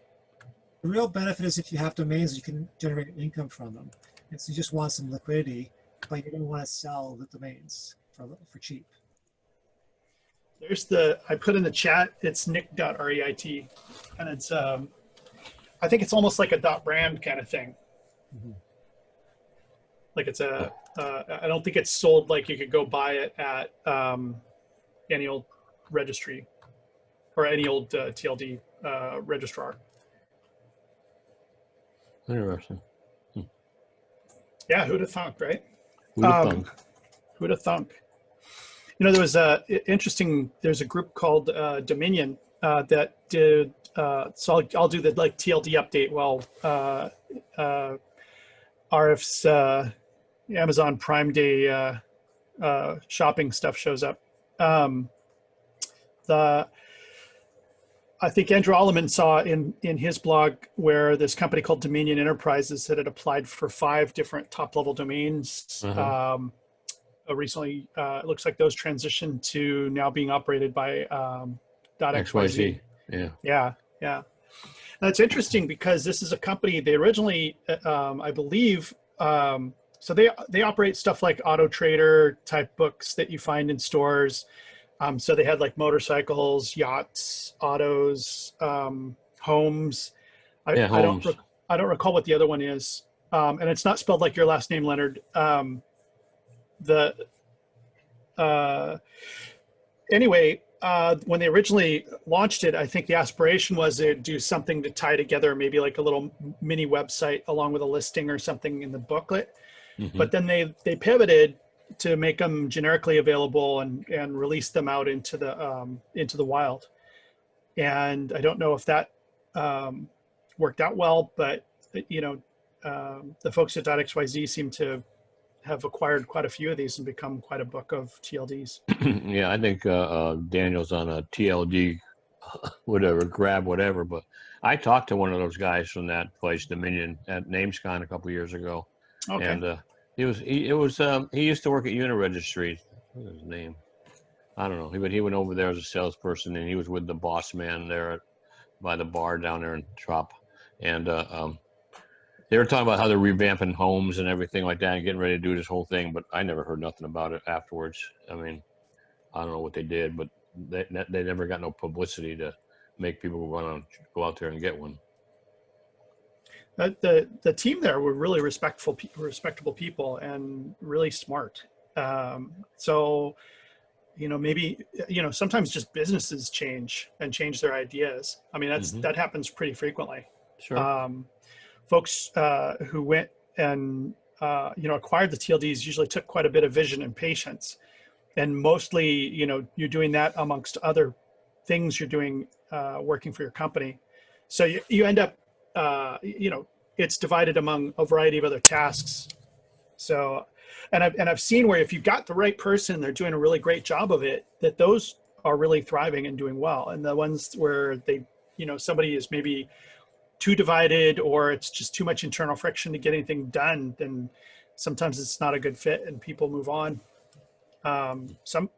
[SPEAKER 6] The real benefit is if you have domains, you can generate income from them. And so you just want some liquidity, but you don't want to sell the domains for cheap.
[SPEAKER 2] There's I put in the chat, it's nick.reit, and it's, I think it's almost like a .brand kind of thing.
[SPEAKER 6] Mm-hmm.
[SPEAKER 2] Like it's I don't think it's sold like you could go buy it at any old registry or any old TLD registrar.
[SPEAKER 19] Interesting.
[SPEAKER 2] Yeah, who'd have thunk, right?
[SPEAKER 19] Who'd have thunk?
[SPEAKER 2] Who'd have thunk? You know, there was there's a group called Dominion that did, so I'll do the like TLD update while RF's Amazon Prime Day shopping stuff shows up. I think Andrew Alleman saw in his blog where this company called Dominion Enterprises that had applied for 5 different top-level domains. Recently, it looks like those transitioned to now being operated by .xyz.
[SPEAKER 19] Yeah.
[SPEAKER 2] Yeah. That's interesting because this is a company, they originally, I believe, so they operate stuff like Auto Trader type books that you find in stores. So they had like motorcycles, yachts, autos, homes. I don't recall what the other one is. And it's not spelled like your last name, Leonard. Anyway, when they originally launched it, I think the aspiration was to do something to tie together maybe like a little mini website along with a listing or something in the booklet. But then they pivoted to make them generically available and release them out into the wild. And I don't know if that worked out well, but you know, the folks at .xyz seem to have acquired quite a few of these and become quite a book of TLDs.
[SPEAKER 19] Yeah, I think Daniel's on a TLD, whatever, grab whatever. But I talked to one of those guys from that place, Dominion, at NamesCon a couple of years ago.
[SPEAKER 2] Okay.
[SPEAKER 19] And he used to work at Uniregistry. What was his name? I don't know. But he went over there as a salesperson, and he was with the boss man there by the bar down there in Trop. And they were talking about how they're revamping homes and everything like that and getting ready to do this whole thing, but I never heard nothing about it afterwards. I mean, I don't know what they did, but they never got no publicity to make people want to go out there and get one.
[SPEAKER 2] The team there were really respectable people and really smart. So, you know, maybe, you know, sometimes just businesses change their ideas. I mean, that happens pretty frequently.
[SPEAKER 19] Sure.
[SPEAKER 2] Folks who went and you know, acquired the TLDs usually took quite a bit of vision and patience, and mostly, you know, you're doing that amongst other things you're doing working for your company. So you end up, you know, it's divided among a variety of other tasks. So, and I've seen where if you've got the right person, they're doing a really great job of it, that those are really thriving and doing well. And the ones where they, you know, somebody is maybe too divided or it's just too much internal friction to get anything done, then sometimes it's not a good fit and people move on. Some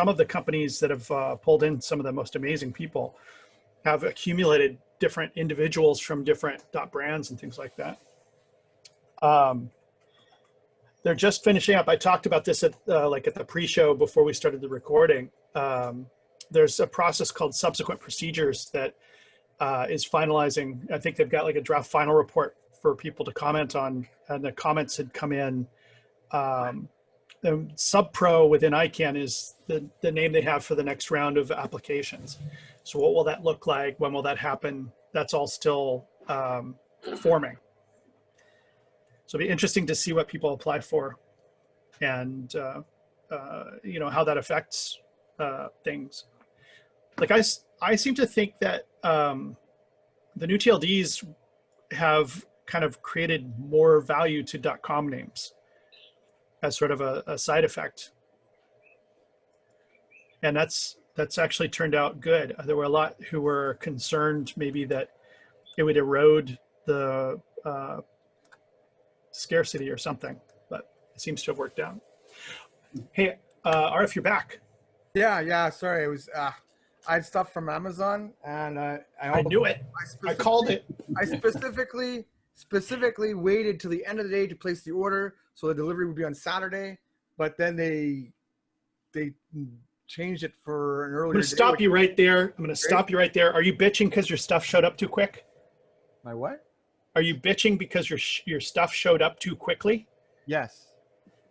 [SPEAKER 2] of the companies that have pulled in some of the most amazing people have accumulated different individuals from different .brands and things like that. They're just finishing up. I talked about this at like at the pre-show before we started the recording. There's a process called subsequent procedures that is finalizing. I think they've got like a draft final report for people to comment on, and the comments had come in. The sub-pro within ICANN is the name they have for the next round of applications. So what will that look like? When will that happen? That's all still forming. So it'll be interesting to see what people apply for and you know, how that affects things. Like I seem to think that the new TLDs have kind of created more value to .com names as sort of a side effect. And that's actually turned out good. There were a lot who were concerned maybe that it would erode the scarcity or something, but it seems to have worked out. Hey, RF, you're back.
[SPEAKER 1] Yeah. Sorry, it was I had stuff from Amazon, and
[SPEAKER 2] I knew it. I called it.
[SPEAKER 1] I specifically waited till the end of the day to place the order, so the delivery would be on Saturday. But then they changed it for an earlier.
[SPEAKER 2] I'm going to stop you right there. I'm going to stop you right there. Are you bitching because your stuff showed up too quick?
[SPEAKER 1] My what?
[SPEAKER 2] Are you bitching because your stuff showed up too quickly?
[SPEAKER 1] Yes.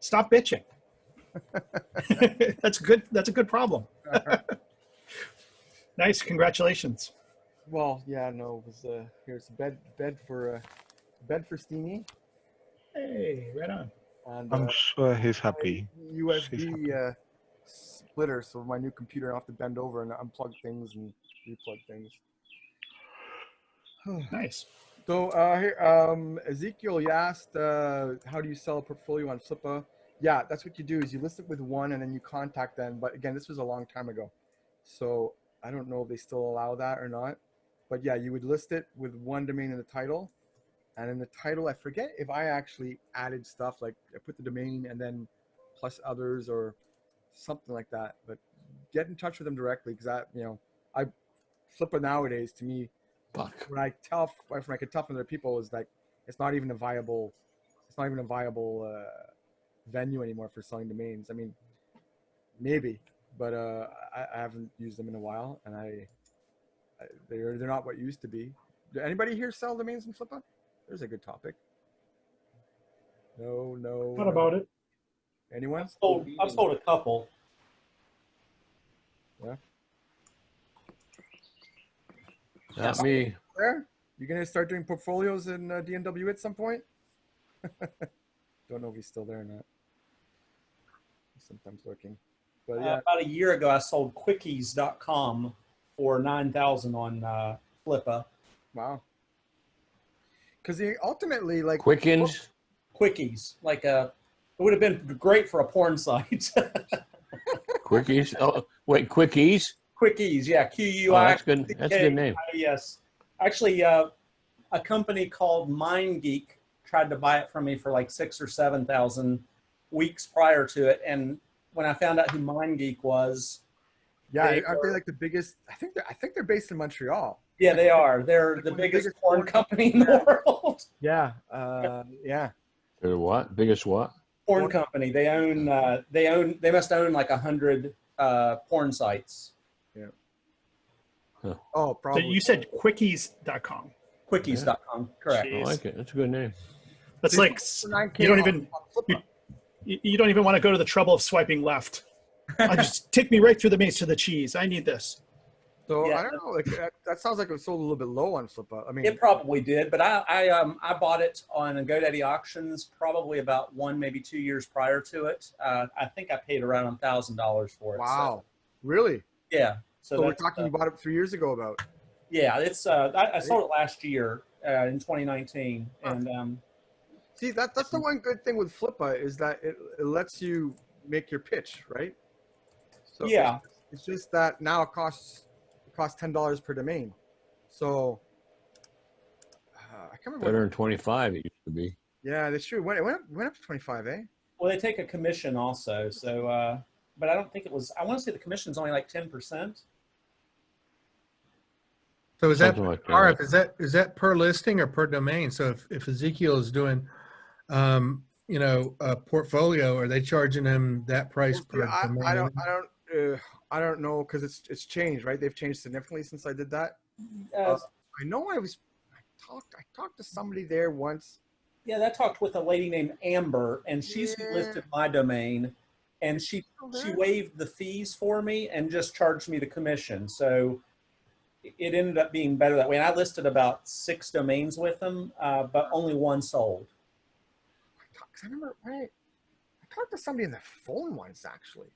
[SPEAKER 2] Stop bitching. That's good. That's a good problem. Nice. Congratulations.
[SPEAKER 1] Well, yeah, no, it was here's a bed for Steamy.
[SPEAKER 2] Hey, right on.
[SPEAKER 1] And,
[SPEAKER 3] I'm sure he's happy.
[SPEAKER 1] USB splitter, so my new computer, I have to bend over and unplug things and replug things.
[SPEAKER 2] Nice.
[SPEAKER 1] So here, Ezekiel, you asked, how do you sell a portfolio on Flippa? Yeah, that's what you do is you list it with one and then you contact them. But again, this was a long time ago. So I don't know if they still allow that or not. But yeah, you would list it with one domain in the title. And in the title, I forget if I actually added stuff, like I put the domain and then plus others or something like that. But get in touch with them directly because Flippa nowadays, to me, when I can tell from other people is like it's not even a viable venue anymore for selling domains. I mean, maybe, but I haven't used them in a while, and they're not what used to be. Do anybody here sell domains in Flippa? There's a good topic. No.
[SPEAKER 8] What about it?
[SPEAKER 1] Anyone?
[SPEAKER 8] I've sold a couple.
[SPEAKER 1] Yeah.
[SPEAKER 19] Not me.
[SPEAKER 1] There? You gonna start doing portfolios in DNW at some point? Don't know if he's still there or not. He's sometimes lurking. But yeah.
[SPEAKER 8] About a year ago, I sold quickies.com for $9,000 on Flippa.
[SPEAKER 1] Wow. Because ultimately, like
[SPEAKER 19] Quickens.
[SPEAKER 8] Quickies, it would have been great for a porn site.
[SPEAKER 19] Quickies. Oh, wait, Quickies.
[SPEAKER 8] Quickies, yeah, QUI.
[SPEAKER 19] Oh, that's good. That's a good name.
[SPEAKER 8] Yes, actually, a company called MindGeek tried to buy it from me for like 6,000 or 7,000 weeks prior to it, and when I found out who MindGeek was,
[SPEAKER 1] aren't they like the biggest? I think they're based in Montreal.
[SPEAKER 8] Yeah, they are. They're the biggest porn company in the world.
[SPEAKER 1] Yeah, yeah.
[SPEAKER 19] They're what? Biggest what?
[SPEAKER 8] Porn company. They must own like 100 porn sites.
[SPEAKER 1] Yeah.
[SPEAKER 19] Huh.
[SPEAKER 1] Oh, probably.
[SPEAKER 2] So you said quickies.com.
[SPEAKER 8] Quickies.com, correct.
[SPEAKER 19] I like it. That's a good name.
[SPEAKER 2] That's like you don't even want to go to the trouble of swiping left. Just take me right through the maze to the cheese. I need this.
[SPEAKER 1] So yeah, I don't know. Like that sounds like it was sold a little bit low on Flippa. I mean,
[SPEAKER 8] it probably did, but I bought it on GoDaddy auctions probably about 1, maybe 2 years prior to it. I think I paid around $1,000 for it.
[SPEAKER 1] Wow, really?
[SPEAKER 8] Yeah.
[SPEAKER 1] So we're talking about it 3 years ago about.
[SPEAKER 8] Yeah, it's I sold it last year in 2019, and
[SPEAKER 1] see that's the one good thing with Flippa is that it lets you make your pitch, right? So
[SPEAKER 8] yeah,
[SPEAKER 1] it's just that now it costs $10 per domain. So I can't remember.
[SPEAKER 19] Better than 25 it used to be.
[SPEAKER 1] Yeah, that's true. It went up to 25, eh?
[SPEAKER 8] Well, they take a commission also. So, but I don't think it was. I want to say the commission's only like 10%.
[SPEAKER 12] So is that,
[SPEAKER 19] like that.
[SPEAKER 12] RF, is that per listing or per domain? So if Ezekiel is doing, a portfolio, are they charging him that price per domain?
[SPEAKER 1] I don't know because it's changed, right? They've changed significantly since I did that. I know I talked to somebody there once.
[SPEAKER 8] Yeah, I talked with a lady named Amber, and she's listed my domain, and she waived the fees for me and just charged me the commission. So it ended up being better that way. And I listed about 6 domains with them, but only 1 sold.
[SPEAKER 1] I remember I talked to somebody on the phone once actually.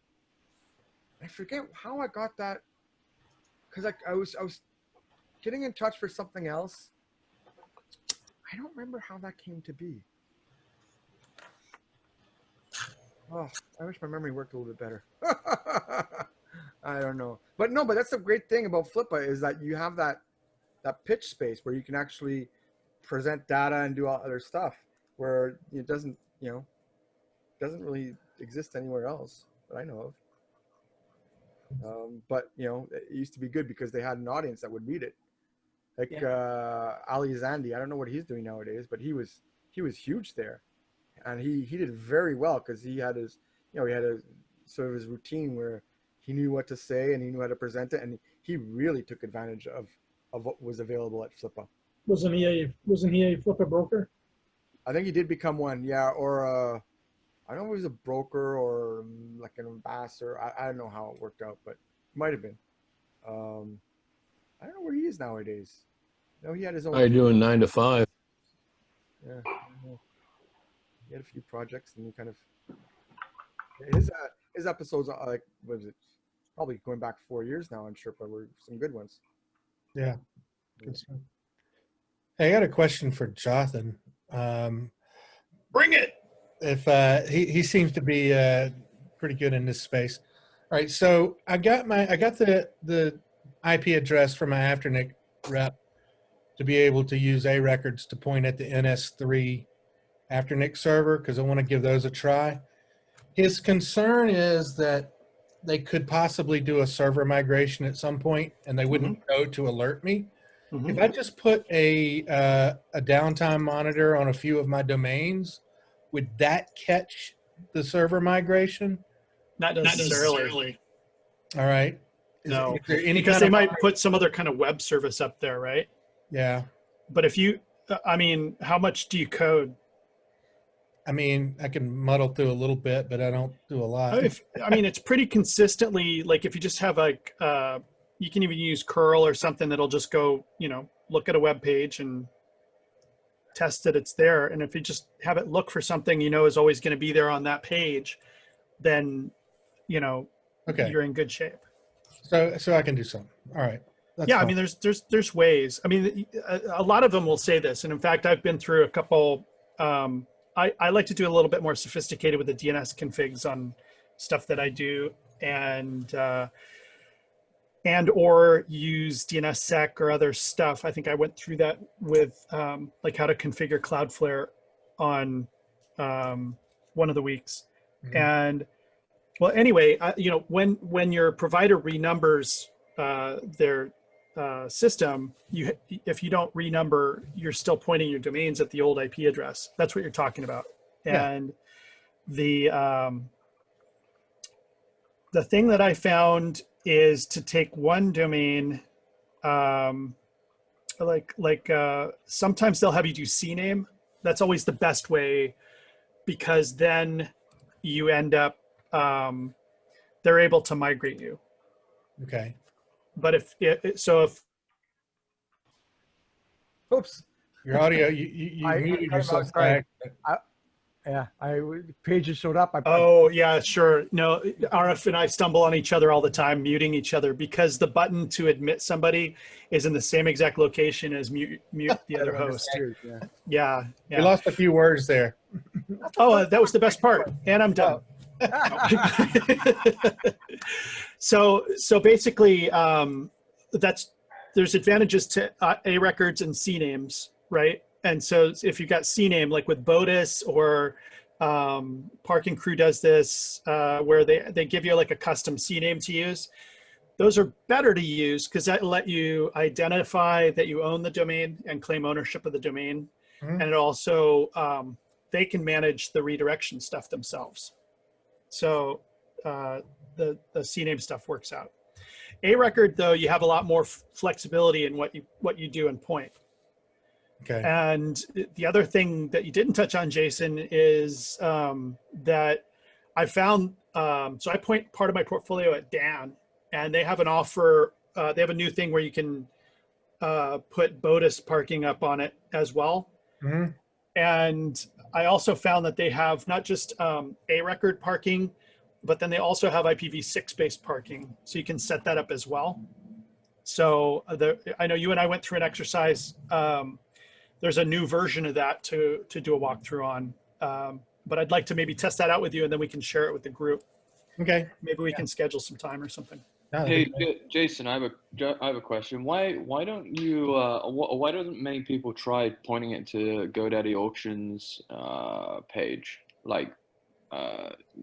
[SPEAKER 1] I forget how I got that because I was getting in touch for something else. I don't remember how that came to be. Oh, I wish my memory worked a little bit better. I don't know. But no, but that's the great thing about Flippa is that you have that pitch space where you can actually present data and do all other stuff where it doesn't, doesn't really exist anywhere else that I know of. But it used to be good because they had an audience that would read it. Like Ali Zandi, I don't know what he's doing nowadays, but he was huge there, and he did very well because he had his he had a sort of his routine where he knew what to say and he knew how to present it, and he really took advantage of what was available at Flippa.
[SPEAKER 16] Wasn't he a Flippa broker?
[SPEAKER 1] I think he did become one, yeah, or I don't know if he was a broker or like an ambassador. I don't know how it worked out, but he might have been. I don't know where he is nowadays. No, he had his own.
[SPEAKER 19] How you doing 9 to 5?
[SPEAKER 1] Yeah, he had a few projects, and he kind of his episodes are like, what was it? Probably going back 4 years now. I'm sure, but were some good ones.
[SPEAKER 12] Yeah, good stuff. Hey, I got a question for Jonathan.
[SPEAKER 2] Bring it.
[SPEAKER 12] If he seems to be pretty good in this space. All right, so I got the IP address from my Afternic rep to be able to use A records to point at the NS3 Afternic server because I want to give those a try. His concern is that they could possibly do a server migration at some point and they wouldn't know to alert me. If I just put a downtime monitor on a few of my domains, would that catch the server migration?
[SPEAKER 2] Not necessarily.
[SPEAKER 12] All right.
[SPEAKER 2] No,
[SPEAKER 12] is there any
[SPEAKER 2] because
[SPEAKER 12] kind
[SPEAKER 2] they
[SPEAKER 12] of
[SPEAKER 2] might put some other kind of web service up there, right?
[SPEAKER 12] Yeah.
[SPEAKER 2] But if you, I mean, how much do you code?
[SPEAKER 12] I mean, I can muddle through a little bit, but I don't do a lot.
[SPEAKER 2] I mean, it's pretty consistently, like if you just have like, you can even use curl or something that'll just go, look at a web page and test that it's there. And if you just have it look for something is always going to be there on that page, then,
[SPEAKER 12] okay,
[SPEAKER 2] you're in good shape.
[SPEAKER 12] So I can do something. All right. That's
[SPEAKER 2] yeah,
[SPEAKER 12] fine.
[SPEAKER 2] I mean, there's ways. I mean, a lot of them will say this. And in fact, I've been through a couple, I like to do a little bit more sophisticated with the DNS configs on stuff that I do and or use DNSSEC or other stuff. I think I went through that with like how to configure Cloudflare on one of the weeks. And well, anyway, when your provider renumbers their system, if you don't renumber, you're still pointing your domains at the old IP address. That's what you're talking about.
[SPEAKER 12] Yeah.
[SPEAKER 2] And the thing that I found is to take one domain, sometimes they'll have you do CNAME. That's always the best way because then you end up, they're able to migrate you.
[SPEAKER 12] Okay.
[SPEAKER 2] But if
[SPEAKER 1] oops,
[SPEAKER 12] your audio, you muted yourself back.
[SPEAKER 1] Pages showed up.
[SPEAKER 2] Oh yeah, sure. No, RF and I stumble on each other all the time, muting each other because the button to admit somebody is in the same exact location as mute the other host. Yeah.
[SPEAKER 12] You lost a few words there.
[SPEAKER 2] Oh, that was the best part. And I'm done. So basically, there's advantages to A records and CNAMEs, right? And so if you've got CNAME, like with Bodis or Parking Crew does this, where they give you like a custom CNAME to use, those are better to use because that let you identify that you own the domain and claim ownership of the domain. And it also, they can manage the redirection stuff themselves. So the CNAME stuff works out. A record, though, you have a lot more flexibility in what you do and point.
[SPEAKER 12] Okay.
[SPEAKER 2] And the other thing that you didn't touch on, Jason, is that I found, so I point part of my portfolio at Dan, and they have an offer, they have a new thing where you can put Bodis parking up on it as well. And I also found that they have not just A record parking, but then they also have IPv6 based parking. So you can set that up as well. So I know you and I went through an exercise. There's a new version of that to do a walkthrough on. But I'd like to maybe test that out with you and then we can share it with the group.
[SPEAKER 12] Okay.
[SPEAKER 2] Maybe we can schedule some time or something.
[SPEAKER 20] Hey, Jason, I have a question. Why don't you why don't many people try pointing it to GoDaddy auctions page, like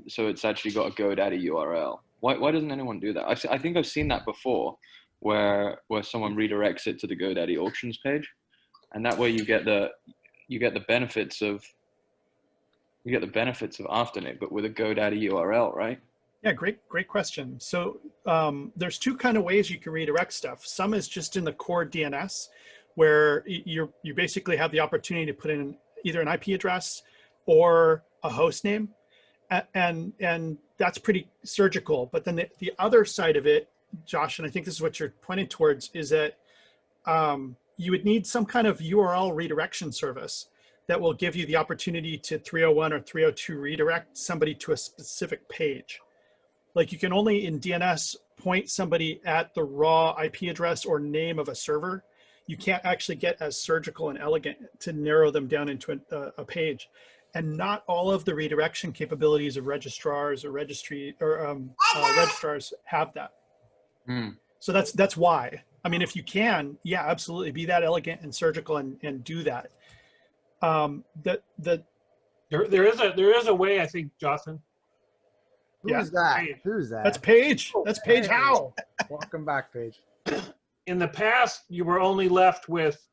[SPEAKER 20] so it's actually got a GoDaddy URL? Why doesn't anyone do that? I think I've seen that before, where someone redirects it to the GoDaddy auctions page, and that way you get the benefits of Afternic, but with a GoDaddy URL, right?
[SPEAKER 2] Yeah, great question. So there's two kind of ways you can redirect stuff. Some is just in the core DNS, where you basically have the opportunity to put in either an IP address or a host name, and that's pretty surgical. But then the other side of it, Josh, and I think this is what you're pointing towards, is that you would need some kind of URL redirection service that will give you the opportunity to 301 or 302 redirect somebody to a specific page. Like you can only in DNS point somebody at the raw IP address or name of a server. You can't actually get as surgical and elegant to narrow them down into a page. And not all of the redirection capabilities of registrars or registrars have that. So that's why. I mean, if you can, yeah, absolutely, be that elegant and surgical and do that.
[SPEAKER 12] There is a way, I think, Jocelyn.
[SPEAKER 1] Who's that? Who's that?
[SPEAKER 2] That's Paige. That's Paige Howe.
[SPEAKER 1] Welcome back, Paige.
[SPEAKER 12] In the past, you were only left with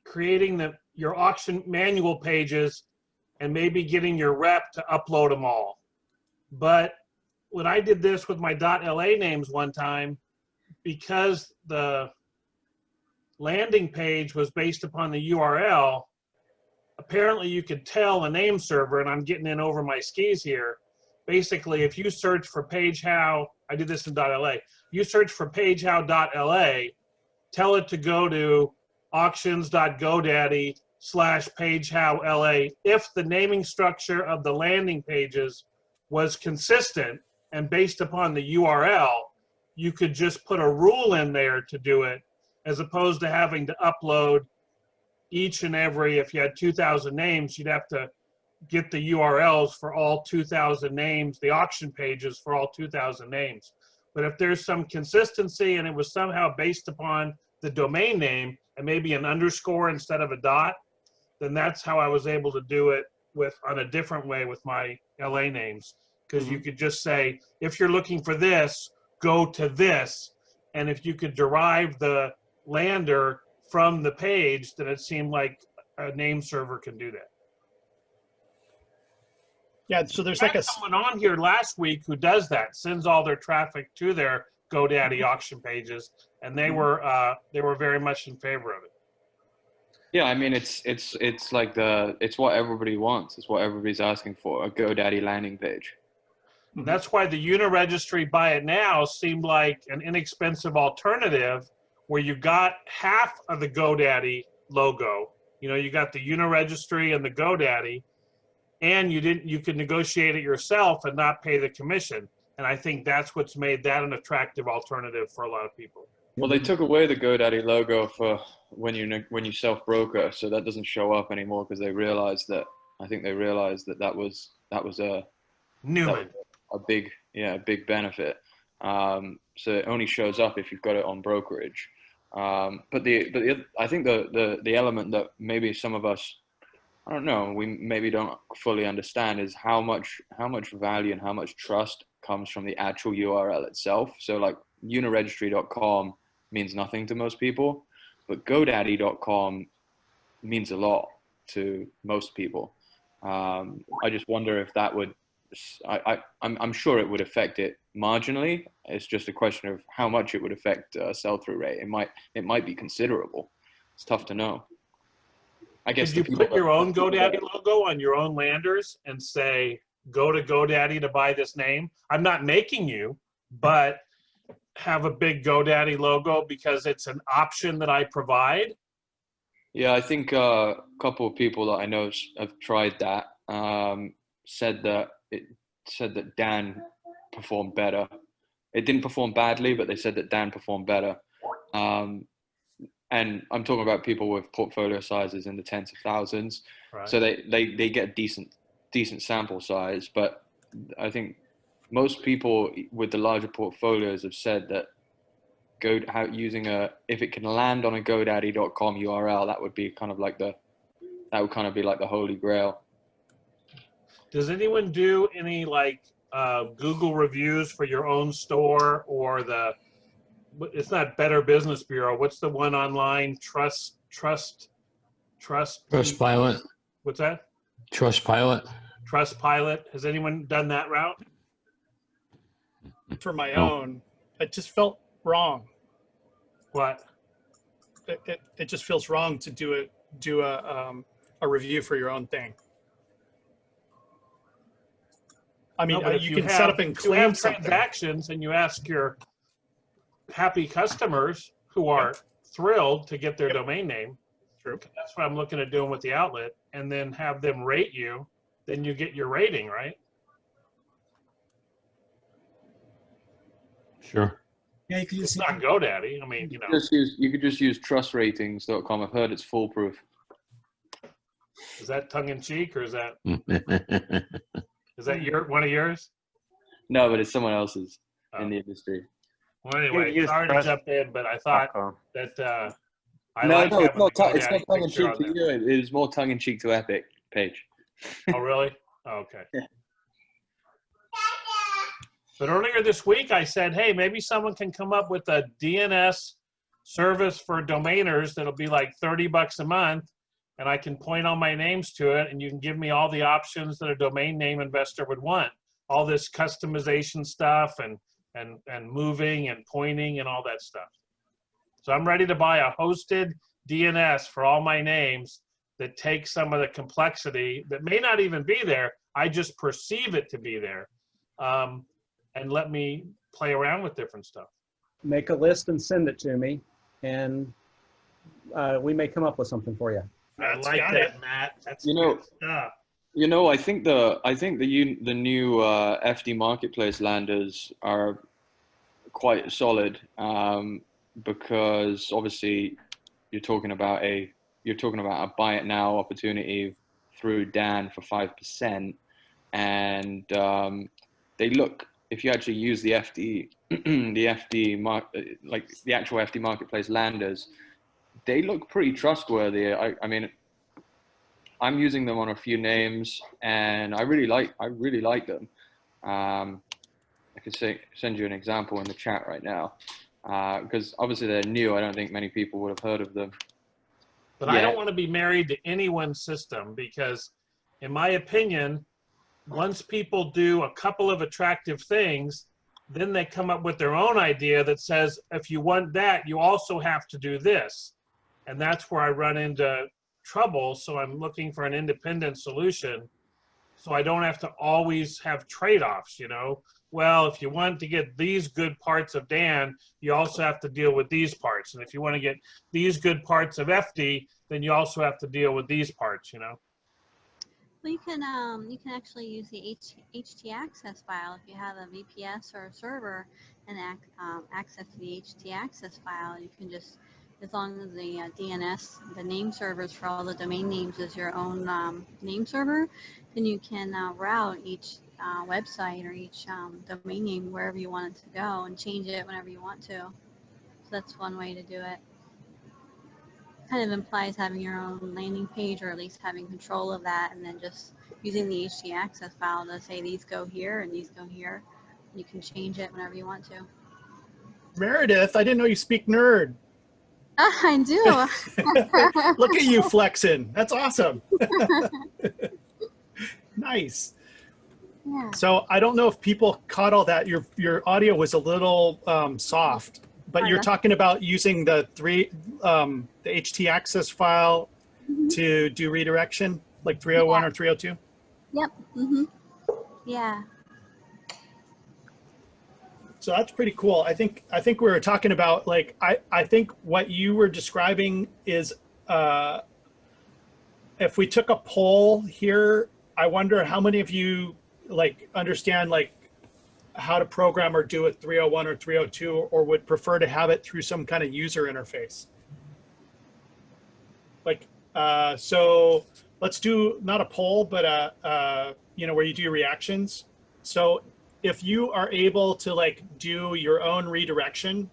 [SPEAKER 12] creating your auction manual pages and maybe getting your rep to upload them all. But when I did this with my .la names one time, because the landing page was based upon the URL, apparently you could tell a name server, and I'm getting in over my skis here. Basically, if you search for Paige Howe, I did this in .la, you search for pagehow.la, tell it to go to auctions.godaddy/PageHowLA. If the naming structure of the landing pages was consistent and based upon the URL, you could just put a rule in there to do it, as opposed to having to upload each and every, if you had 2,000 names, you'd have to get the URLs for all 2,000 names, the auction pages for all 2,000 names. But if there's some consistency and it was somehow based upon the domain name and maybe an underscore instead of a dot, then that's how I was able to do it on a different way with my LA names. Because you could just say, if you're looking for this, go to this. And if you could derive the lander from the page, then it seemed like a name server can do that.
[SPEAKER 2] Yeah, so there's like
[SPEAKER 12] someone on here last week who does that, sends all their traffic to their GoDaddy auction pages, and they were very much in favor of it.
[SPEAKER 20] Yeah, I mean it's like it's what everybody wants. It's what everybody's asking for, a GoDaddy landing page.
[SPEAKER 12] That's why the Uniregistry Buy It Now seemed like an inexpensive alternative, where you got half of the GoDaddy logo. You know, you got the Uniregistry and the GoDaddy, and you could negotiate it yourself and not pay the commission. And I think that's what's made that an attractive alternative for a lot of people.
[SPEAKER 20] Well, they took away the GoDaddy logo for when you self-broker, so that doesn't show up anymore because they realized that. I think they realized that was a big benefit. So it only shows up if you've got it on brokerage. But I think the element that maybe some of us, I don't know, we maybe don't fully understand is how much value and how much trust comes from the actual URL itself. So like uniregistry.com means nothing to most people, but GoDaddy.com means a lot to most people. I just wonder if that would, I'm sure it would affect it marginally. It's just a question of how much it would affect sell-through rate. It might be considerable. It's tough to know. I guess
[SPEAKER 12] Could you put your own GoDaddy logo on your own landers and say, go to GoDaddy to buy this name? I'm not making you, but have a big GoDaddy logo because it's an option that I provide?
[SPEAKER 20] Yeah, I think a couple of people that I know have tried that. Said that Dan performed better. It didn't perform badly, but they said that Dan performed better. And I'm talking about people with portfolio sizes in the tens of thousands.
[SPEAKER 12] Right.
[SPEAKER 20] So they get decent sample size, but I think most people with the larger portfolios have said that if it can land on a GoDaddy.com URL, that would be kind of like the holy grail.
[SPEAKER 5] Does anyone do any like Google reviews for your own store, or it's not Better Business Bureau? What's the one online?
[SPEAKER 19] Trustpilot.
[SPEAKER 5] What's that?
[SPEAKER 19] Trustpilot.
[SPEAKER 5] Trustpilot. Has anyone done that route?
[SPEAKER 2] For my
[SPEAKER 19] No.
[SPEAKER 2] own, it just felt wrong.
[SPEAKER 5] What?
[SPEAKER 2] It just feels wrong to do a review for your own thing. I mean,
[SPEAKER 5] No, but if
[SPEAKER 2] you can set up and
[SPEAKER 5] you
[SPEAKER 2] claim
[SPEAKER 5] have
[SPEAKER 2] something.
[SPEAKER 5] transactions, and you ask your happy customers who are thrilled to get their domain name.
[SPEAKER 2] True.
[SPEAKER 5] That's what I'm looking at doing with the outlet, and then have them rate you. Then you get your rating, right?
[SPEAKER 19] Sure.
[SPEAKER 6] Yeah, you could
[SPEAKER 5] It's
[SPEAKER 6] just
[SPEAKER 5] not GoDaddy. I mean, you know.
[SPEAKER 20] You could just use trustratings.com. I've heard it's foolproof.
[SPEAKER 5] Is that tongue in cheek, or is that one of yours?
[SPEAKER 20] No, but it's someone else's in the industry.
[SPEAKER 5] Well, anyway,
[SPEAKER 11] use
[SPEAKER 5] sorry to
[SPEAKER 11] trust-
[SPEAKER 5] jump in, but I thought that I
[SPEAKER 20] No,
[SPEAKER 5] like
[SPEAKER 20] no, it's
[SPEAKER 5] having
[SPEAKER 20] not
[SPEAKER 5] the
[SPEAKER 20] tongue in
[SPEAKER 5] GoDaddy
[SPEAKER 20] cheek
[SPEAKER 5] picture
[SPEAKER 20] to
[SPEAKER 5] on
[SPEAKER 20] you. It is more tongue in cheek to Epic page.
[SPEAKER 5] there. Oh, really? Oh, okay. But earlier this week, I said, hey, maybe someone can come up with a DNS service for domainers that'll be like $30 a month, and I can point all my names to it, and you can give me all the options that a domain name investor would want. All this customization stuff and moving and pointing and all that stuff. So I'm ready to buy a hosted DNS for all my names that takes some of the complexity that may not even be there. I just perceive it to be there. And let me play around with different stuff.
[SPEAKER 8] Make a list and send it to me, and we may come up with something for you.
[SPEAKER 5] I like that, Matt. That's good stuff.
[SPEAKER 20] I think the new FD marketplace landers are quite solid, because obviously you're talking about a buy it now opportunity through Dan for 5%, and they look, if you actually use the FD like the actual FD marketplace landers, they look pretty trustworthy. I mean, I'm using them on a few names, and I really like them. I could send you an example in the chat right now, because obviously they're new. I don't think many people would have heard of them.
[SPEAKER 5] But I don't want to be married to anyone's system, because in my opinion, once people do a couple of attractive things, then they come up with their own idea that says, if you want that, you also have to do this. And that's where I run into trouble. So I'm looking for an independent solution, so I don't have to always have trade-offs, you know? Well, if you want to get these good parts of Dan, you also have to deal with these parts. And if you want to get these good parts of FD, then you also have to deal with these parts, you know?
[SPEAKER 22] Well, you can actually use the htaccess file if you have a VPS or a server and access to the htaccess file. You can just, as long as the DNS, the name servers for all the domain names is your own name server, then you can route each website or each domain name wherever you want it to go and change it whenever you want to. So that's one way to do it. Kind of implies having your own landing page, or at least having control of that, and then just using the htaccess file to say these go here and these go here. You can change it whenever you want to.
[SPEAKER 2] Meredith, I didn't know you speak nerd.
[SPEAKER 22] I do.
[SPEAKER 2] Look at you flexing. That's awesome. Nice.
[SPEAKER 22] Yeah.
[SPEAKER 2] So I don't know if people caught all that. Your audio was a little soft, but you're talking about using the htaccess file to do redirection, like 301 or 302.
[SPEAKER 22] Yep. Yeah.
[SPEAKER 2] So that's pretty cool. I think we were talking about, like, I think what you were describing is if we took a poll here, I wonder how many of you like understand like how to program or do it 301 or 302, or would prefer to have it through some kind of user interface. Like, so let's do not a poll, but you know, where you do your reactions. So if you are able to like do your own redirection,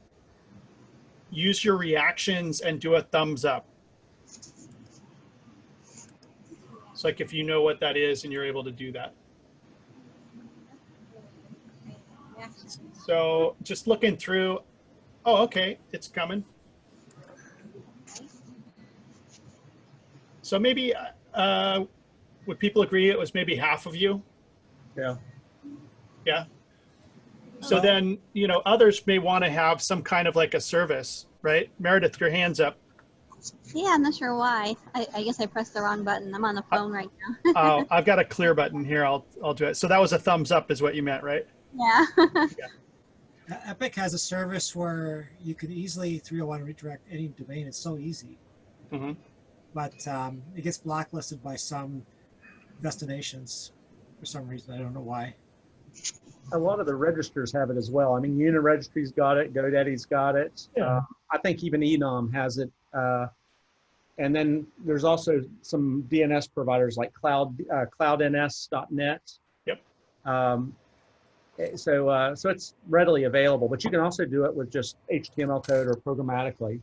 [SPEAKER 2] use your reactions and do a thumbs up. It's like if you know what that is and you're able to do that. So just looking through, oh, okay, it's coming. So maybe, would people agree it was maybe half of you?
[SPEAKER 8] Yeah.
[SPEAKER 2] Yeah. So then, you know, others may want to have some kind of like a service, right? Meredith, your hand's up.
[SPEAKER 22] Yeah, I'm not sure why. I guess I pressed the wrong button. I'm on the phone right now.
[SPEAKER 2] I've got a clear button here. I'll do it. So that was a thumbs up is what you meant, right?
[SPEAKER 22] Yeah.
[SPEAKER 6] Epic has a service where you can easily 301 redirect any domain. It's so easy.
[SPEAKER 2] Mm-hmm.
[SPEAKER 6] But it gets blacklisted by some destinations for some reason. I don't know why.
[SPEAKER 8] A lot of the registers have it as well. I mean, Uniregistry's got it, GoDaddy's got it.
[SPEAKER 6] Yeah.
[SPEAKER 8] I think even Enom has it. And then there's also some DNS providers like cloudns.net.
[SPEAKER 2] Yep.
[SPEAKER 8] So it's readily available, but you can also do it with just HTML code or programmatically.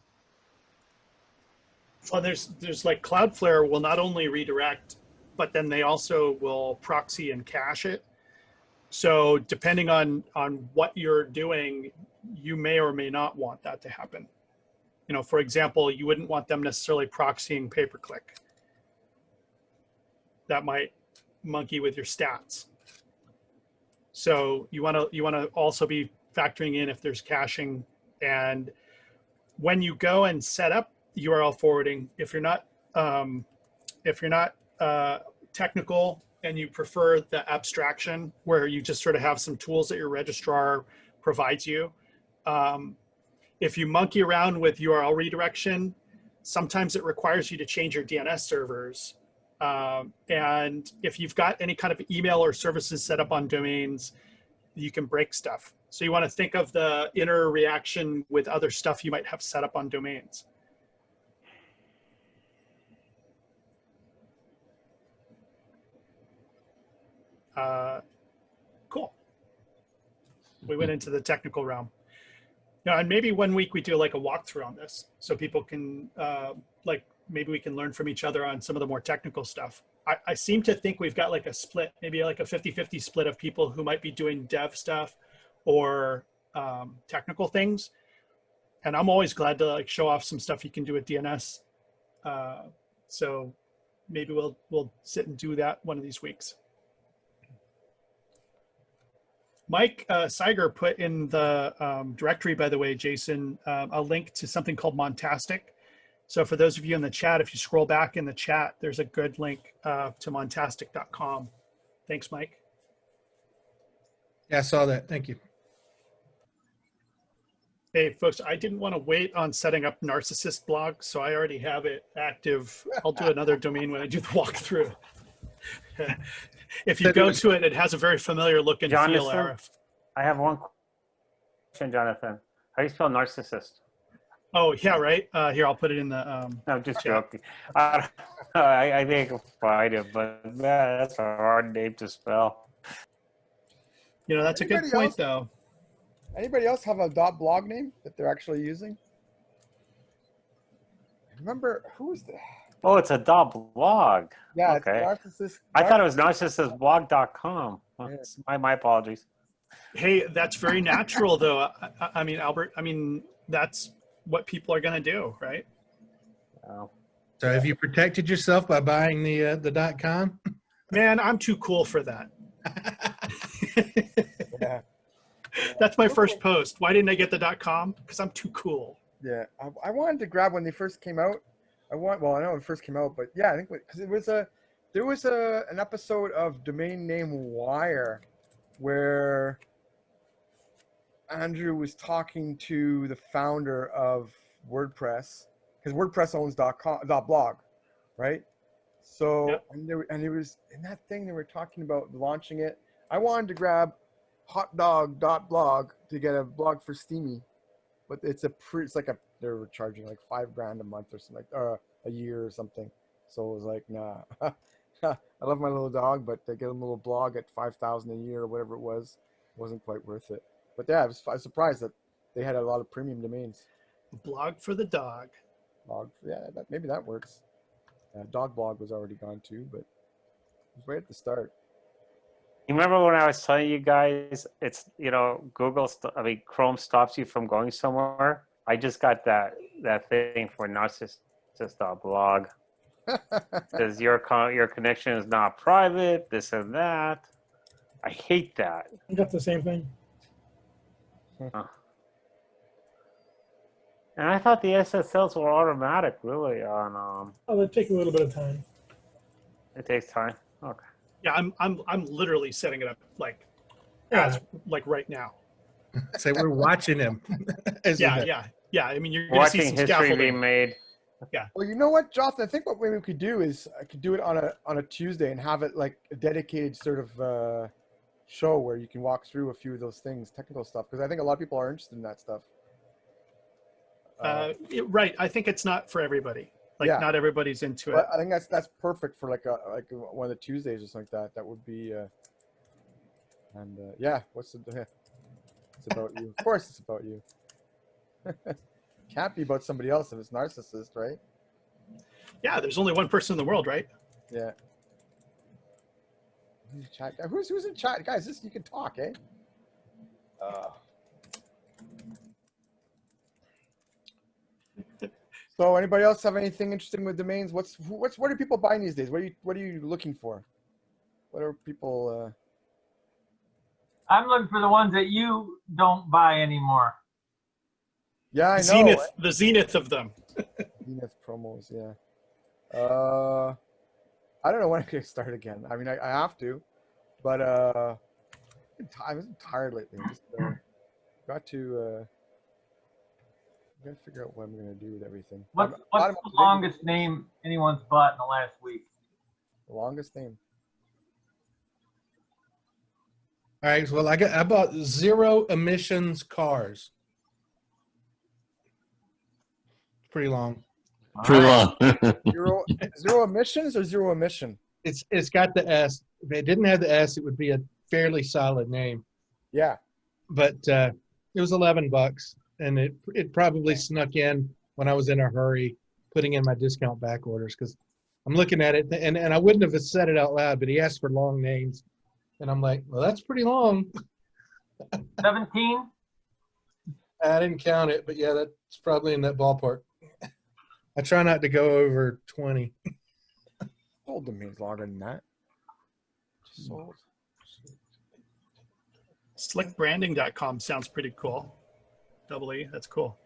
[SPEAKER 2] Well, there's like Cloudflare will not only redirect, but then they also will proxy and cache it. So depending on what you're doing, you may or may not want that to happen. You know, for example, you wouldn't want them necessarily proxying pay-per-click. That might monkey with your stats. So you want to also be factoring in if there's caching. And when you go and set up URL forwarding, if you're not technical and you prefer the abstraction where you just sort of have some tools that your registrar provides you, if you monkey around with URL redirection, sometimes it requires you to change your DNS servers. And if you've got any kind of email or services set up on domains, you can break stuff. So you want to think of the inner reaction with other stuff you might have set up on domains. Cool. We went into the technical realm. Now, and maybe one week we do like a walkthrough on this so people can, like, maybe we can learn from each other on some of the more technical stuff. I seem to think we've got like a split, maybe like a 50-50 split of people who might be doing dev stuff or technical things. And I'm always glad to like show off some stuff you can do with DNS. So maybe we'll sit and do that one of these weeks. Mike Seiger put in the directory, by the way, Jason, a link to something called Montastic. So for those of you in the chat, if you scroll back in the chat, there's a good link to montastic.com. Thanks, Mike.
[SPEAKER 12] Yeah, I saw that. Thank you.
[SPEAKER 2] Hey, folks, I didn't want to wait on setting up Narcissist blog, so I already have it active. I'll do another domain when I do the walkthrough. If you go to it, it has a very familiar look and feel, Arif.
[SPEAKER 11] I have one question, Jonathan. How do you spell narcissist?
[SPEAKER 2] Oh, yeah, right. Here, I'll put it in the
[SPEAKER 11] no, just
[SPEAKER 2] chat.
[SPEAKER 11] joking. I think I can find it, but man, that's a hard name to spell.
[SPEAKER 2] You know, that's a good point, though.
[SPEAKER 1] Anybody else have a .blog name that they're actually using? Remember, who was the...
[SPEAKER 11] Oh, it's a .blog.
[SPEAKER 1] Yeah,
[SPEAKER 11] okay.
[SPEAKER 1] It's narcissist.
[SPEAKER 11] I thought it was narcissistblog.com. My apologies.
[SPEAKER 2] Hey, that's very natural, though. I mean, Albert, I mean, that's what people are going to do, right?
[SPEAKER 11] Oh.
[SPEAKER 12] So have you protected yourself by buying the .com?
[SPEAKER 2] Man, I'm too cool for that.
[SPEAKER 1] Yeah.
[SPEAKER 2] That's my first post. Why didn't I get the .com? Because I'm too cool.
[SPEAKER 1] Yeah, I wanted to grab when they first came out. Well, I know when it first came out, but yeah, I think because there was an episode of Domain Name Wire where Andrew was talking to the founder of WordPress, because WordPress owns .blog, right? So
[SPEAKER 2] yep.
[SPEAKER 1] and it was in that thing they were talking about launching it. I wanted to grab hotdog.blog to get a blog for Steamy, but it's like they were charging like $5,000 a month or something, or a year or something. So it was like, nah. I love my little dog, but to get a little blog at $5,000 a year or whatever it was, wasn't quite worth it. But yeah, I was surprised that they had a lot of premium domains.
[SPEAKER 2] Blog for the dog.
[SPEAKER 1] Blog, yeah, maybe that works. Dog blog was already gone too, but it was right at the start.
[SPEAKER 11] You remember when I was telling you guys, it's, you know, Chrome stops you from going somewhere? I just got that thing for narcissist.blog. Says your connection is not private, this and that. I hate that.
[SPEAKER 16] I got the same thing.
[SPEAKER 11] And I thought the SSLs were automatic, really. On
[SPEAKER 16] Oh, they take a little bit of time.
[SPEAKER 11] it takes time. Okay.
[SPEAKER 2] Yeah, I'm literally setting it up like right now.
[SPEAKER 12] Say we're watching him.
[SPEAKER 2] Yeah. I mean, you're gonna see
[SPEAKER 11] Watching
[SPEAKER 2] some
[SPEAKER 11] history
[SPEAKER 2] scaffolding
[SPEAKER 11] being made.
[SPEAKER 2] Yeah.
[SPEAKER 1] Well, you know what, Jonathan? I think what we could do is I could do it on a Tuesday and have it like a dedicated sort of show where you can walk through a few of those things, technical stuff, because I think a lot of people are interested in that stuff.
[SPEAKER 2] Right. I think it's not for everybody. Like not everybody's into it.
[SPEAKER 1] But I think that's perfect for like one of the Tuesdays or something like that. That would be. Yeah, it's about you. Of course, it's about you. Can't be about somebody else if it's narcissist, right?
[SPEAKER 2] Yeah, there's only one person in the world, right?
[SPEAKER 1] Yeah. Who's in chat, guys? You can talk, eh? So, anybody else have anything interesting with domains? What are people buying these days? What are you looking for? What are people?
[SPEAKER 18] I'm looking for the ones that you don't buy anymore.
[SPEAKER 1] Yeah, I know.
[SPEAKER 2] The zenith of them.
[SPEAKER 1] Zenith promos, yeah. I don't know when I can start again. I mean, I have to, but I was tired lately. Just got to figure out what I'm gonna do with everything.
[SPEAKER 18] What's the longest name anyone's bought in the last week?
[SPEAKER 1] The longest name.
[SPEAKER 12] All right. Well, I bought zero emissions cars. Pretty long.
[SPEAKER 19] Pretty long.
[SPEAKER 1] zero emissions or zero emission?
[SPEAKER 12] It's got the S. If it didn't have the S, it would be a fairly solid name.
[SPEAKER 1] Yeah.
[SPEAKER 12] But it was $11, and it probably snuck in when I was in a hurry, putting in my discount back orders, because I'm looking at it, and I wouldn't have said it out loud, but he asked for long names, and I'm like, well, that's pretty long.
[SPEAKER 18] 17?
[SPEAKER 12] I didn't count it, but yeah, that's probably in that ballpark. I try not to go over 20.
[SPEAKER 1] Sold domains longer than that. Sold.
[SPEAKER 2] Slickbranding.com sounds pretty cool. Double E, that's cool.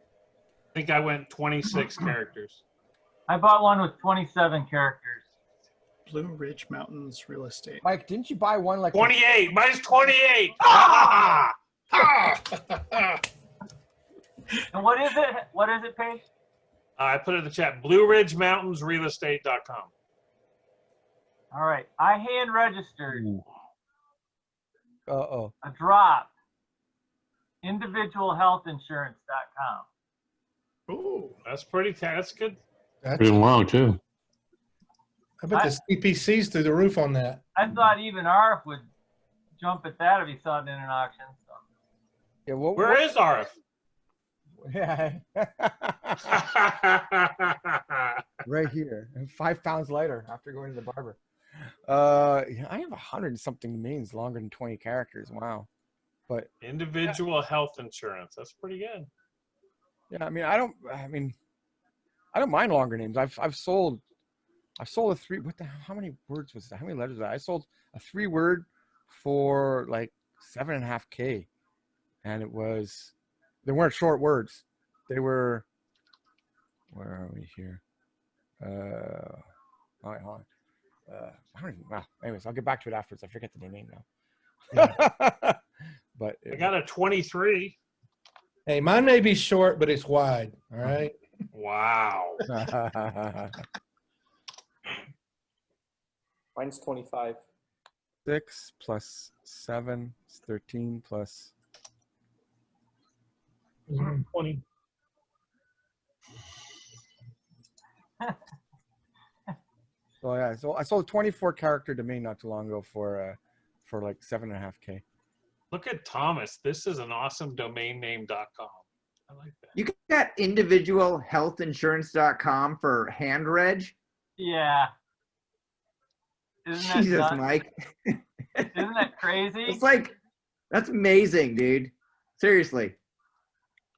[SPEAKER 5] I think I went 26 characters.
[SPEAKER 18] I bought one with 27 characters.
[SPEAKER 2] Blue Ridge Mountains Real Estate.
[SPEAKER 1] Mike, didn't you buy one like
[SPEAKER 5] 28? Mine's 28. Ah!
[SPEAKER 18] And what is it? What is it, Paige?
[SPEAKER 5] I put it in the chat. BlueRidgeMountainsRealEstate.com.
[SPEAKER 18] All right. I hand registered
[SPEAKER 1] Uh-oh.
[SPEAKER 18] a drop. Individualhealthinsurance.com.
[SPEAKER 5] Ooh, that's pretty. That's good.
[SPEAKER 19] Pretty long too.
[SPEAKER 12] I bet the CPC's through the roof on that.
[SPEAKER 18] I thought even Arf would jump at that if he saw it in an auction. So.
[SPEAKER 1] Yeah,
[SPEAKER 5] Where is Arf?
[SPEAKER 1] Yeah. Right here. And 5 pounds lighter after going to the barber. Yeah, I have 100 and something domains longer than 20 characters. Wow. But
[SPEAKER 5] Individual health insurance. That's pretty good.
[SPEAKER 1] yeah, I mean, I don't mind longer names. I've sold a 3. How many words was that? How many letters was that? I sold a 3-word for like $7.5K, and they weren't short words. They were. Where are we here? Hold on. I don't even. Wow. Anyways, I'll get back to it afterwards. I forget the name now. But
[SPEAKER 5] I got a 23.
[SPEAKER 12] Hey, mine may be short, but it's wide. All right.
[SPEAKER 5] Wow.
[SPEAKER 4] Mine's 25.
[SPEAKER 1] 6 plus 7 is 13 plus
[SPEAKER 16] 20.
[SPEAKER 1] So yeah, so I sold a 24 character domain not too long ago for like $7.5K.
[SPEAKER 5] Look at Thomas. This is an awesome domain name.com. I like that.
[SPEAKER 14] You got individualhealthinsurance.com for hand reg.
[SPEAKER 18] Yeah. Isn't that
[SPEAKER 14] Jesus,
[SPEAKER 18] nuts?
[SPEAKER 14] Mike.
[SPEAKER 18] Isn't that crazy?
[SPEAKER 14] It's like, that's amazing, dude. Seriously.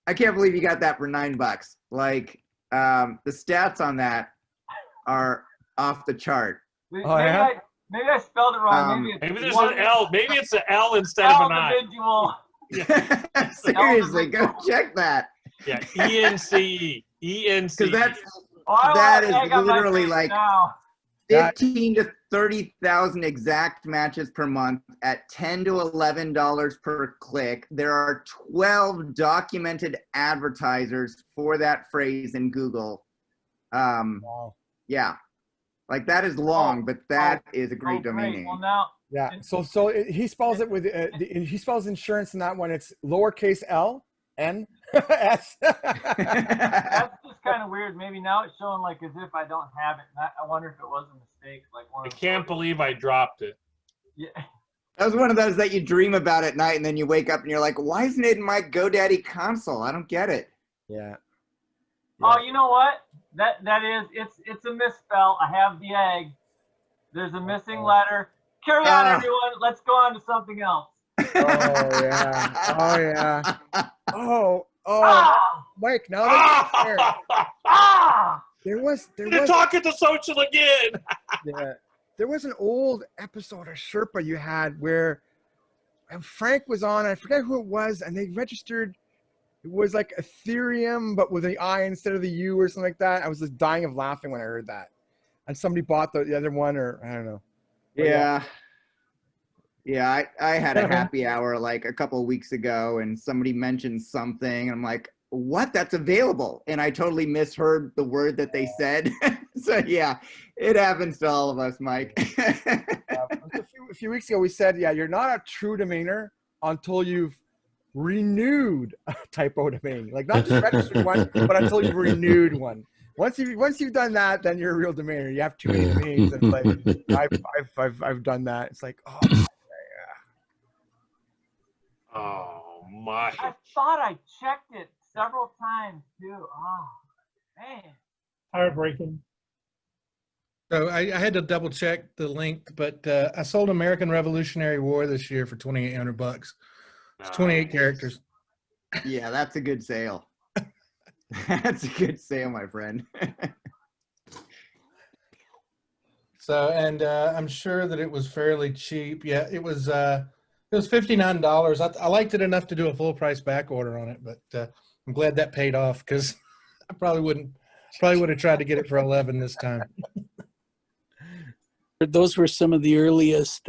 [SPEAKER 14] I can't believe you got that for $9. Like, the stats on that are off the chart.
[SPEAKER 18] Maybe I spelled it wrong.
[SPEAKER 5] Maybe there's an L. Maybe it's an L instead of an I.
[SPEAKER 18] Individual.
[SPEAKER 14] Seriously, go check that.
[SPEAKER 5] Yeah, ENCE.
[SPEAKER 14] Because that
[SPEAKER 18] I
[SPEAKER 14] is
[SPEAKER 18] got my
[SPEAKER 14] literally
[SPEAKER 18] face
[SPEAKER 14] like
[SPEAKER 18] now.
[SPEAKER 14] 15 to 30,000 exact matches per month at $10 to $11 per click. There are 12 documented advertisers for that phrase in Google.
[SPEAKER 1] Wow.
[SPEAKER 14] Yeah, like that is long, but that is a great domain name.
[SPEAKER 18] Well, now,
[SPEAKER 1] Yeah. He spells it with he spells insurance in that one. It's lowercase L N S.
[SPEAKER 18] that's just kind of weird. Maybe now it's showing like as if I don't have it. I wonder if it was a mistake. Like one
[SPEAKER 5] I
[SPEAKER 18] of
[SPEAKER 5] can't believe I dropped it.
[SPEAKER 18] Yeah.
[SPEAKER 14] That was one of those that you dream about at night and then you wake up and you're like, why isn't it in my GoDaddy console? I don't get it.
[SPEAKER 1] Yeah.
[SPEAKER 18] Oh, you know what? That is it's a misspell. I have the egg. There's a missing letter. Carry on, everyone. Let's go on to something else.
[SPEAKER 1] Oh yeah. Oh yeah. Oh. Mike, now that there was
[SPEAKER 5] You're talking to social again.
[SPEAKER 1] Yeah. There was an old episode of Sherpa you had where Frank was on, I forget who it was, and they registered, it was like Ethereum, but with an I instead of the U or something like that. I was just dying of laughing when I heard that. And somebody bought the other one, or I don't know. But
[SPEAKER 14] Yeah, I had a happy hour like a couple of weeks ago and somebody mentioned something. And I'm like, what? That's available. And I totally misheard the word that they said. So yeah, it happens to all of us, Mike.
[SPEAKER 1] A few weeks ago, we said, yeah, you're not a true domainer until you've renewed a typo domain. Like not just registered one, but until you've renewed one. Once you've done that, then you're a real domainer. You have too many domains, and like I've done that. It's like, oh yeah.
[SPEAKER 5] Oh my!
[SPEAKER 18] I thought I checked it several times too. Oh man.
[SPEAKER 16] Heartbreaking.
[SPEAKER 12] So I had to double check the link, but I sold American Revolutionary War this year for $2,800. It's 28 characters.
[SPEAKER 14] Yeah, that's a good sale. That's a good sale, my friend.
[SPEAKER 12] So, and I'm sure that it was fairly cheap. Yeah, it was $59. I liked it enough to do a full price back order on it, but I'm glad that paid off because I probably would have tried to get it for 11 this time.
[SPEAKER 17] Those were some of the earliest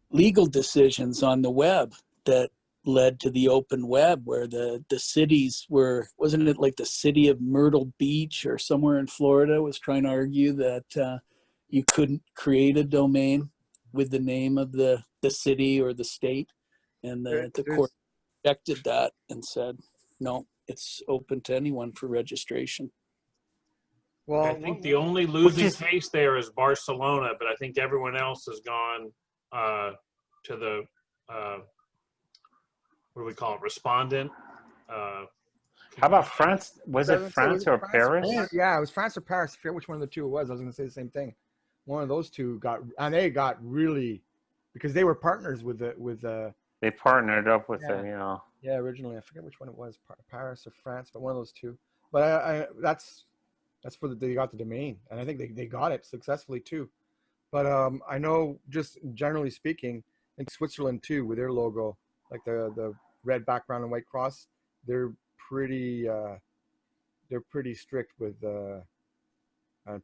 [SPEAKER 17] legal decisions on the web that led to the open web, where the cities were, wasn't it like the city of Myrtle Beach or somewhere in Florida was trying to argue that you couldn't create a domain with the name of the city or the state, and the court rejected that and said, no, it's open to anyone for registration.
[SPEAKER 1] Well,
[SPEAKER 5] I think the only losing case there is Barcelona, but I think everyone else has gone to the what do we call it, respondent.
[SPEAKER 11] How about France? Was it France or Paris?
[SPEAKER 1] Yeah, it was France or Paris. I forget which one of the two it was. I was going to say the same thing. One of those two got, and they got really, because they were partners with
[SPEAKER 11] They partnered up with them, you know.
[SPEAKER 1] Yeah, originally I forget which one it was, Paris or France, but one of those two. But that's for they got the domain, and I think they got it successfully too. But I know, just generally speaking, in Switzerland too, with their logo, like the red background and white cross, they're pretty strict with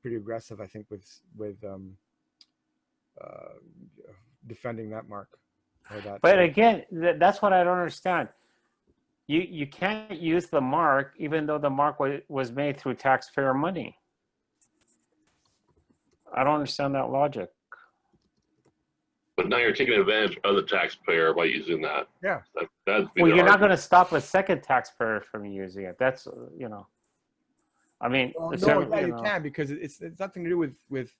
[SPEAKER 1] pretty aggressive, I think, with defending that mark. Or that.
[SPEAKER 11] But again, that's what I don't understand. You can't use the mark even though the mark was made through taxpayer money. I don't understand that logic.
[SPEAKER 23] But now you're taking advantage of the taxpayer by using that.
[SPEAKER 1] Yeah.
[SPEAKER 23] Well,
[SPEAKER 11] you're not going to stop a second taxpayer from using it. That's, you know. I mean,
[SPEAKER 1] well, no, yeah, you can, because it's nothing to do with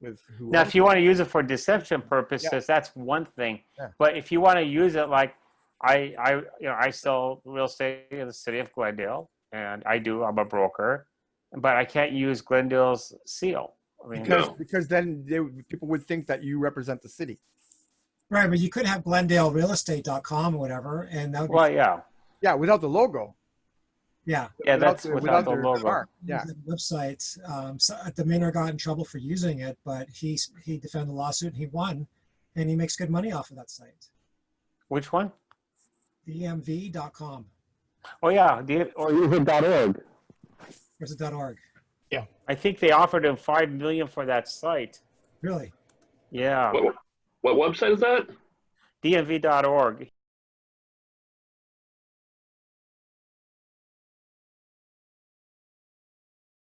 [SPEAKER 1] with who.
[SPEAKER 11] Now, if you want to use it for deception purposes, that's one thing.
[SPEAKER 1] Yeah.
[SPEAKER 11] But if you want to use it like I sell real estate in the city of Glendale, and I'm a broker, but I can't use Glendale's seal. I mean,
[SPEAKER 1] because then people would think that you represent the city.
[SPEAKER 6] Right, but you could have GlendaleRealEstate.com or whatever, and that would
[SPEAKER 11] well, yeah.
[SPEAKER 1] Yeah, without the logo.
[SPEAKER 6] Yeah.
[SPEAKER 11] Yeah, that's without the logo.
[SPEAKER 1] Mark. Yeah.
[SPEAKER 6] The website. So the Maynard got in trouble for using it, but he defended the lawsuit and he won, and he makes good money off of that site.
[SPEAKER 11] Which one?
[SPEAKER 6] DMV.com.
[SPEAKER 11] Oh yeah,
[SPEAKER 4] or use it .org.
[SPEAKER 6] Where's it .org?
[SPEAKER 2] Yeah.
[SPEAKER 11] I think they offered him $5 million for that site.
[SPEAKER 6] Really?
[SPEAKER 11] Yeah.
[SPEAKER 23] What website is that?
[SPEAKER 11] DMV.org.